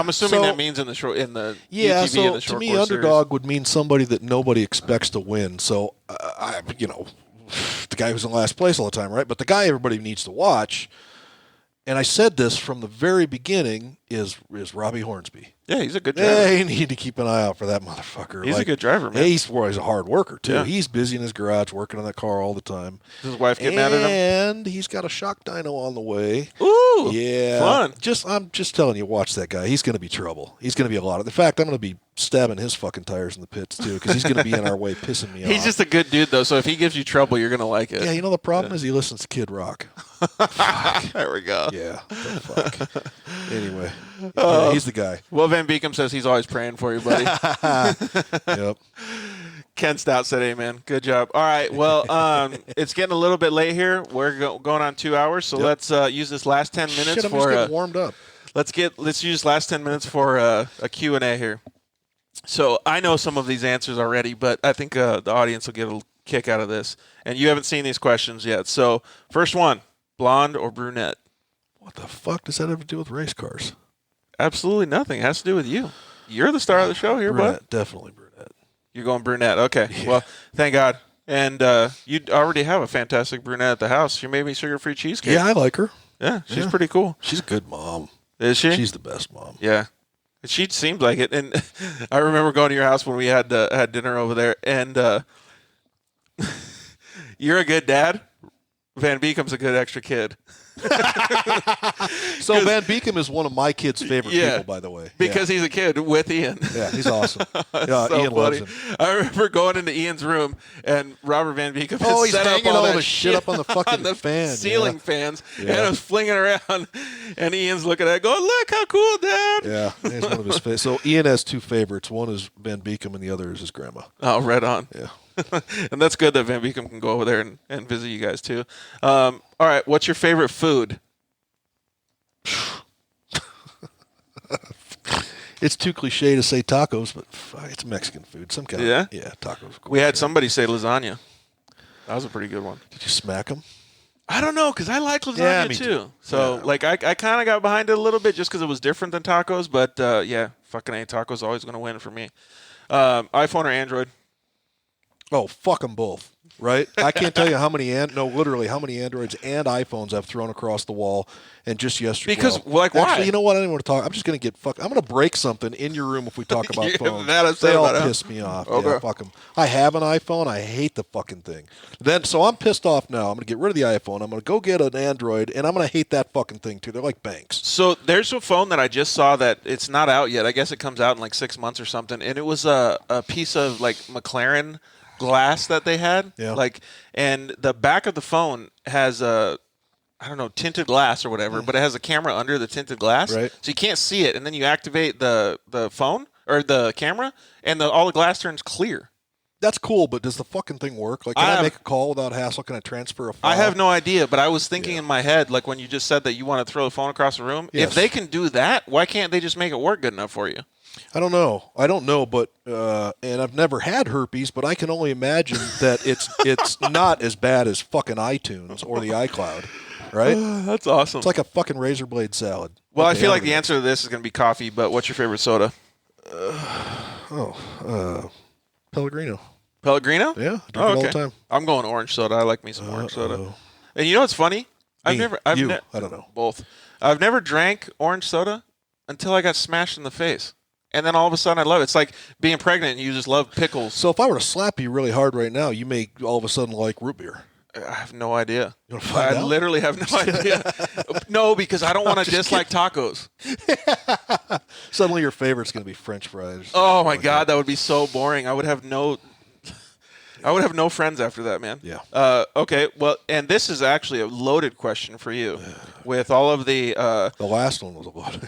assuming that means in the short, in the yeah. UTV So and the short to me, course underdog would mean somebody that nobody expects to win. So the guy who's in last place all the time, right? But the guy everybody needs to watch. And I said this from the very beginning is Robbie Hornsby. Yeah, he's a good driver. Yeah, you need to keep an eye out for that motherfucker. He's a good driver, man. He's a hard worker, too. Yeah. He's busy in his garage working on that car all the time. Is his wife getting mad at him? And he's got a shock dyno on the way. Ooh, yeah. fun. I'm just telling you, watch that guy. He's going to be trouble. He's going to be a lot of. In fact, I'm going to be stabbing his fucking tires in the pits, too, because he's going to be in our way pissing me off. He's just a good dude, though, so if he gives you trouble, you're going to like it. Yeah, the problem is he listens to Kid Rock. There we go. Yeah, the fuck. Anyway, yeah, he's the guy. Well, Van Beekum says he's always praying for you, buddy. Yep. Ken Stout said amen. Good job. All right. Well, it's getting a little bit late here. We're going on 2 hours, so let's use this last 10 minutes Shit, I'm for just getting warmed up. Let's use last 10 minutes for a Q&A here. So I know some of these answers already, but I think the audience will get a kick out of this. And you haven't seen these questions yet. So first one, blonde or brunette? What the fuck does that have to do with race cars? Absolutely nothing. It has to do with you. You're the star of the show here, Brunette, bud. definitely brunette. You're going brunette. Okay. Yeah. Well, thank God. And you already have a fantastic brunette at the house. She made me sugar-free cheesecake. Yeah, I like her. Yeah, she's pretty cool. She's a good mom. Is she? She's the best mom. Yeah. She seemed like it. And I remember going to your house when we had dinner over there. And you're a good dad. Van Beekum's a good extra kid. So Van Beekum is one of my kids' favorite people, by the way. Because he's a kid with Ian. Yeah, he's awesome. Yeah, So Ian loves him. I remember going into Ian's room and Robert Van Beekum Oh, had he's set up hanging all all that the shit up on the fucking fan, ceiling yeah. fans, Yeah. and I was flinging around, and Ian's looking at it going, look how cool, Dad. Yeah, he's one of his favorites. So Ian has two favorites. One is Van Beekum, and the other is his grandma. Oh, right on. Yeah. And that's good that Van Beekum can go over there and visit you guys, too. All right, what's your favorite food? It's too cliche to say tacos, but it's Mexican food. Some kind Yeah? of tacos. We had somebody say lasagna. That was a pretty good one. Did you smack them? I don't know, because I like lasagna, Yeah, me too. too. So, Yeah. I kind of got behind it a little bit just because it was different than tacos. But, yeah, fucking A, tacos always going to win for me. iPhone or Android? Oh, fuck them both. Right? I can't tell you how many literally how many Androids and iPhones I've thrown across the wall. And just yesterday, Because, why? Actually, you know what? I didn't want to talk. I'm just going to get fucked. I'm going to break something in your room if we talk about You're phones. that upset They all about it, huh? piss me off. Okay. Yeah, fuck them. I have an iPhone. I hate the fucking thing. So I'm pissed off now. I'm going to get rid of the iPhone. I'm going to go get an Android, and I'm going to hate that fucking thing too. They're like banks. So there's a phone that I just saw that it's not out yet. I guess it comes out in like 6 months or something. And it was a piece of like McLaren glass that they had. Yeah. And the back of the phone has tinted glass or whatever, but it has a camera under the tinted glass. Right. So you can't see it. And then you activate the phone or the camera and all the glass turns clear. That's cool, but does the fucking thing work? Like, can I make a call without hassle? Can I transfer a file? I have no idea, but I was thinking in my head, like when you just said that you want to throw the phone across the room, Yes. if they can do that, why can't they just make it work good enough for you? I don't know, but and I've never had herpes, but I can only imagine that it's not as bad as fucking iTunes or the iCloud, right? That's awesome. It's like a fucking razor blade salad. Well, Okay, I feel like the answer to this is going to be coffee, but what's your favorite soda? Pellegrino. Pellegrino? Yeah, I drink it all the time. I'm going orange soda. I like me some orange soda. And you know what's funny? I don't know. Both. I've never drank orange soda until I got smashed in the face. And then all of a sudden I love it. It's like being pregnant and you just love pickles. So if I were to slap you really hard right now, you may all of a sudden like root beer. I have no idea. You want to find I out? literally have no idea. No, because I don't want to dislike tacos. Suddenly your favorite's going to be French fries. Oh, my God. That would be so boring. I would have no... I would have no friends after that, man. Yeah. Okay. Well, and this is actually a loaded question for you. With all of the last one was a lot.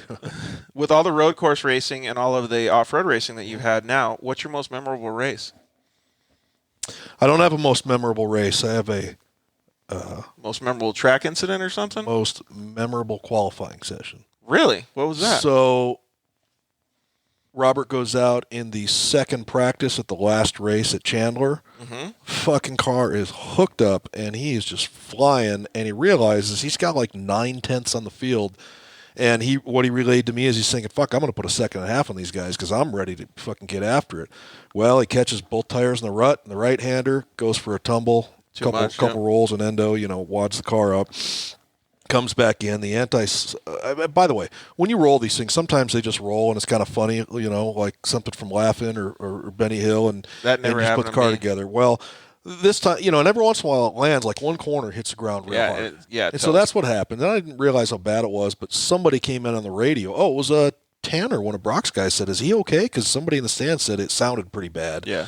with all the road course racing and all of the off-road racing that you've had now, what's your most memorable race? I don't have a most memorable race. I have a Most memorable track incident or something? most memorable qualifying session. Really? What was that? So Robert goes out in the second practice at the last race at Chandler. Mm-hmm. Fucking car is hooked up, and he is just flying, and he realizes he's got like 9/10 on the field. And what he relayed to me is he's thinking, fuck, I'm going to put a second and a half on these guys because I'm ready to fucking get after it. Well, he catches both tires in the rut, and the right-hander goes for a tumble, couple rolls, and endo, wads the car up. Comes back in. The by the way, when you roll these things, sometimes they just roll and it's kind of funny, like something from Laughing or Benny Hill, and that never and just put the car together. Well, this time, and every once in a while it lands, like one corner hits the ground real hard. And so that's what happened. And I didn't realize how bad it was, but somebody came in on the radio. Oh, it was Tanner, one of Brock's guys, said, "Is he okay?" Because somebody in the stand said it sounded pretty bad. Yeah.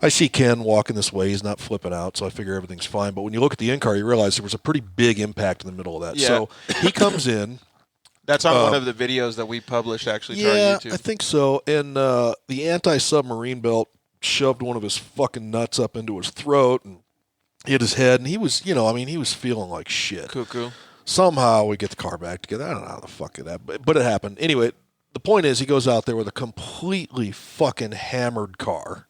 I see Ken walking this way. He's not flipping out, so I figure everything's fine. But when you look at the in-car, you realize there was a pretty big impact in the middle of that. Yeah. So he comes in. That's on one of the videos that we published, actually, to our YouTube. Yeah, I think so. And the anti-submarine belt shoved one of his fucking nuts up into his throat and hit his head. And he was, he was feeling like shit. Cuckoo. Somehow we get the car back together. I don't know how the fuck it happened, but it happened. Anyway, the point is he goes out there with a completely fucking hammered car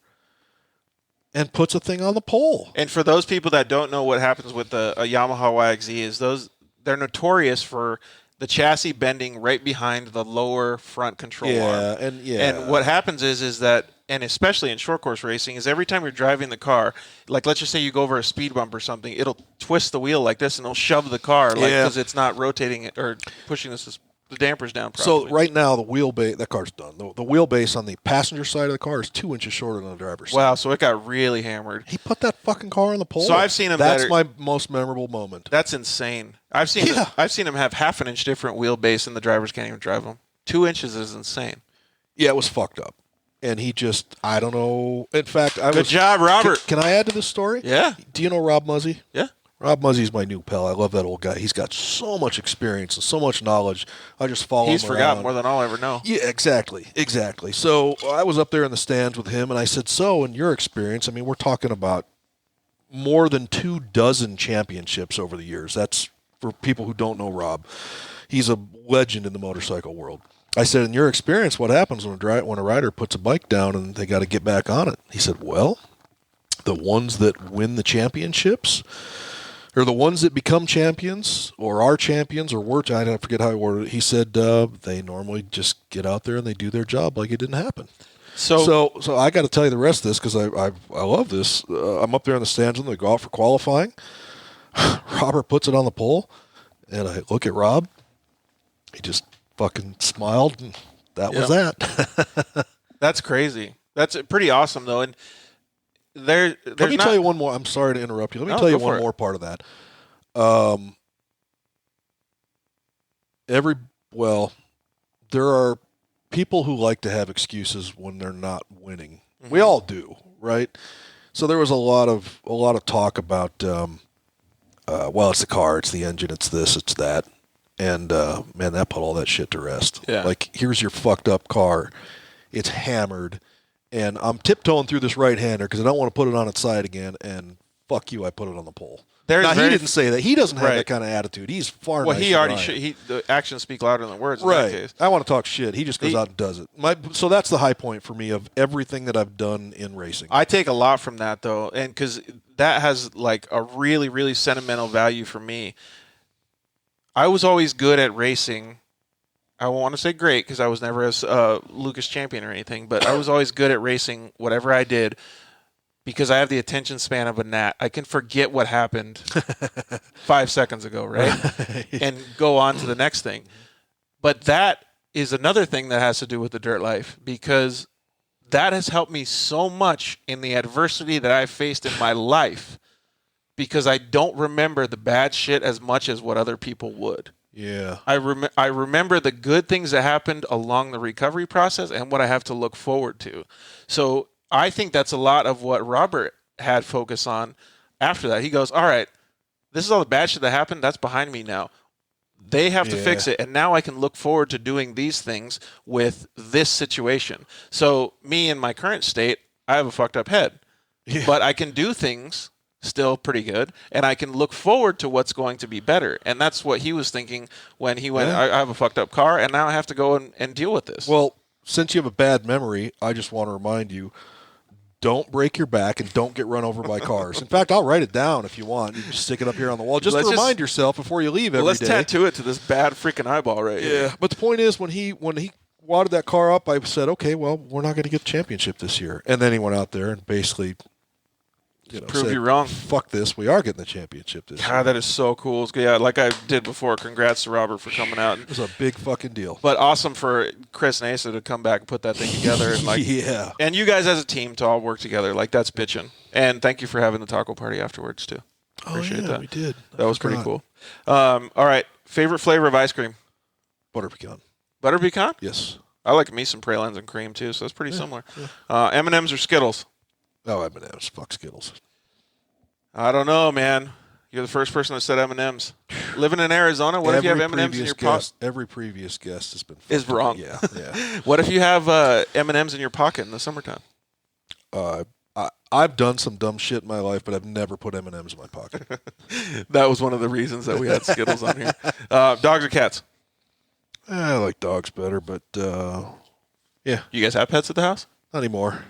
and puts a thing on the pole. And for those people that don't know what happens with a Yamaha YXZ is they're notorious for the chassis bending right behind the lower front control arm. And what happens is that, and especially in short course racing, is every time you're driving the car, like let's just say you go over a speed bump or something, it'll twist the wheel like this and it'll shove the car because it's not rotating it or pushing the dampers down properly. So right now, the wheelbase, that car's done. The wheelbase on the passenger side of the car is 2 inches shorter than the driver's side. Wow, so it got really hammered. He put that fucking car on the pole. So I've seen him. That's my most memorable moment. That's insane. I've seen him have half an inch different wheelbase, and the drivers can't even drive them. 2 inches is insane. Yeah, it was fucked up. And he just, I don't know. In fact, Good job, Robert. Can I add to this story? Yeah. Do you know Rob Muzzy? Yeah. Rob Muzzy's my new pal. I love that old guy. He's got so much experience and so much knowledge. I just follow him around. He's forgotten more than I'll ever know. Yeah, exactly. So I was up there in the stands with him, and I said, so in your experience, we're talking about more than 24 championships over the years. That's for people who don't know Rob. He's a legend in the motorcycle world. I said, in your experience, what happens when a rider puts a bike down and they got to get back on it? He said, well, the ones that win the championships or the ones that become champions or are champions or were, I forget how he worded it. He said they normally just get out there and they do their job like it didn't happen. So I got to tell you the rest of this because I love this. I'm up there in the stands and they go out for qualifying. Robert puts it on the pole, and I look at Rob. He just fucking smiled, and that was that. That's crazy. That's pretty awesome, though. And let me tell you one more. I'm sorry to interrupt you. Let me tell you one more part of that. There are people who like to have excuses when they're not winning. Mm-hmm. We all do, right? So there was a lot of talk about, it's the car, it's the engine, it's this, it's that. And, man, that put all that shit to rest. Yeah. Like, here's your fucked up car. It's hammered. And I'm tiptoeing through this right-hander because I don't want to put it on its side again. And fuck you, I put it on the pole. He didn't say that. He doesn't have that kind of attitude. He's far nicer. Well, he already should. The actions speak louder than words in that case. I want to talk shit. He just goes out and does it. So that's the high point for me of everything that I've done in racing. I take a lot from that, though, and because that has like a really, really sentimental value for me. I was always good at racing. I won't want to say great because I was never a Lucas champion or anything, but I was always good at racing whatever I did because I have the attention span of a gnat. I can forget what happened 5 seconds ago, right? And go on to the next thing. But that is another thing that has to do with the dirt life because that has helped me so much in the adversity that I've faced in my life because I don't remember the bad shit as much as what other people would. Yeah. I remember the good things that happened along the recovery process and what I have to look forward to. So I think that's a lot of what Robert had focus on after that. He goes, all right, this is all the bad shit that happened. That's behind me now. They have to fix it, and now I can look forward to doing these things with this situation. So me in my current state, I have a fucked up head, but I can do things still pretty good, and I can look forward to what's going to be better. And that's what he was thinking when he went, I have a fucked up car, and now I have to go and deal with this. Well, since you have a bad memory, I just want to remind you, don't break your back and don't get run over by cars. In fact, I'll write it down if you want. You can stick it up here on the wall. Just to remind yourself before you leave every day. Let's tattoo it to this bad freaking eyeball right here. Yeah, but the point is, when he wadded that car up, I said, okay, well, we're not going to get the championship this year. And then he went out there and basically prove you wrong. Fuck this, we are getting the championship this year. God, that is so cool. Yeah, like I did before, congrats to Robert for coming out. It was a big fucking deal. But awesome for Chris and Asa to come back and put that thing together. And and you guys as a team to all work together. Like, that's bitching. And thank you for having the taco party afterwards, too. Appreciate that. We did. That was pretty cool. All right, favorite flavor of ice cream? Butter pecan. Butter pecan? Yes. I like me some pralines and cream, too, so that's pretty similar. Yeah. M&M's or Skittles? Oh, M&M's. Fuck Skittles. I don't know, man. You're the first person that said M&M's. Living in Arizona, what if you have M&M's in your pocket? Every previous guest has been wrong. Yeah. What if you have M&M's in your pocket in the summertime? I've done some dumb shit in my life, but I've never put M&M's in my pocket. That was one of the reasons that we had Skittles on here. Dogs or cats? I like dogs better, but yeah. You guys have pets at the house? Not anymore.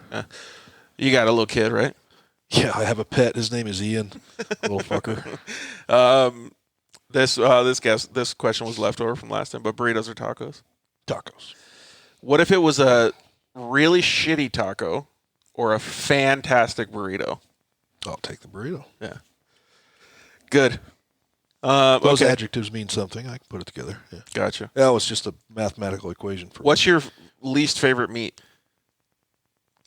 You got a little kid, right? Yeah, I have a pet. His name is Ian, little fucker. This question was left over from last time, but burritos or tacos? Tacos. What if it was a really shitty taco or a fantastic burrito? I'll take the burrito. Yeah. Good. Those adjectives mean something. I can put it together. Yeah. Gotcha. That was just a mathematical equation for me. What's your least favorite meat?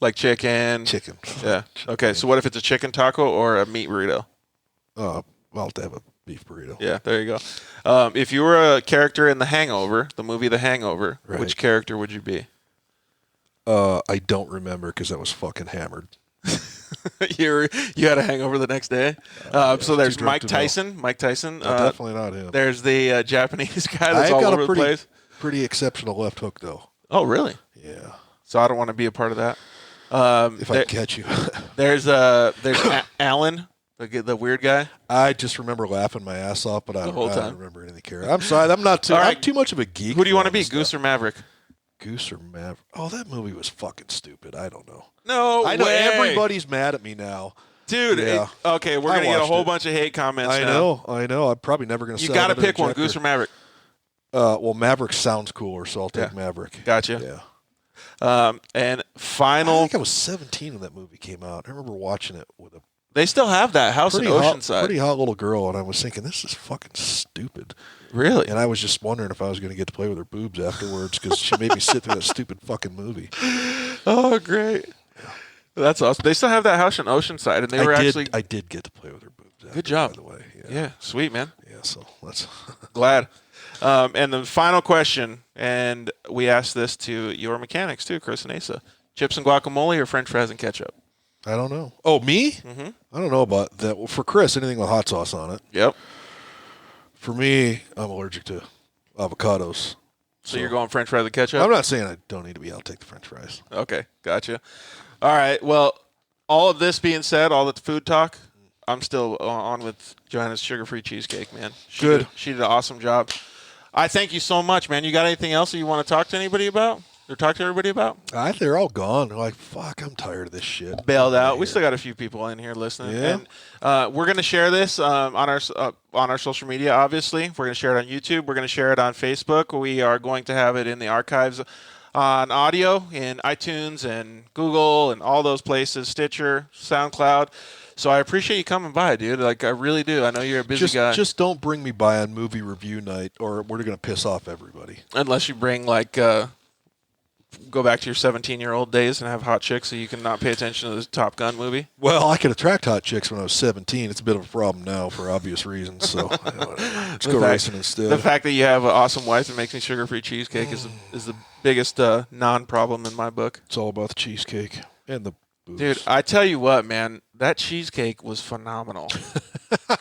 Like chicken? Chicken. Yeah. Okay, so what if it's a chicken taco or a meat burrito? I'll have to have a beef burrito. Yeah, there you go. If you were a character in The Hangover, the movie The Hangover, which character would you be? I don't remember because I was fucking hammered. You had a hangover the next day? So there's Mike Tyson. Mike Tyson. Definitely not him. There's the Japanese guy that's all over the place. Pretty exceptional left hook, though. Oh, really? Yeah. So I don't want to be a part of that. If I catch you. there's Alan, the weird guy. I just remember laughing my ass off, but I don't remember anything. I'm sorry, I'm too much of a geek. Who do you want to be, Goose or Maverick? Goose or Maverick? Oh, that movie was fucking stupid. I don't know. No, I know way. Everybody's mad at me now. Dude, yeah. Okay, we're going to get a whole bunch of hate comments now. I know. I'm probably never going to sell You got to pick Injector. one, Goose or Maverick. Well, Maverick sounds cooler, so I'll take Maverick. Gotcha. Yeah. And final. I think I was 17 when that movie came out. I remember watching it with a They still have that house in Oceanside. Pretty hot little girl, and I was thinking, this is fucking stupid. Really? And I was just wondering if I was going to get to play with her boobs afterwards because she made me sit through that stupid fucking movie. Oh, great. That's awesome. They still have that house in Oceanside, and they were actually. I did get to play with her boobs. Good job. By the way. Yeah, sweet, man. Yeah, so let's. Glad. And the final question, and we asked this to your mechanics too, Chris and Asa. Chips and guacamole or French fries and ketchup? I don't know. Oh, me? Mm-hmm. I don't know about that. Well, for Chris, anything with hot sauce on it. Yep. For me, I'm allergic to avocados. So you're going French fries and ketchup? I'm not saying I don't need to be. I'll take the French fries. Okay, gotcha. All right. Well, all of this being said, all the food talk, I'm still on with Joanna's sugar-free cheesecake, man. She did an awesome job. I thank you so much, man. You got anything else that you want to talk to anybody about? Or talk to everybody about? They're all gone. They're like, fuck, I'm tired of this shit. Bailed out. We still got a few people in here listening. Yeah. And we're going to share this on our social media, obviously. We're going to share it on YouTube. We're going to share it on Facebook. We are going to have it in the archives on audio in iTunes and Google and all those places, Stitcher, SoundCloud. So I appreciate you coming by, dude. Like, I really do. I know you're a busy guy. Just don't bring me by on movie review night or we're going to piss off everybody. Unless you bring, like... go back to your 17-year-old days and have hot chicks so you can not pay attention to the Top Gun movie? Well, I could attract hot chicks when I was 17. It's a bit of a problem now for obvious reasons, so let's go racing instead. The fact that you have an awesome wife that makes me sugar-free cheesecake is the biggest non-problem in my book. It's all about the cheesecake and the Dude, I tell you what, man, that cheesecake was phenomenal.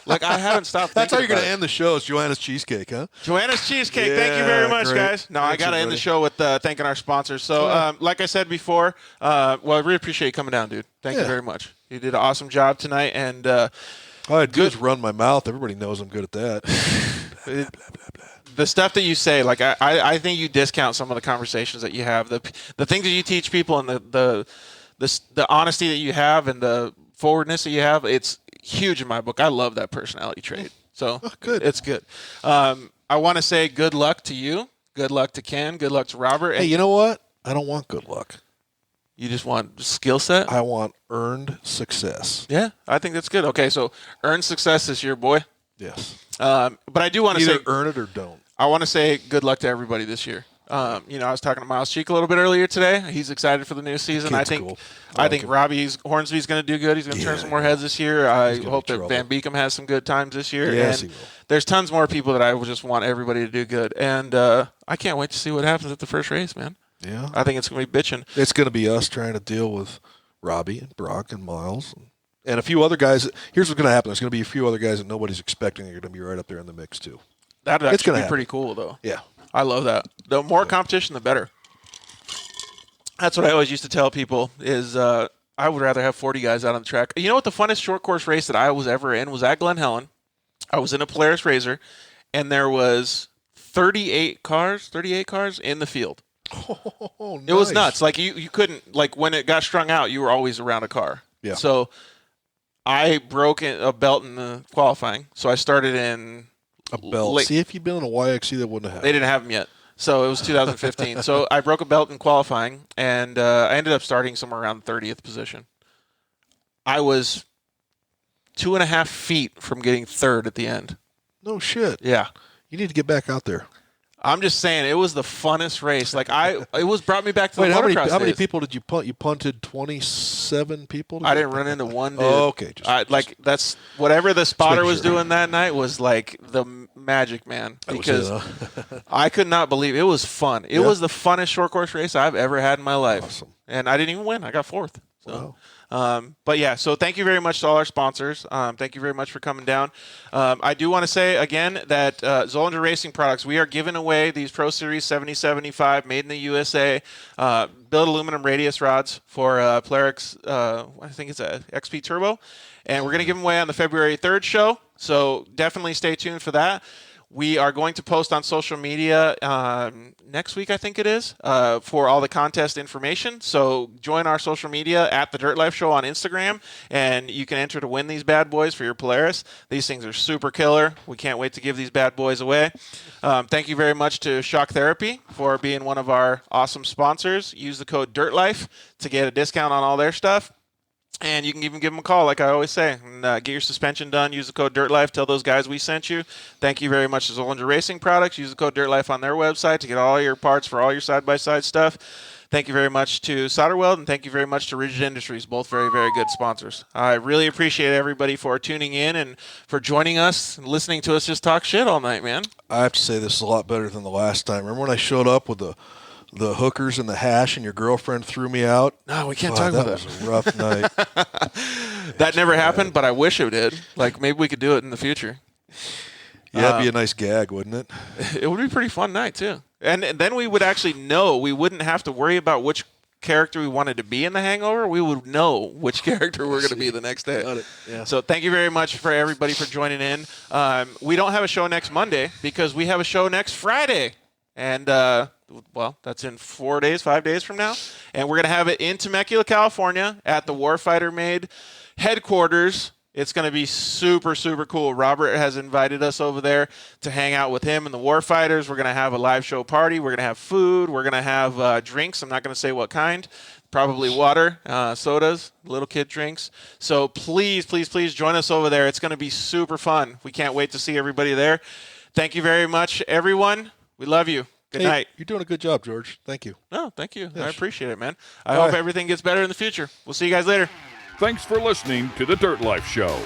Like, I haven't stopped thinking That's how you're going to about it. end the show, is Joanna's Cheesecake, huh? Joanna's Cheesecake. Thank you very much, great. guys. No, I got to end the everybody. show with thanking our sponsors. So, like I said before, well, I really appreciate you coming down, dude. Thank you very much. You did an awesome job tonight. And All I do is run my mouth. Everybody knows I'm good at that. Blah, blah, blah, blah. The stuff that you say, like, I think you discount some of the conversations that you have. The things that you teach people and the honesty that you have and the forwardness that you have, it's huge in my book. I love that personality trait. So good. It's good. I want to say good luck to you. Good luck to Ken. Good luck to Robert. Hey, you know what? I don't want good luck. You just want skill set? I want earned success. Yeah, I think that's good. Okay, so earn success this year, boy. Yes. But I do want to say, Either earn it or don't. I want to say good luck to everybody this year. I was talking to Miles Cheek a little bit earlier today. He's excited for the new season. Kid's cool. I like think him. Robbie Hornsby's going to do good. He's going to turn some more heads this year. I gonna hope be that trouble. Van Beekum has some good times this year. Yes, and he will. There's tons more people that I would just want everybody to do good. And I can't wait to see what happens at the first race, man. Yeah. I think it's going to be bitching. It's going to be us trying to deal with Robbie and Brock and Miles and a few other guys. Here's what's going to happen. There's going to be a few other guys that nobody's expecting. They're going to be right up there in the mix, too. That would It's actually gonna be happen. pretty cool, though. Yeah. I love that. The more competition, the better. That's what I always used to tell people is I would rather have 40 guys out on the track. You know what the funnest short course race that I was ever in was at Glen Helen. I was in a Polaris RZR, and there was 38 cars in the field. Oh, It was nice. nuts. Like you couldn't, like when it got strung out, you were always around a car. Yeah. So I broke a belt in the qualifying. So I started in A belt. late- See, if you'd been in a YXC, that wouldn't have They happened. didn't have them yet. So it was 2015. So I broke a belt in qualifying, and I ended up starting somewhere around the 30th position. I was 2.5 feet from getting third at the end. No shit. Yeah. You need to get back out there. I'm just saying, it was the funnest race. Like brought me back to Wait, the how many motocross days. people did you punt? You punted 27 people? I didn't run into one dude. Oh, okay. That's whatever the spotter making was sure. doing that night was like the magic, man. That was Because it, huh? I could not believe it was fun. It was the funnest short course race I've ever had in my life. Awesome. And I didn't even win. I got fourth. So. Wow. But yeah, so thank you very much to all our sponsors. Thank you very much for coming down. I do want to say again that Zollinger Racing Products, we are giving away these Pro Series 7075 made in the USA billet aluminum radius rods for Polaris, I think it's a XP Turbo. And we're going to give them away on the February 3rd show. So definitely stay tuned for that. We are going to post on social media next week, I think it is, for all the contest information. So join our social media at The Dirt Life Show on Instagram, and you can enter to win these bad boys for your Polaris. These things are super killer. We can't wait to give these bad boys away. Thank you very much to Shock Therapy for being one of our awesome sponsors. Use the code DIRTLIFE to get a discount on all their stuff. And you can even give them a call, like I always say, and get your suspension done. Use the code DIRTLIFE. Tell those guys we sent you. Thank you very much to Zollinger Racing Products. Use the code DIRTLIFE on their website to get all your parts for all your side-by-side stuff. Thank you very much to Solderweld, and thank you very much to Rigid Industries, both very, very good sponsors. I really appreciate everybody for tuning in and for joining us and listening to us just talk shit all night, man. I have to say this is a lot better than the last time. Remember when I showed up with the hookers and the hash and your girlfriend threw me out? No, we can't talk about that. that. Was a rough night. That never happened, but I wish it did. Like, maybe we could do it in the future. Yeah, that'd be a nice gag, wouldn't it? It would be a pretty fun night, too. And then we would actually know. We wouldn't have to worry about which character we wanted to be in The Hangover. We would know which character we're going to be the next day. Got it. Yeah. So thank you very much for everybody for joining in. We don't have a show next Monday because we have a show next Friday. And, well, that's in 5 days from now. And we're going to have it in Temecula, California at the Warfighter Made headquarters. It's going to be super, super cool. Robert has invited us over there to hang out with him and the Warfighters. We're going to have a live show party. We're going to have food. We're going to have drinks. I'm not going to say what kind. Probably water, sodas, little kid drinks. So please, please, please join us over there. It's going to be super fun. We can't wait to see everybody there. Thank you very much, everyone. We love you. Good Hey, night. You're doing a good job, George. Thank you. No, thank you. I Yes. appreciate it, man. I Bye. hope everything gets better in the future. We'll see you guys later. Thanks for listening to The Dirt Life Show.